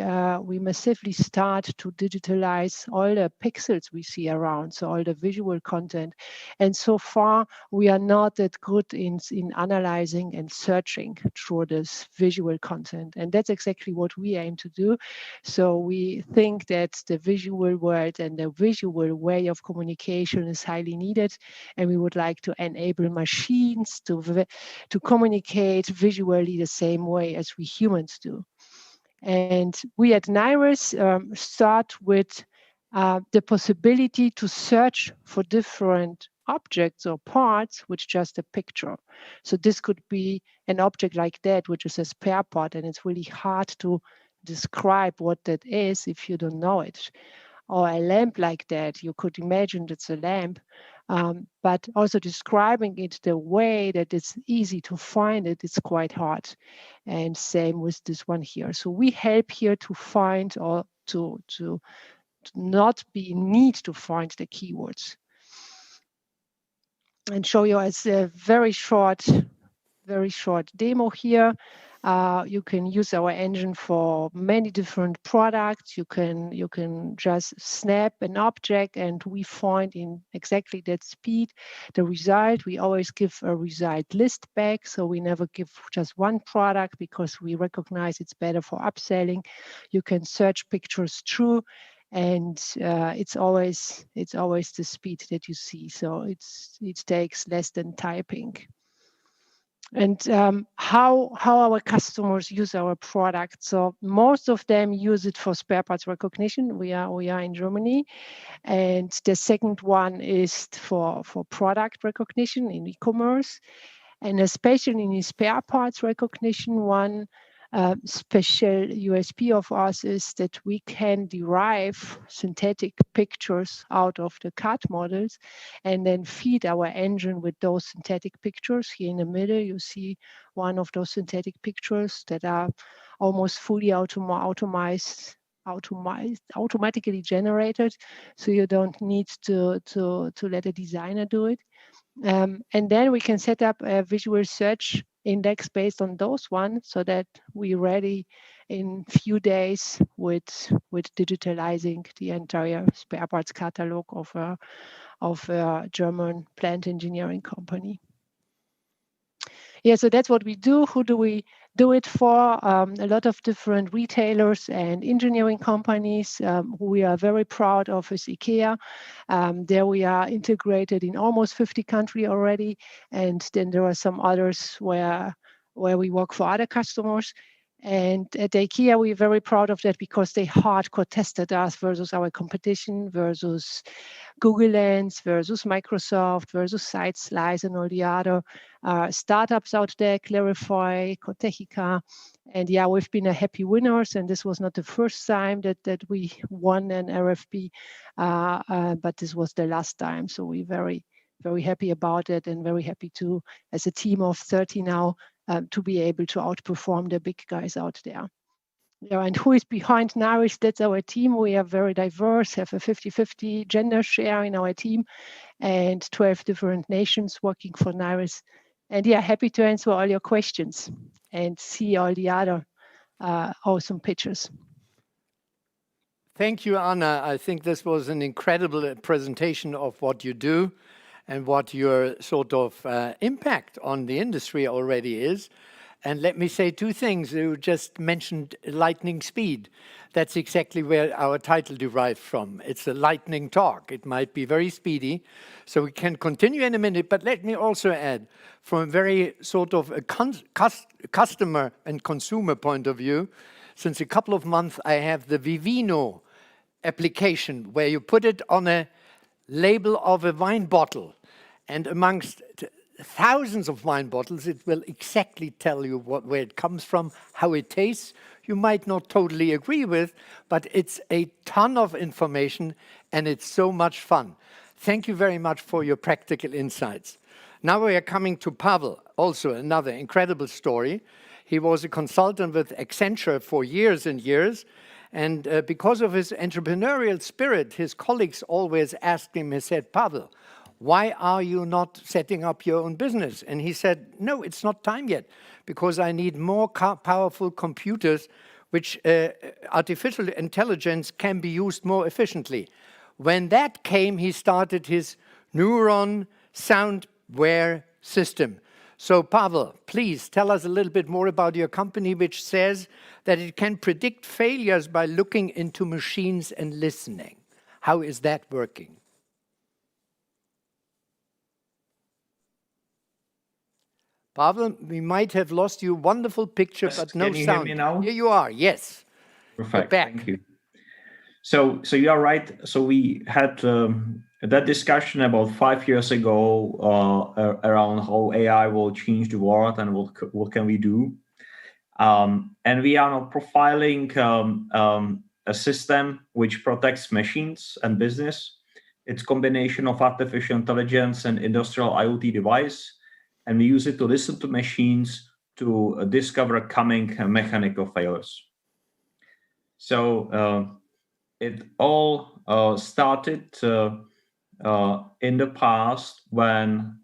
massively start to digitalize all the pixels we see around, so all the visual content. And so far, we are not that good in analyzing and searching through this visual content. And that's exactly what we aim to do. So we think that the visual world and the visual way of communication is highly needed, and we would like to enable machines to communicate visually the same way as we humans do. And we at NIRIS start with the possibility to search for different objects or parts with just a picture. So this could be an object like that, which is a spare part, and it's really hard to describe what that is if you don't know it. Or a lamp like that, you could imagine it's a lamp, but also describing it the way that it's easy to find it is quite hard. And same with this one here. So we help here to find or to not be in need to find the keywords. And show you as a very short demo here. You can use our engine for many different products. You can just snap an object and we find in exactly that speed the result. We always give a result list back, so we never give just one product because we recognize it's better for upselling. You can search pictures through, and it's always the speed that you see. So it takes less than typing. And how our customers use our product. So most of them use it for spare parts recognition. We are in Germany. And the second one is for product recognition in e-commerce. And especially in spare parts recognition, one special USP of us is that we can derive synthetic pictures out of the CAD models and then feed our engine with those synthetic pictures. Here in the middle, you see one of those synthetic pictures that are almost fully automatically generated, so you don't need to let a designer do it. And then we can set up a visual search index based on those ones, so that we're ready in few days with digitalizing the entire spare parts catalog of a German plant engineering company. Yeah, so that's what we do. Who do we do it for? A lot of different retailers and engineering companies who we are very proud of is IKEA. There we are integrated in almost 50 countries already. And then there are some others where we work for other customers. And at IKEA, we're very proud of that because they hardcore tested us versus our competition, versus Google Lens, versus Microsoft, versus SiteSlice, and all the other startups out there, Clarify, Cotechica. And yeah, we've been a happy winners. And this was not the first time that we won an RFP, but this was the last time. So we're very, very happy about it, and very happy to, as a team of 30 now, to be able to outperform the big guys out there. Yeah, and who is behind NIRIS? That's our team. We are very diverse, have a 50-50 gender share in our team, and 12 different nations working for NIRIS. And yeah, happy to answer all your questions and see all the other awesome pictures. Thank you, Anna. I think this was an incredible presentation of what you do and what your sort of impact on the industry already is. And let me say two things. You just mentioned lightning speed. That's exactly where our title derived from. It's a lightning talk. It might be very speedy, so we can continue in a minute. But let me also add, from a very sort of a customer and consumer point of view, since a couple of months I have the Vivino application where you put it on a label of a wine bottle, and amongst thousands of wine bottles, it will exactly tell you where it comes from, how it tastes. You might not totally agree with, but it's a ton of information and it's so much fun. Thank you very much for your practical insights. Now we are coming to Pavel, also another incredible story. He was a consultant with Accenture for years and years. And because of his entrepreneurial spirit, his colleagues always asked him, he said, Pavel, why are you not setting up your own business? And he said, no, it's not time yet, because I need more powerful computers, which artificial intelligence can be used more efficiently. When that came, he started his neuron soundware system. So Pavel, please tell us a little bit more about your company, which says that it can predict failures by looking into machines and listening. How is that working? Pavel, we might have lost your wonderful picture, but no sound. Can you hear me now? Here you are, yes. Perfect, thank you. So you are right. So we had that discussion about 5 years ago around how AI will change the world and what can we do. And we are now profiling a system which protects machines and business. It's a combination of artificial intelligence and industrial IoT device. And we use it to listen to machines to discover coming mechanical failures. So it all started in the past when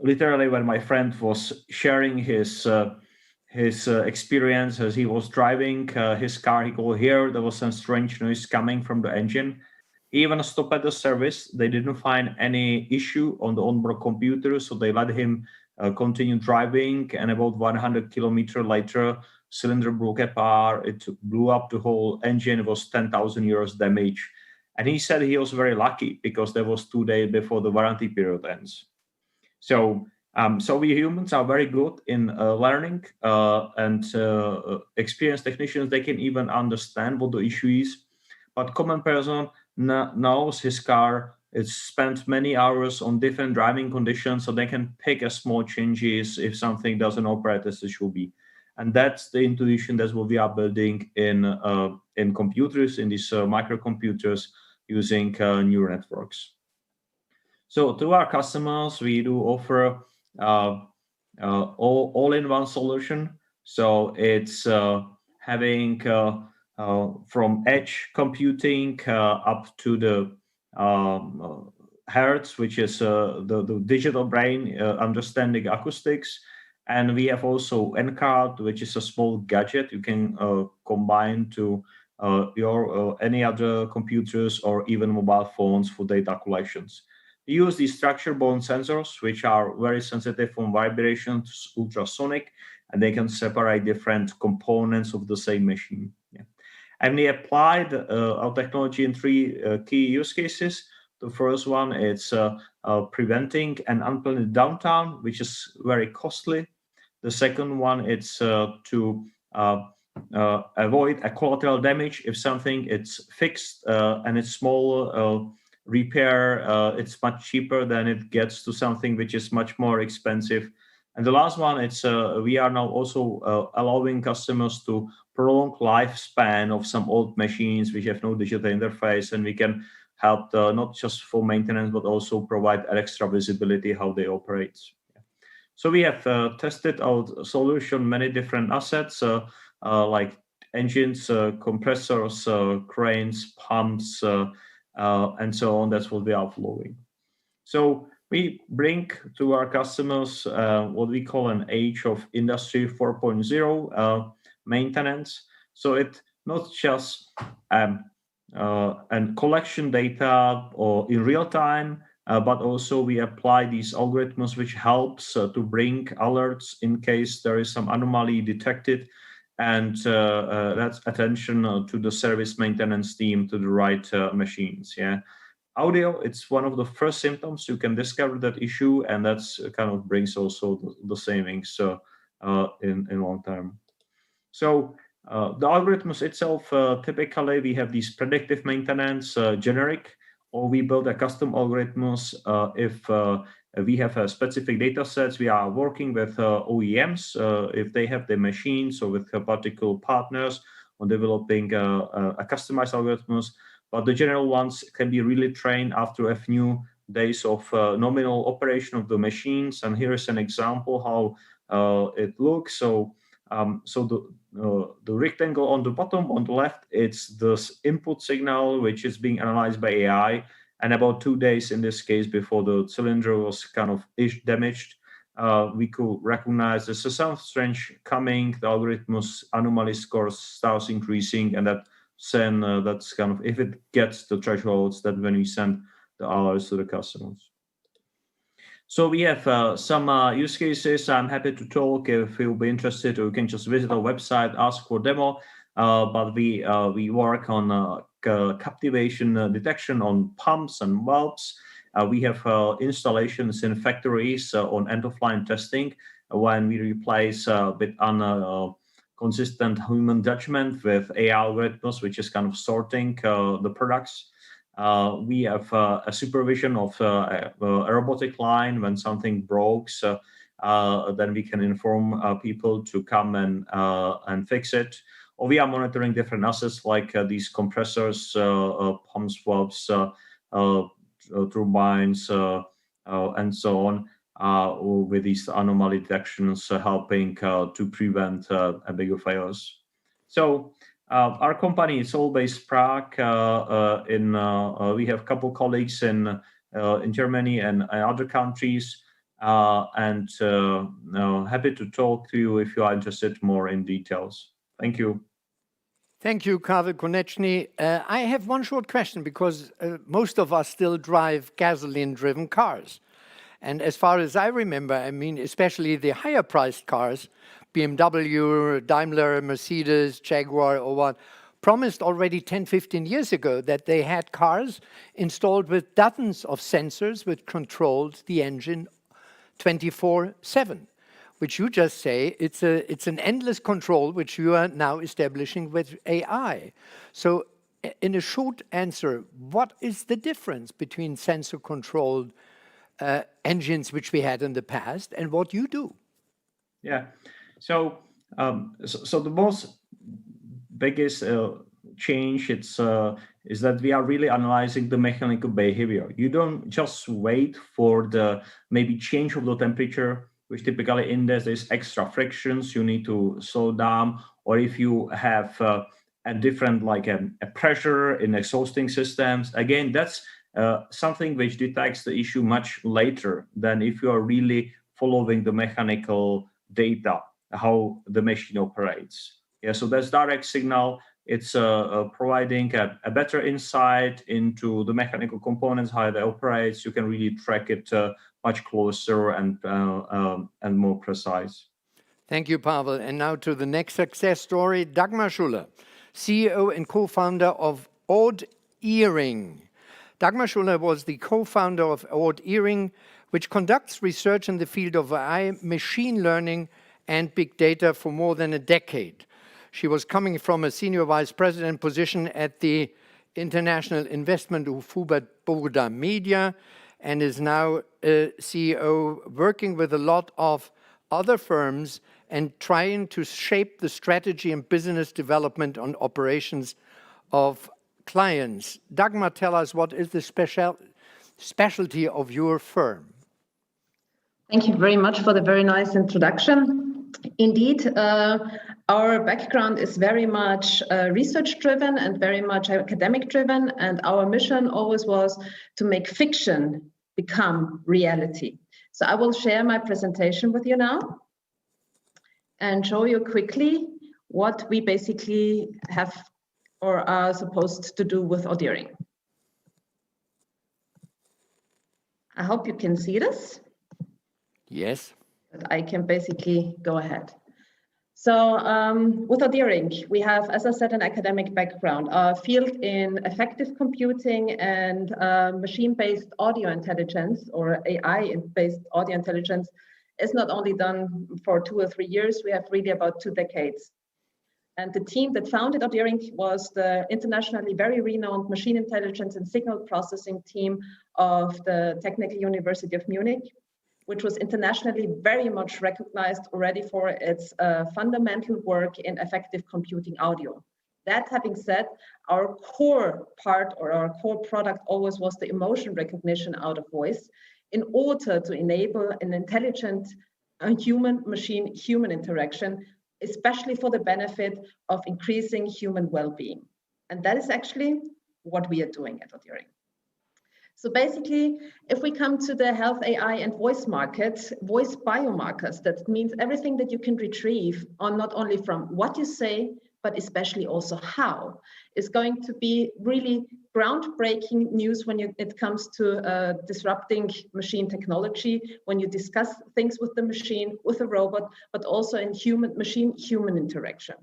literally when my friend was sharing his experience as he was driving his car. He could hear there was some strange noise coming from the engine. He even stopped at the service. They didn't find any issue on the onboard computer, so they let him continue driving. And about 100 kilometers later, cylinder broke apart. It blew up the whole engine. It was 10,000 euros damage. And he said he was very lucky because that was 2 days before the warranty period ends. So we humans are very good in learning, and experienced technicians, they can even understand what the issue is. But common person knows his car. It's spent many hours on different driving conditions, so they can pick a small changes if something doesn't operate as it should be. And that's the intuition. That's what we are building in computers, in these microcomputers using neural networks. So to our customers, we do offer all-in-one solution. So it's having from edge computing up to the hertz, which is the digital brain understanding acoustics. And we have also N-card, which is a small gadget you can combine to your any other computers or even mobile phones for data collections. We use these structure bone sensors, which are very sensitive from vibrations, ultrasonic, and they can separate different components of the same machine. Yeah. And we applied our technology in three key use cases. The first one is preventing an unplanned downtime, which is very costly. The second one is to avoid a collateral damage. If something is fixed and it's small repair, it's much cheaper than it gets to something which is much more expensive. And the last one, it's we are now also allowing customers to prolong lifespan of some old machines which have no digital interface, and we can help not just for maintenance but also provide extra visibility how they operate. So we have tested our solution many different assets like engines, compressors, cranes, pumps, and so on. That's what we are following. So we bring to our customers what we call an age of Industry 4.0 maintenance. So it's not just and collection data or in real time, but also we apply these algorithms which helps to bring alerts in case there is some anomaly detected, and that's attention to the service maintenance team to the right machines. Yeah. Audio, it's one of the first symptoms you can discover that issue, and that's kind of brings also the savings in long term. So the algorithms itself, typically we have these predictive maintenance generic, or we build a custom algorithms if we have a specific data sets. We are working with OEMs if they have the machines, or with particular partners on developing a customized algorithms. But the general ones can be really trained after a few days of nominal operation of the machines. And here is an example how it looks. So the rectangle on the bottom on the left, it's the input signal which is being analyzed by AI. And about 2 days in this case before the cylinder was kind of damaged, we could recognize there's a sound strange coming. The algorithm's anomaly score starts increasing, and then that's kind of, if it gets the thresholds, that when we send the alerts to the customers. So we have some use cases. I'm happy to talk if you'll be interested, or you can just visit our website, ask for demo. But we work on captivation detection on pumps and valves. We have installations in factories on end-of-line testing when we replace with consistent human judgment with AI algorithms, which is kind of sorting the products. We have a supervision of a robotic line when something breaks. Then we can inform people to come and fix it. Or we are monitoring different assets like these compressors, pumps, valves, turbines, and so on, with these anomaly detections helping to prevent bigger failures. So our company is all based Prague. We have a couple colleagues in Germany and other countries, and happy to talk to you if you are interested more in details. Thank you. Thank you, Karel Konečný. I have one short question, because most of us still drive gasoline-driven cars. And as far as I remember, I mean, especially the higher-priced cars, BMW, Daimler, Mercedes, Jaguar, or what, promised already 10, 15 years ago that they had cars installed with dozens of sensors which controlled the engine 24/7. Which you just say, it's an endless control which you are now establishing with AI. So in a short answer, what is the difference between sensor-controlled engines which we had in the past and what you do? Yeah, so the most biggest change is that we are really analyzing the mechanical behavior. You don't just wait for the maybe change of the temperature, which typically indicates extra frictions, you need to slow down, or if you have a different, like a pressure in exhausting systems. Again, that's something which detects the issue much later than if you are really following the mechanical data, how the machine operates. Yeah, so that's direct signal. It's providing a better insight into the mechanical components, how they operate. You can really track it much closer and more precise. Thank you, Pavel. And now to the next success story, Dagmar Schuller, CEO and co-founder of Odd Earring. Dagmar Schuller was the co-founder of Odd Earring, which conducts research in the field of AI, machine learning, and big data for more than a decade. She was coming from a senior vice president position at the international investment of Hubert Burda Media, and is now a CEO working with a lot of other firms and trying to shape the strategy and business development on operations of clients. Dagmar, tell us, what is the specialty of your firm? Thank you very much for the very nice introduction. Indeed, our background is very much research-driven and very much academic-driven, and our mission always was to make fiction become reality. So I will share my presentation with you now and show you quickly what we basically have or are supposed to do with Audiering. I hope you can see this. Yes. That I can basically go ahead. So with Audiering, we have, as I said, an academic background. Our field in effective computing and machine-based audio intelligence or AI-based audio intelligence is not only done for 2 or 3 years, we have really about 2 decades. And the team that founded Audiering was the internationally very renowned machine intelligence and signal processing team of the Technical University of Munich, which was internationally very much recognized already for its fundamental work in effective computing audio. That having said, our core part or our core product always was the emotion recognition out of voice in order to enable an intelligent human-machine-human interaction, especially for the benefit of increasing human well-being. And that is actually what we are doing at Audiering. So basically, if we come to the health AI and voice market, voice biomarkers, that means everything that you can retrieve on not only from what you say, but especially also how, is going to be really groundbreaking news when it comes to disrupting machine technology, when you discuss things with the machine, with a robot, but also in human-machine-human interaction.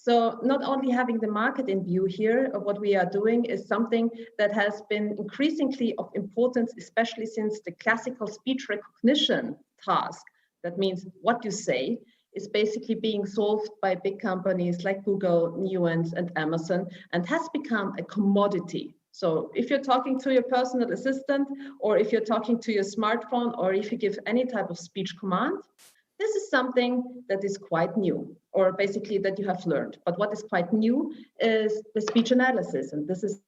So not only having the market in view here, what we are doing is something that has been increasingly of importance, especially since the classical speech recognition task, that means what you say, is basically being solved by big companies like Google, Nuance, and Amazon, and has become a commodity. So if you're talking to your personal assistant, or if you're talking to your smartphone, or if you give any type of speech command, this is something that is quite new, or basically that you have learned. But what is quite new is the speech analysis, and this is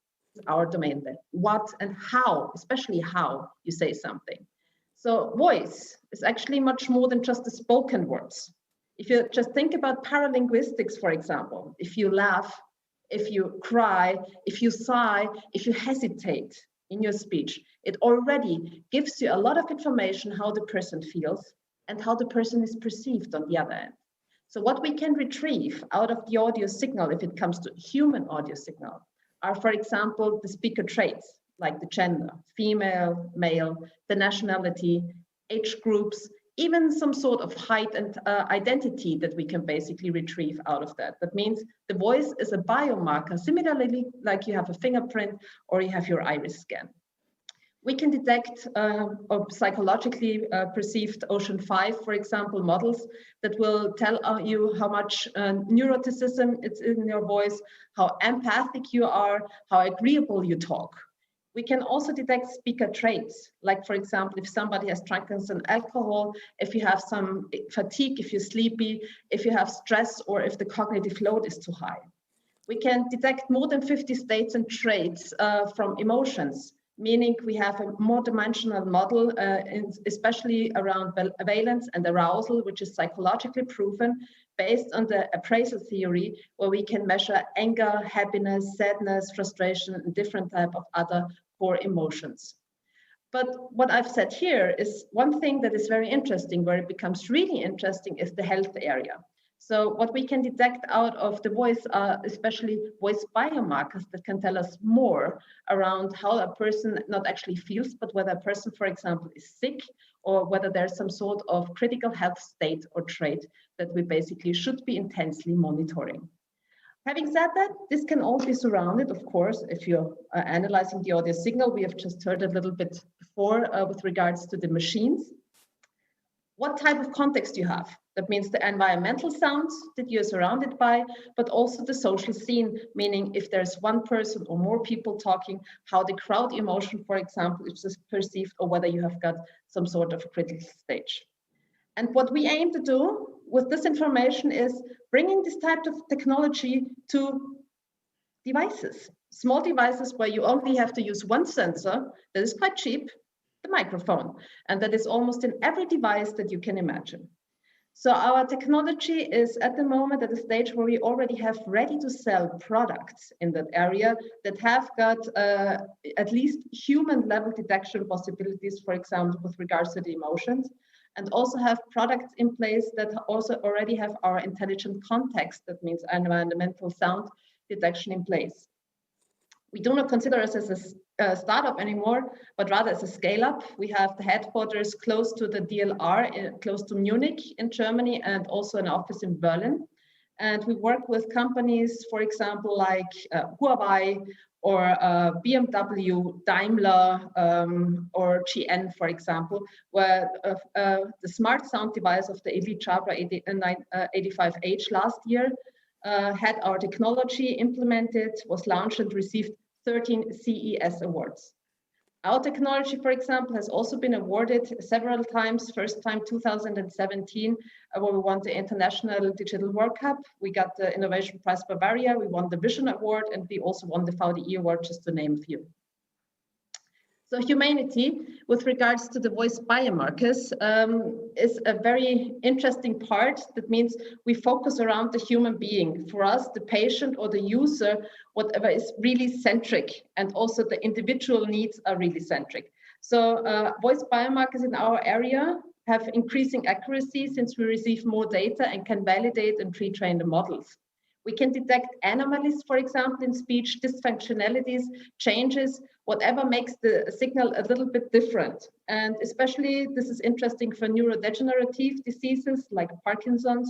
our domain then. What and how, especially how you say something. So voice is actually much more than just the spoken words. If you just think about paralinguistics, for example, if you laugh, if you cry, if you sigh, if you hesitate in your speech, it already gives you a lot of information how the person feels and how the person is perceived on the other end. So what we can retrieve out of the audio signal, if it comes to human audio signal, are, for example, the speaker traits, like the gender, female, male, the nationality, age groups, even some sort of height and identity that we can basically retrieve out of that. That means the voice is a biomarker, similarly like you have a fingerprint or you have your iris scan. We can detect or psychologically perceived Ocean 5, for example, models that will tell you how much neuroticism is in your voice, how empathic you are, how agreeable you talk. We can also detect speaker traits, like, for example, if somebody has drunken some alcohol, if you have some fatigue, if you're sleepy, if you have stress, or if the cognitive load is too high. We can detect more than 50 states and traits from emotions, meaning we have a more dimensional model, especially around valence and arousal, which is psychologically proven based on the appraisal theory, where we can measure anger, happiness, sadness, frustration, and different type of other core emotions. But what I've said here is one thing that is very interesting, where it becomes really interesting, is the health area. So what we can detect out of the voice are especially voice biomarkers that can tell us more around how a person not actually feels, but whether a person, for example, is sick, or whether there's some sort of critical health state or trait that we basically should be intensely monitoring. Having said that, this can all be surrounded, of course, if you're analyzing the audio signal. We have just heard a little bit before with regards to the machines. What type of context you have. That means the environmental sounds that you're surrounded by, but also the social scene, meaning if there's one person or more people talking, how the crowd emotion, for example, is perceived, or whether you have got some sort of critical stage. And what we aim to do with this information is bringing this type of technology to devices, small devices where you only have to use one sensor that is quite cheap, the microphone, and that is almost in every device that you can imagine. So our technology is at the moment at a stage where we already have ready-to-sell products in that area that have got at least human-level detection possibilities, for example, with regards to the emotions, and also have products in place that also already have our intelligent context, that means environmental sound detection in place. We do not consider us as a startup anymore, but rather as a scale-up. We have the headquarters close to the DLR, close to Munich in Germany, and also an office in Berlin. And we work with companies, for example, like Huawei or BMW, Daimler, or GN, for example, where the smart sound device of the Elite Jabra 85H last year had our technology implemented, was launched and received 13 CES awards. Our technology, for example, has also been awarded several times. First time 2017, where we won the International Digital World Cup. We got the Innovation Prize Bavaria, we won the Vision Award, and we also won the VDE Award, just to name a few. So humanity, with regards to the voice biomarkers, is a very interesting part. That means we focus around the human being. For us, the patient or the user, whatever is really centric, and also the individual needs are really centric. So voice biomarkers in our area have increasing accuracy since we receive more data and can validate and pre-train the models. We can detect anomalies, for example, in speech, dysfunctionalities, changes, whatever makes the signal a little bit different. And especially this is interesting for neurodegenerative diseases like Parkinson's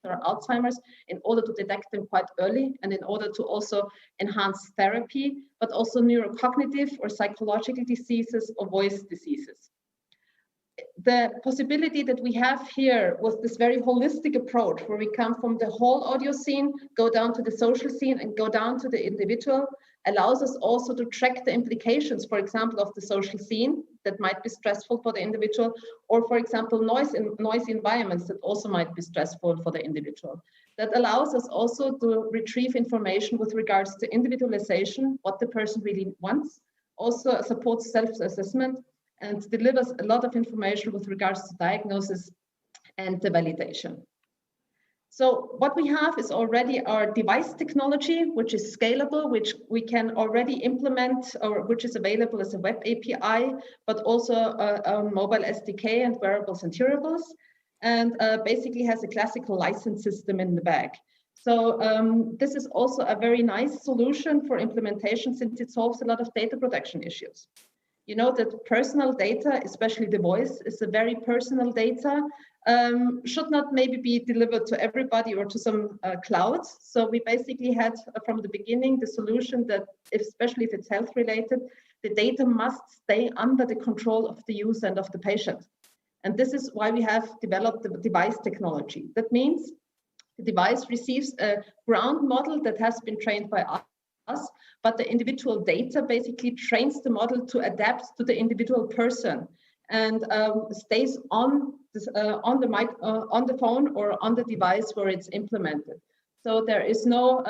or Alzheimer's, in order to detect them quite early and in order to also enhance therapy, but also neurocognitive or psychological diseases or voice diseases. The possibility that we have here with this very holistic approach, where we come from the whole audio scene, go down to the social scene, and go down to the individual, allows us also to track the implications, for example, of the social scene that might be stressful for the individual, or for example, noisy environments that also might be stressful for the individual. That allows us also to retrieve information with regards to individualization, what the person really wants, also supports self-assessment, and delivers a lot of information with regards to diagnosis and the validation. So what we have is already our device technology, which is scalable, which we can already implement, or which is available as a web API, but also on mobile SDK and wearables and hearables, and basically has a classical license system in the back. So this is also a very nice solution for implementation, since it solves a lot of data protection issues. You know that personal data, especially the voice, is a very personal data, should not maybe be delivered to everybody or to some clouds. So we basically had from the beginning the solution that, especially if it's health related, the data must stay under the control of the user and of the patient. And this is why we have developed the device technology. That means the device receives a ground model that has been trained by us, but the individual data basically trains the model to adapt to the individual person, and stays on the phone or on the device where it's implemented. So there is no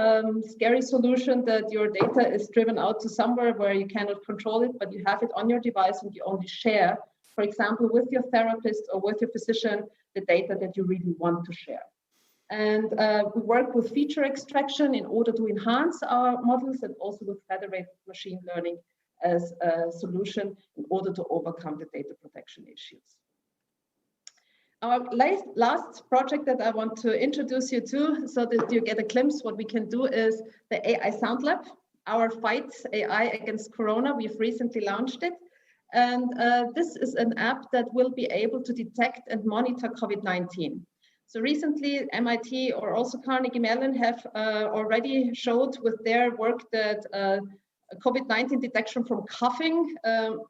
scary solution that your data is driven out to somewhere where you cannot control it, but you have it on your device and you only share, for example, with your therapist or with your physician, the data that you really want to share. And we work with feature extraction in order to enhance our models, and also with federated machine learning as a solution in order to overcome the data protection issues. Our last project that I want to introduce you to, so that you get a glimpse what we can do, is the AI Sound Lab, our fight AI against Corona. We've recently launched it. And this is an app that will be able to detect and monitor COVID-19. So recently, MIT or also Carnegie Mellon have already showed with their work that COVID-19 detection from coughing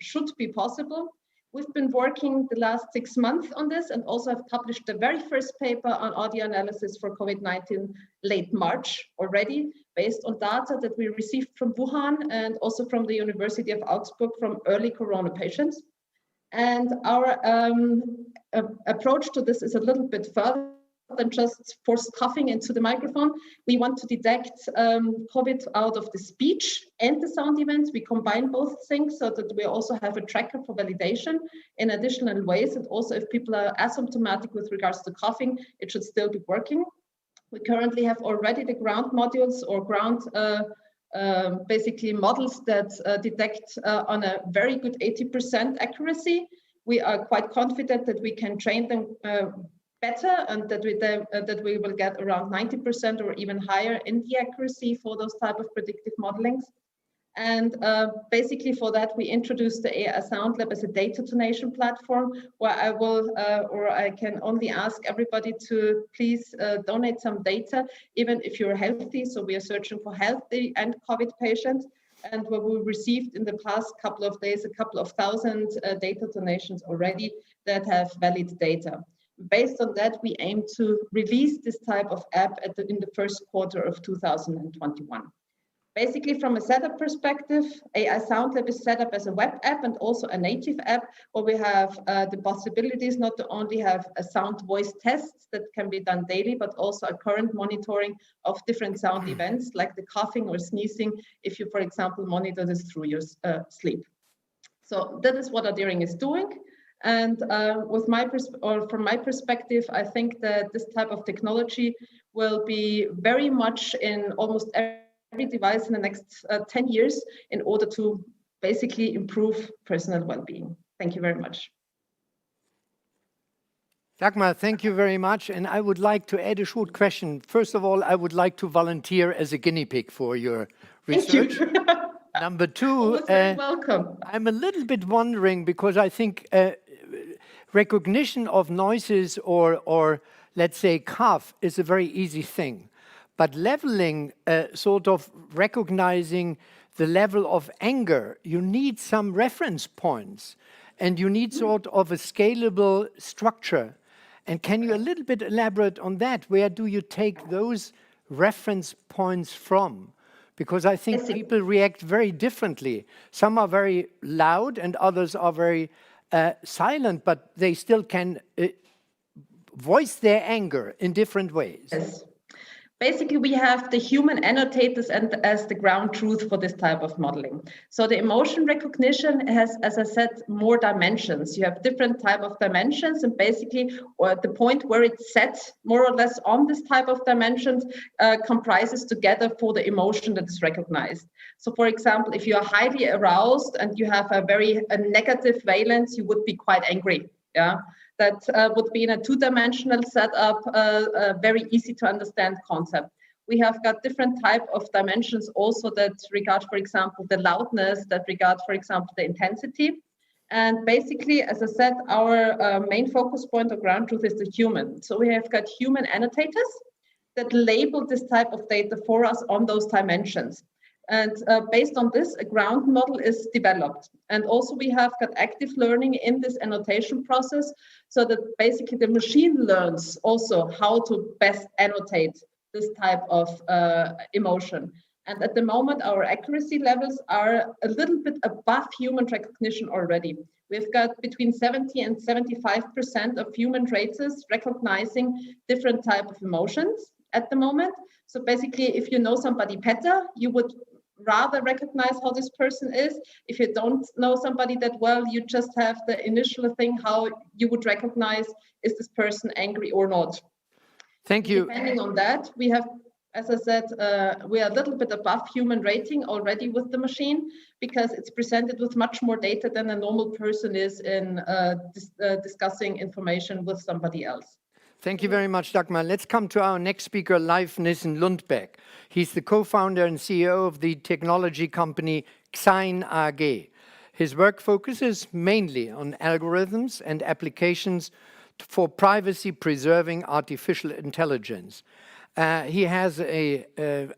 should be possible. We've been working the last 6 months on this, and also have published the very first paper on audio analysis for COVID-19 late March already, based on data that we received from Wuhan and also from the University of Augsburg from early Corona patients. And our approach to this is a little bit further. than just forced coughing into the microphone. We want to detect COVID out of the speech and the sound events. We combine both things so that we also have a tracker for validation in additional ways. And also if people are asymptomatic with regards to coughing, it should still be working. We currently have already the ground modules or ground basically models that detect on a very good 80% accuracy. We are quite confident that we can train them better and that we will get around 90% or even higher in the accuracy for those type of predictive modelings. And basically for that, we introduced the AI Sound Lab as a data donation platform where I will, or I can only ask everybody to please donate some data, even if you're healthy. So we are searching for healthy and COVID patients. And what we received in the past couple of days, a couple of thousand data donations already that have valid data. Based on that, we aim to release this type of app in the first quarter of 2021. Basically, from a setup perspective, AI Sound Lab is set up as a web app and also a native app where we have the possibilities not to only have a sound voice tests that can be done daily, but also a current monitoring of different sound events like the coughing or sneezing, if you, for example, monitor this through your sleep. So that is what Adhering is doing. And from my perspective, I think that this type of technology will be very much in almost every device in the next 10 years in order to basically improve personal well-being. Thank you very much. Dagmar, thank you very much. And I would like to add a short question. First of all, I would like to volunteer as a guinea pig for your research. Thank you. Number two, welcome. I'm a little bit wondering because I think recognition of noises or let's say cough is a very easy thing. But leveling, sort of recognizing the level of anger, you need some reference points and you need sort of a scalable structure. And can you a little bit elaborate on that? Where do you take those reference points from? Because I think people react very differently. Some are very loud and others are very silent, but they still can voice their anger in different ways. Yes. Basically, we have the human annotators and as the ground truth for this type of modeling. So the emotion recognition has, as I said, more dimensions. You have different type of dimensions, and basically, or the point where it's set more or less on this type of dimensions comprises together for the emotion that is recognized. So, for example, if you are highly aroused and you have a very negative valence, you would be quite angry. Yeah. That would be in a two-dimensional setup, a very easy to understand concept. We have got different type of dimensions also that regard, for example, the loudness, that regard, for example, the intensity. And basically, as I said, our main focus point of ground truth is the human. So we have got human annotators that label this type of data for us on those dimensions. And based on this, a ground model is developed. And also we have got active learning in this annotation process so that basically the machine learns also how to best annotate this type of emotion. And at the moment, our accuracy levels are a little bit above human recognition already. We've got between 70 and 75% of human traces recognizing different type of emotions at the moment. So basically, if you know somebody better, you would rather recognize how this person is. If you don't know somebody that well, you just have the initial thing how you would recognize is this person angry or not. Thank you. Depending on that, we have, as I said, we are a little bit above human rating already with the machine because it's presented with much more data than a normal person is in discussing information with somebody else. Thank you very much, Dagmar. Let's come to our next speaker, Leif Nissen-Lundbeck. He's the co-founder and CEO of the technology company Xein AG. His work focuses mainly on algorithms and applications for privacy-preserving artificial intelligence. He has an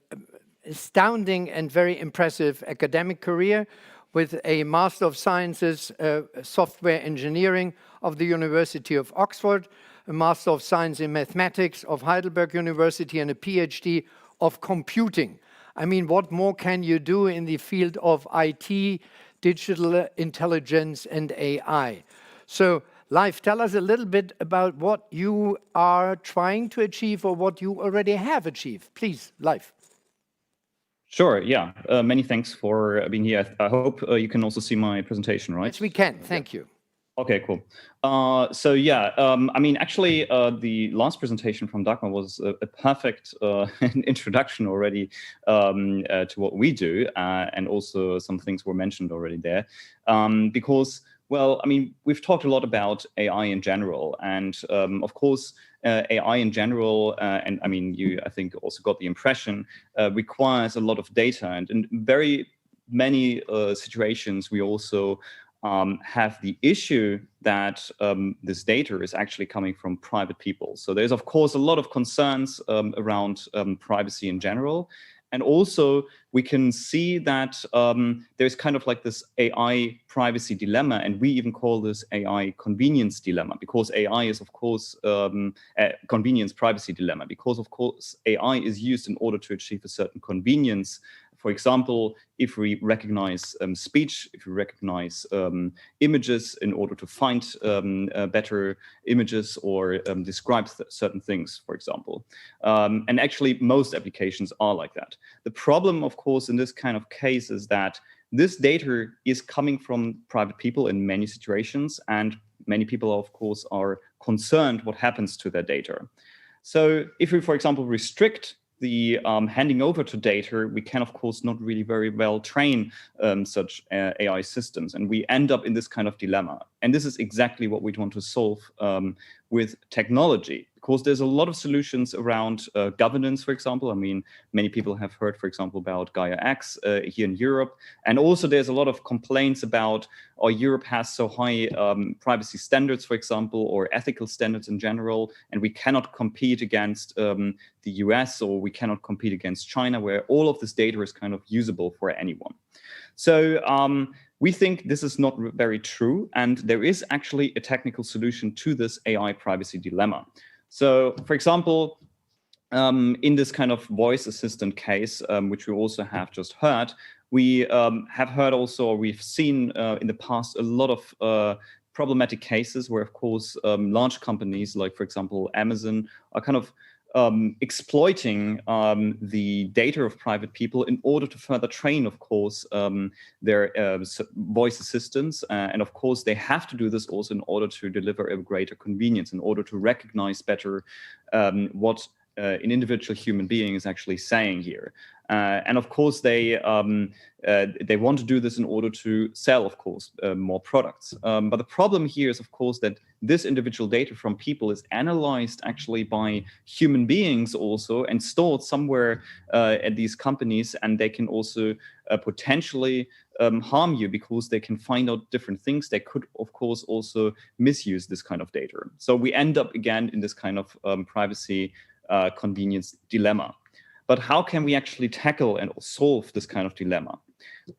astounding and very impressive academic career with a Master of Sciences, Software Engineering of the University of Oxford, a Master of Science in Mathematics of Heidelberg University, and a PhD of Computing. I mean, what more can you do in the field of IT, digital intelligence, and AI? So Leif, tell us a little bit about what you are trying to achieve or what you already have achieved. Please, Leif. Sure, yeah. Many thanks for being here. I hope you can also see my presentation, right? Yes, we can. Thank you. Okay, cool. So yeah, I mean, actually, the last presentation from Dagmar was a perfect introduction already to what we do, and also some things were mentioned already there. Because, well, I mean, we've talked a lot about AI in general, and of course, AI in general, and I mean, you, I think, also got the impression, requires a lot of data, and in very many situations, we also have the issue that this data is actually coming from private people. So there's, of course, a lot of concerns around privacy in general. And also, we can see that there's kind of like this AI privacy dilemma, and we even call this AI convenience dilemma, because AI is, of course, a convenience privacy dilemma, because, of course, AI is used in order to achieve a certain convenience. For example, if we recognize speech, if we recognize images in order to find better images or describe certain things, for example. And actually, most applications are like that. The problem, of course, in this kind of case is that this data is coming from private people in many situations, and many people, of course, are concerned what happens to their data. So if we, for example, restrict the handing over to data, we can, of course, not really very well train such AI systems. And we end up in this kind of dilemma. And this is exactly what we want to solve with technology. Because there's a lot of solutions around governance, for example. I mean, many people have heard, for example, about Gaia X here in Europe. And also there's a lot of complaints about, oh, Europe has so high privacy standards, for example, or ethical standards in general, and we cannot compete against the US, or we cannot compete against China, where all of this data is kind of usable for anyone. So we think this is not very true, and there is actually a technical solution to this AI privacy dilemma. So, for example, in this kind of voice assistant case, which we also have just heard, we have heard also, or we've seen in the past, a lot of problematic cases where, of course, large companies like, for example, Amazon are kind of exploiting the data of private people in order to further train, of course, their voice assistants. And of course, they have to do this also in order to deliver a greater convenience, in order to recognize better what an individual human being is actually saying here. And of course, they want to do this in order to sell, of course, more products. But the problem here is, of course, that this individual data from people is analyzed actually by human beings also and stored somewhere at these companies, and they can also potentially harm you because they can find out different things. They could, of course, also misuse this kind of data. So we end up again in this kind of privacy convenience dilemma. But how can we actually tackle and solve this kind of dilemma?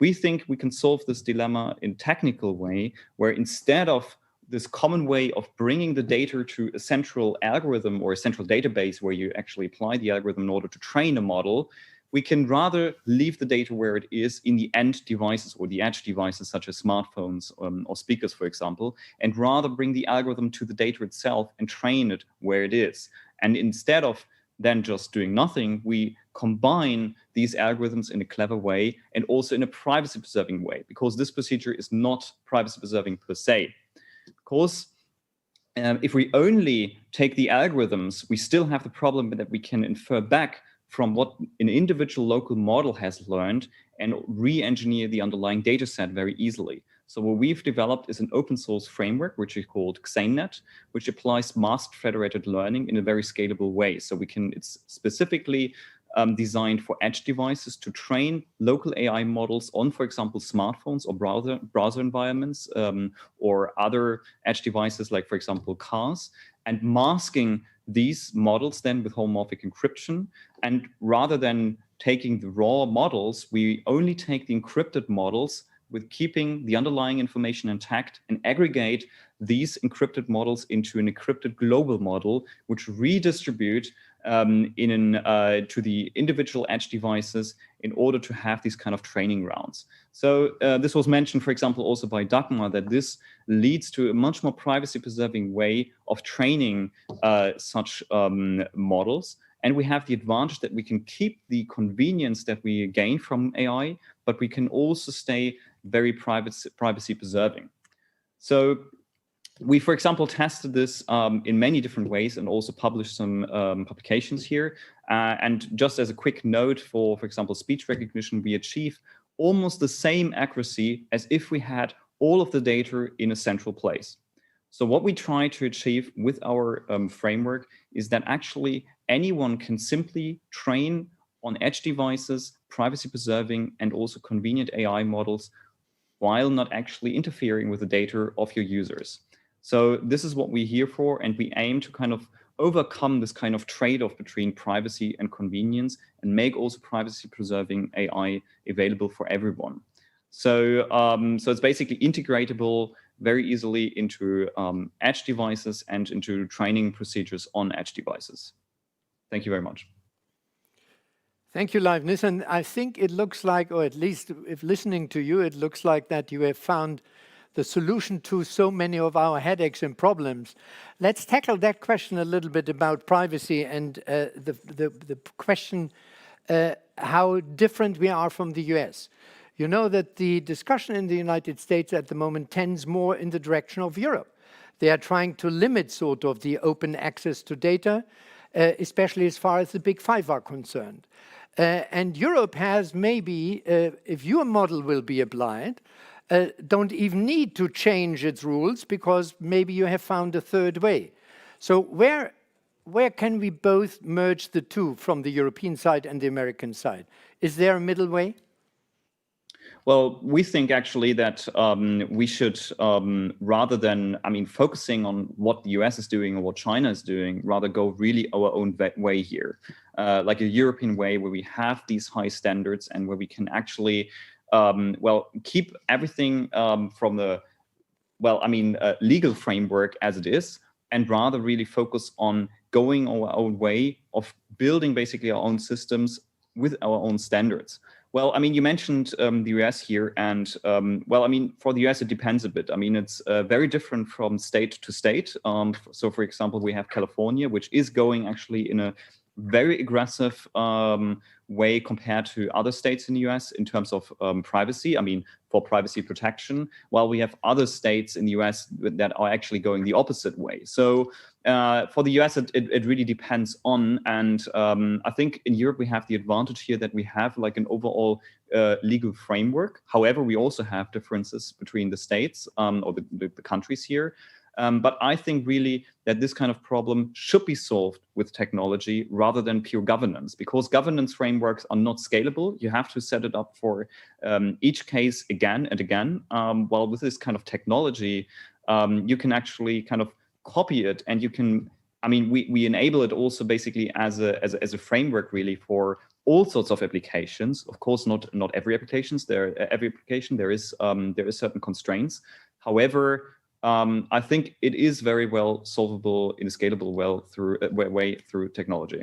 We think we can solve this dilemma in a technical way, where instead of this common way of bringing the data to a central algorithm or a central database where you actually apply the algorithm in order to train a model, we can rather leave the data where it is in the end devices or the edge devices such as smartphones or speakers, for example, and rather bring the algorithm to the data itself and train it where it is. And instead of then just doing nothing, we combine these algorithms in a clever way and also in a privacy-preserving way, because this procedure is not privacy-preserving per se. Because if we only take the algorithms, we still have the problem that we can infer back from what an individual local model has learned and re-engineer the underlying data set very easily. So what we've developed is an open source framework, which is called XaneNet, which applies masked federated learning in a very scalable way. So it's specifically designed for edge devices to train local AI models on, for example, smartphones or browser environments or other edge devices like, for example, cars, and masking these models then with homomorphic encryption. And rather than taking the raw models, we only take the encrypted models with keeping the underlying information intact and aggregate these encrypted models into an encrypted global model, which redistribute to the individual edge devices in order to have these kind of training rounds. So this was mentioned, for example, also by Dagmar, that this leads to a much more privacy-preserving way of training such models. And we have the advantage that we can keep the convenience that we gain from AI, but we can also stay very privacy-preserving. So we, for example, tested this in many different ways and also published some publications here. And just as a quick note for example, speech recognition, we achieve almost the same accuracy as if we had all of the data in a central place. So what we try to achieve with our framework is that actually anyone can simply train on edge devices, privacy-preserving, and also convenient AI models while not actually interfering with the data of your users. So this is what we're here for, and we aim to kind of overcome this kind of trade-off between privacy and convenience and make also privacy-preserving AI available for everyone. So, so it's basically integratable very easily into edge devices and into training procedures on edge devices. Thank you very much. Thank you, Leibniz. And I think it looks like, or at least if listening to you, it looks like that you have found the solution to so many of our headaches and problems. Let's tackle that question a little bit about privacy and the question how different we are from the US. You know that the discussion in the United States at the moment tends more in the direction of Europe. They are trying to limit sort of the open access to data, especially as far as the big five are concerned. And Europe has maybe, if your model will be applied, don't even need to change its rules because maybe you have found a third way. So where can we both merge the two from the European side and the American side? Is there a middle way? Well, we think actually that we should, rather than, focusing on what the US is doing or what China is doing, rather go really our own way here, like a European way where we have these high standards and where we can actually, keep everything from the, legal framework as it is, and rather really focus on going our own way of building basically our own systems with our own standards. Well, you mentioned the US here, and for the US, it depends a bit. It's very different from state to state. So, for example, we have California, which is going actually in a very aggressive way compared to other states in the US in terms of privacy, for privacy protection, while we have other states in the US that are actually going the opposite way. So for the US, it really depends on, and I think in Europe, we have the advantage here that we have like an overall legal framework. However, we also have differences between the states or the countries here. But I think really that this kind of problem should be solved with technology rather than pure governance, because governance frameworks are not scalable. You have to set it up for each case again and again. While with this kind of technology, you can actually kind of copy it, and you can, we enable it also basically as a framework really for all sorts of applications. Of course, not every application. Every application there is certain constraints. However, I think it is very well solvable in a scalable way through technology.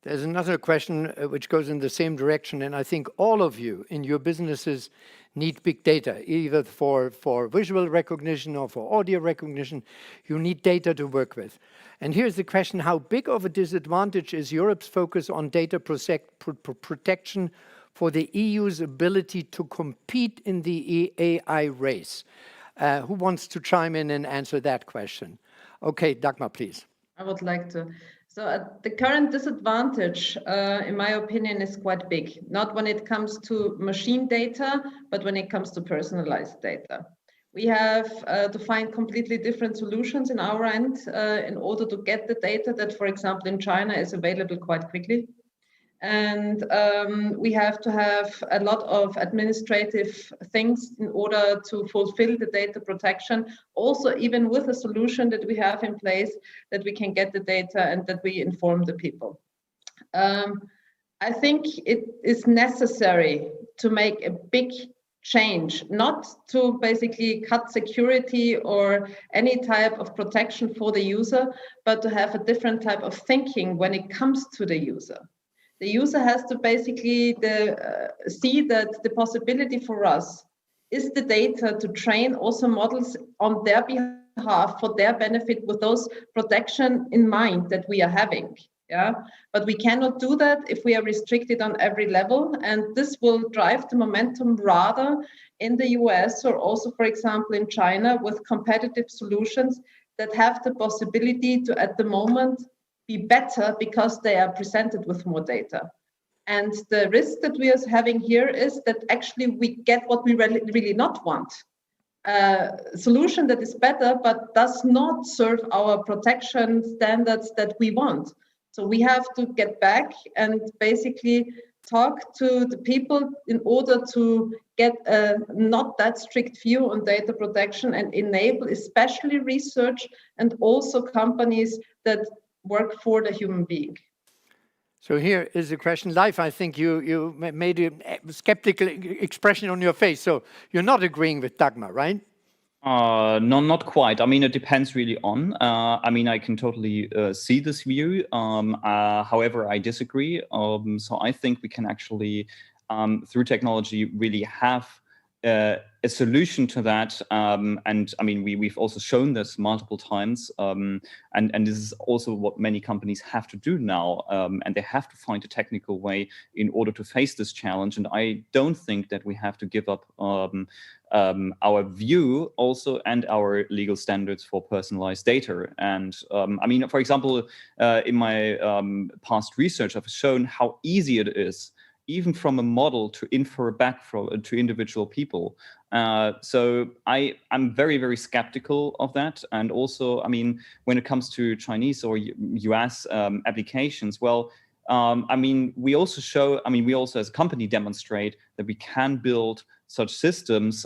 There's another question which goes in the same direction, and I think all of you in your businesses need big data, either for visual recognition or for audio recognition. You need data to work with. And here's the question: how big of a disadvantage is Europe's focus on data protection for the EU's ability to compete in the AI race? Who wants to chime in and answer that question? Okay, Dagmar, please. I would like to. So the current disadvantage, in my opinion, is quite big. Not when it comes to machine data, but when it comes to personalized data. We have to find completely different solutions in our end in order to get the data that, for example, in China is available quite quickly. And we have to have a lot of administrative things in order to fulfill the data protection. Also, even with a solution that we have in place, that we can get the data and that we inform the people. I think it is necessary to make a big change, not to basically cut security or any type of protection for the user, but to have a different type of thinking when it comes to the user. The user has to basically see that the possibility for us is the data to train also models on their behalf for their benefit with those protection in mind that we are having. Yeah, but we cannot do that if we are restricted on every level, and this will drive the momentum rather in the US or also, for example, in China with competitive solutions that have the possibility to, at the moment, be better because they are presented with more data. And the risk that we are having here is that actually we get what we really not want. A solution that is better but does not serve our protection standards that we want. So we have to get back and basically talk to the people in order to get a not that strict view on data protection and enable especially research and also companies that work for the human being. So here is a question. Live, I think you made a skeptical expression on your face. So you're not agreeing with Dagmar, right? No, not quite. I mean, it depends really on. I mean, I can totally see this view. However, I disagree. So I think we can actually, through technology, really have a solution to that. And I mean, we've also shown this multiple times. And this is also what many companies have to do now. And they have to find a technical way in order to face this challenge. And I don't think that we have to give up our view also and our legal standards for personalized data. And I mean, for example, in my past research, I've shown how easy it is, even from a model, to infer back to individual people. So I'm very, very skeptical of that. And also, I mean, when it comes to Chinese or US applications, well, I mean, we also as a company demonstrate that we can build such systems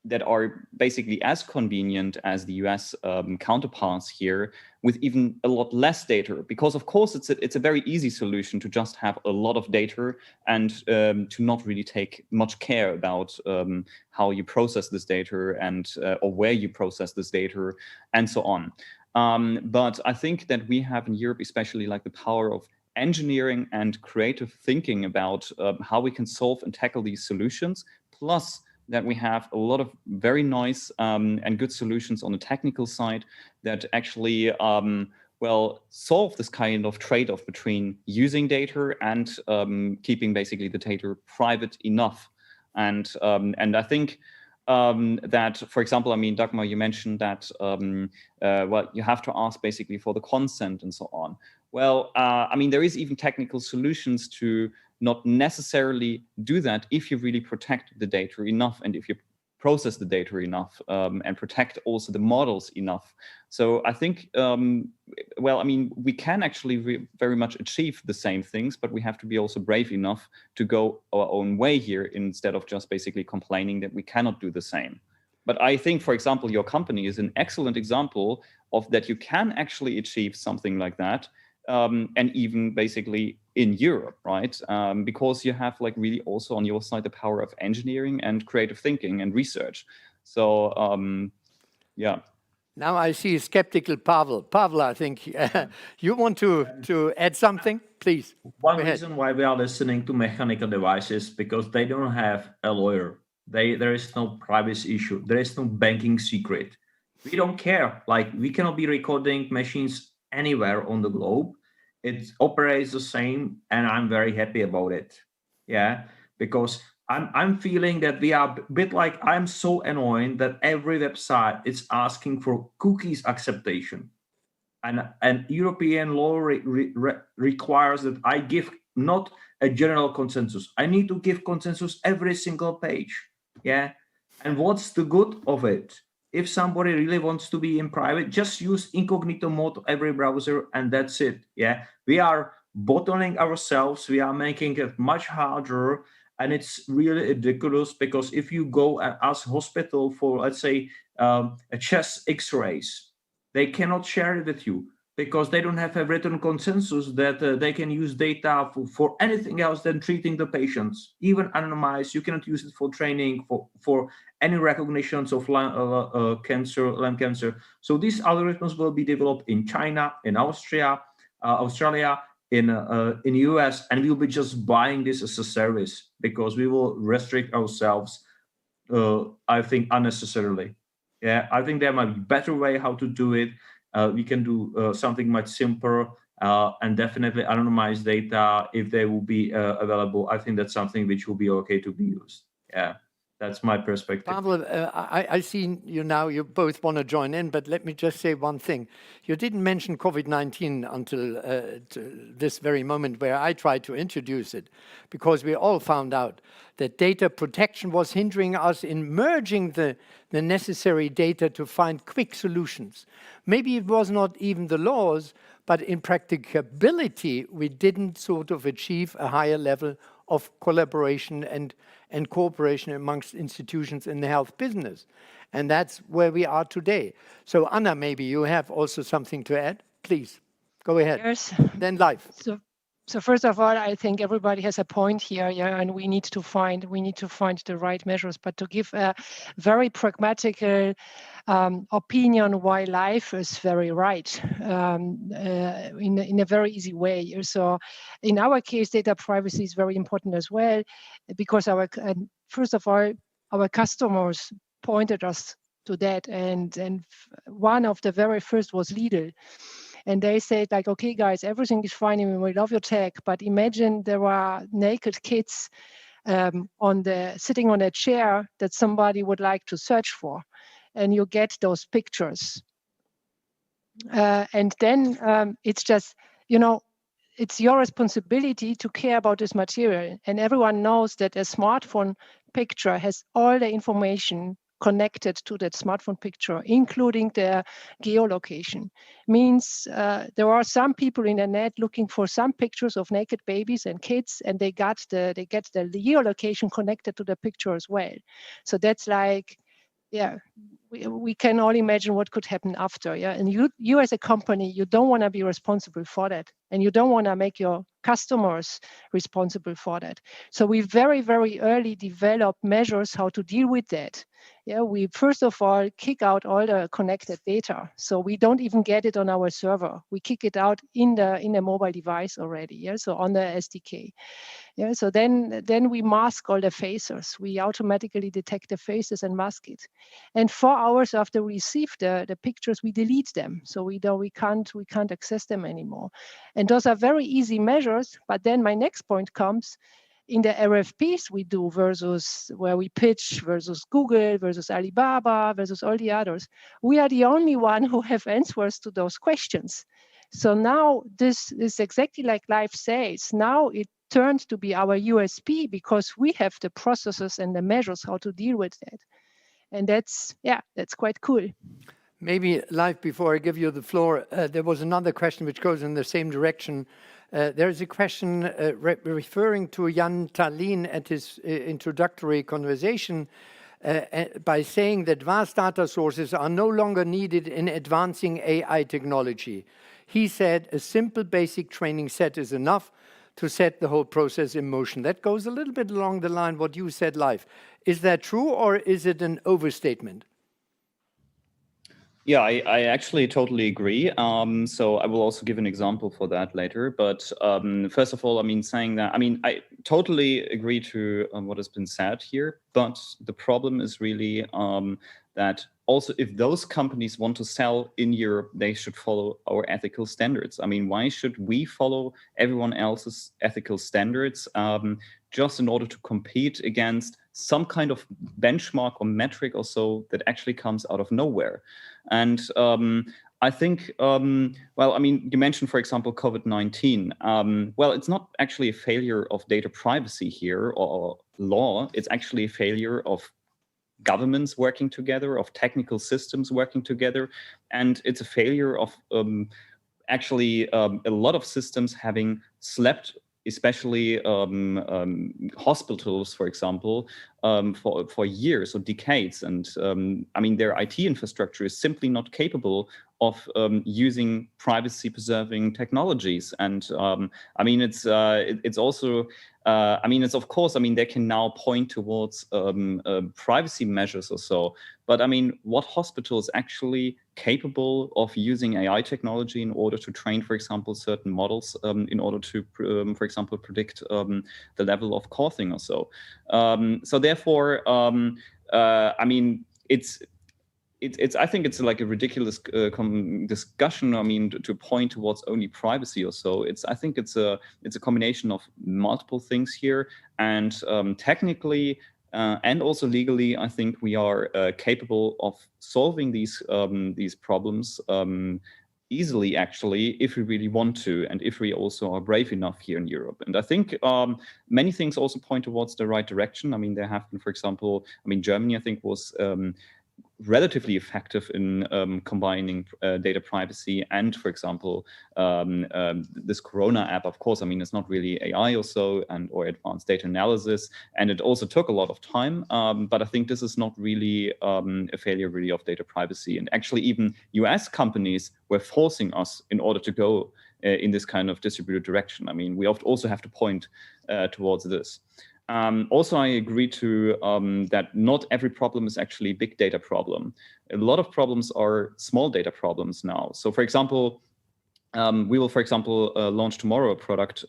that are basically as convenient as the US counterparts here, with even a lot less data. Because of course it's a very easy solution to just have a lot of data and to not really take much care about how you process this data and or where you process this data and so on. But I think that we have in Europe especially like the power of engineering and creative thinking about how we can solve and tackle these solutions, plus that we have a lot of very nice and good solutions on the technical side that actually, solve this kind of trade-off between using data and keeping basically the data private enough. And I think that, for example, I mean, Dagmar, you mentioned that, you have to ask basically for the consent and so on. Well, I mean, there is even technical solutions to not necessarily do that if you really protect the data enough and if you process the data enough and protect also the models enough. So I think, I mean, we can actually very much achieve the same things, but we have to be also brave enough to go our own way here instead of just basically complaining that we cannot do the same. But I think, for example, your company is an excellent example of that you can actually achieve something like that. And even basically in Europe, right? Because you have like really also on your side the power of engineering and creative thinking and research. So, yeah. Now I see skeptical Pavel. Pavel, I think you want to add something, please. One reason why we are listening to mechanical devices because they don't have a lawyer. There is no privacy issue. There is no banking secret. We don't care. Like we cannot be recording machines anywhere on the globe. It operates the same, and I'm very happy about it. Yeah, because I'm feeling that we are a bit like I'm so annoyed that every website is asking for cookies acceptation, and European law requires that I give not a general consensus. I need to give consensus every single page. Yeah, and what's the good of it? If somebody really wants to be in private, just use incognito mode every browser and that's it. Yeah, we are bottling ourselves. We are making it much harder, and it's really ridiculous because if you go and ask hospital for, let's say, a chest X-rays, they cannot share it with you. because they don't have a written consensus that they can use data for anything else than treating the patients. Even anonymized, you cannot use it for training, for any recognitions of lung cancer. So these algorithms will be developed in China, in Australia, in the US, and we'll be just buying this as a service because we will restrict ourselves, I think, unnecessarily. Yeah, I think there might be a better way how to do it. We can do something much simpler and definitely anonymize data if they will be available. I think that's something which will be okay to be used. Yeah, that's my perspective. Pavel, I see you now, you both want to join in, but let me just say one thing. You didn't mention COVID-19 until this very moment where I tried to introduce it, because we all found out that data protection was hindering us in merging the necessary data to find quick solutions. Maybe it was not even the laws, but in practicability, we didn't sort of achieve a higher level of collaboration and cooperation amongst institutions in the health business. And that's where we are today. So Anna, maybe you have also something to add. Please, go ahead. Yes. Then live. So first of all, I think everybody has a point here, yeah, and we need to find the right measures. But to give a very pragmatic opinion why life is very right in a very easy way. So in our case, data privacy is very important as well, because first of all, our customers pointed us to that, and one of the very first was Lidl. And they said, like, okay, guys, everything is fine and we love your tech, but imagine there are naked kids sitting on a chair that somebody would like to search for, and you get those pictures. And then it's just, it's your responsibility to care about this material. And everyone knows that a smartphone picture has all the information connected to that smartphone picture, including the geolocation. Means there are some people in the net looking for some pictures of naked babies and kids, and they get the geolocation connected to the picture as well. So that's like, yeah, we can all imagine what could happen after. Yeah, and you as a company, you don't want to be responsible for that, and you don't want to make your customers responsible for that. So we very, very early develop measures how to deal with that. Yeah, we first of all kick out all the connected data, so we don't even get it on our server. We kick it out in the mobile device already. Yeah, so on the SDK. Yeah, so then we mask all the faces. We automatically detect the faces and mask it. And 4 hours after we receive the pictures, we delete them. So we can't access them anymore. And those are very easy measures. But then my next point comes in the RFPs we do versus where we pitch versus Google versus Alibaba versus all the others. We are the only one who have answers to those questions. So now this is exactly like Live says. Now it turned to be our USP because we have the processes and the measures how to deal with that. And that's quite cool. Maybe, Live, before I give you the floor, there was another question which goes in the same direction. There is a question referring to Jan Talin at his introductory conversation by saying that vast data sources are no longer needed in advancing AI technology. He said a simple basic training set is enough to set the whole process in motion. That goes a little bit along the line what you said, Live. Is that true, or is it an overstatement? Yeah, I actually totally agree. So I will also give an example for that later. But first of all, saying that, I totally agree to what has been said here. But the problem is really that also if those companies want to sell in Europe, they should follow our ethical standards. Why should we follow everyone else's ethical standards just in order to compete against some kind of benchmark or metric or so that actually comes out of nowhere? And I think, you mentioned, for example, COVID-19. Well, it's not actually a failure of data privacy here or law. It's actually a failure of governments working together, of technical systems working together. And it's a failure of actually a lot of systems having slept, especially hospitals, for example, for years or decades. And their IT infrastructure is simply not capable of using privacy-preserving technologies. And I mean, it's also, I mean, it's of course, I mean, they can now point towards privacy measures or so. But I mean, what hospital is actually capable of using AI technology in order to train, for example, certain models in order to, for example, predict the level of coughing or so. So therefore, I mean, I think it's like a ridiculous discussion. I mean, to point towards only privacy or so. I think it's a combination of multiple things here, and technically and also legally, I think we are capable of solving these problems easily, actually, if we really want to, and if we also are brave enough here in Europe. And I think many things also point towards the right direction. I mean, there have been, for example, I mean, Germany, I think, was relatively effective in combining data privacy and, for example, this Corona app. Of course, I mean, it's not really AI or so, or advanced data analysis, and it also took a lot of time. But I think this is not really a failure really of data privacy. And actually, even US companies were forcing us in order to go in this kind of distributed direction. I mean, we also have to point towards this. Also, I agree to that not every problem is actually a big data problem. A lot of problems are small data problems now. So, for example, we will, for example, launch tomorrow a product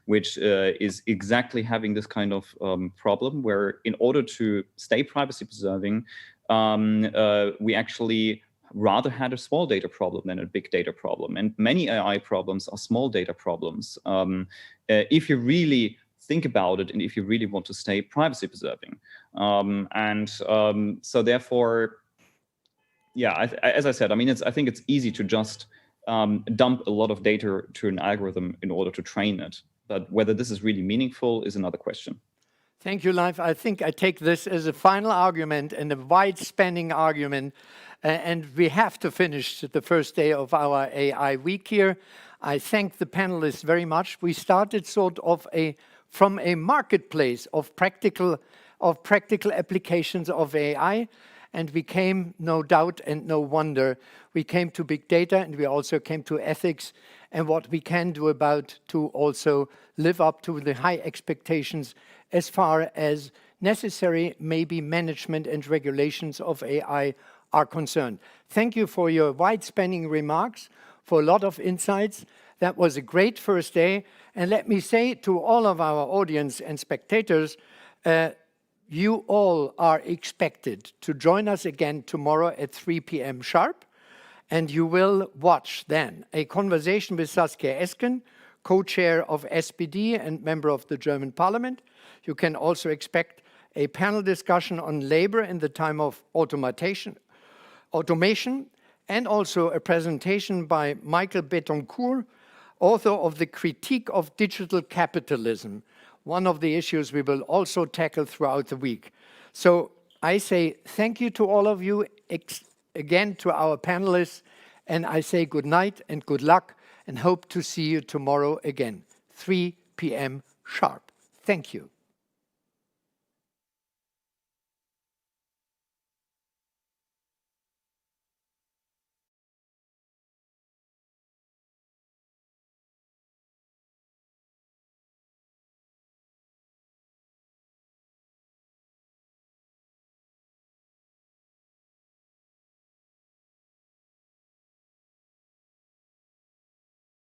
which is exactly having this kind of problem, where in order to stay privacy preserving, we actually rather had a small data problem than a big data problem. And many AI problems are small data problems. If you really think about it, and if you really want to stay privacy preserving. So therefore, yeah, as I said, I mean, I think it's easy to just dump a lot of data to an algorithm in order to train it. But whether this is really meaningful is another question. Thank you, Leif. I think I take this as a final argument and a wide-spanning argument. And we have to finish the first day of our AI week here. I thank the panelists very much. We started sort of from a marketplace of practical applications of AI, and we came, no doubt and no wonder, we came to big data, and we also came to ethics and what we can do about to also live up to the high expectations as far as necessary, maybe management and regulations of AI are concerned. Thank you for your wide-spanning remarks, for a lot of insights. That was a great first day. And let me say to all of our audience and spectators, you all are expected to join us again tomorrow at 3 p.m. sharp. And you will watch then a conversation with Saskia Esken, co-chair of SPD and member of the German Parliament. You can also expect a panel discussion on labor in the time of automation, and also a presentation by Michael Betoncourt, author of The Critique of Digital Capitalism, one of the issues we will also tackle throughout the week. So I say thank you to all of you, again to our panelists, and I say good night and good luck, and hope to see you tomorrow again, 3 p.m. sharp. Thank you.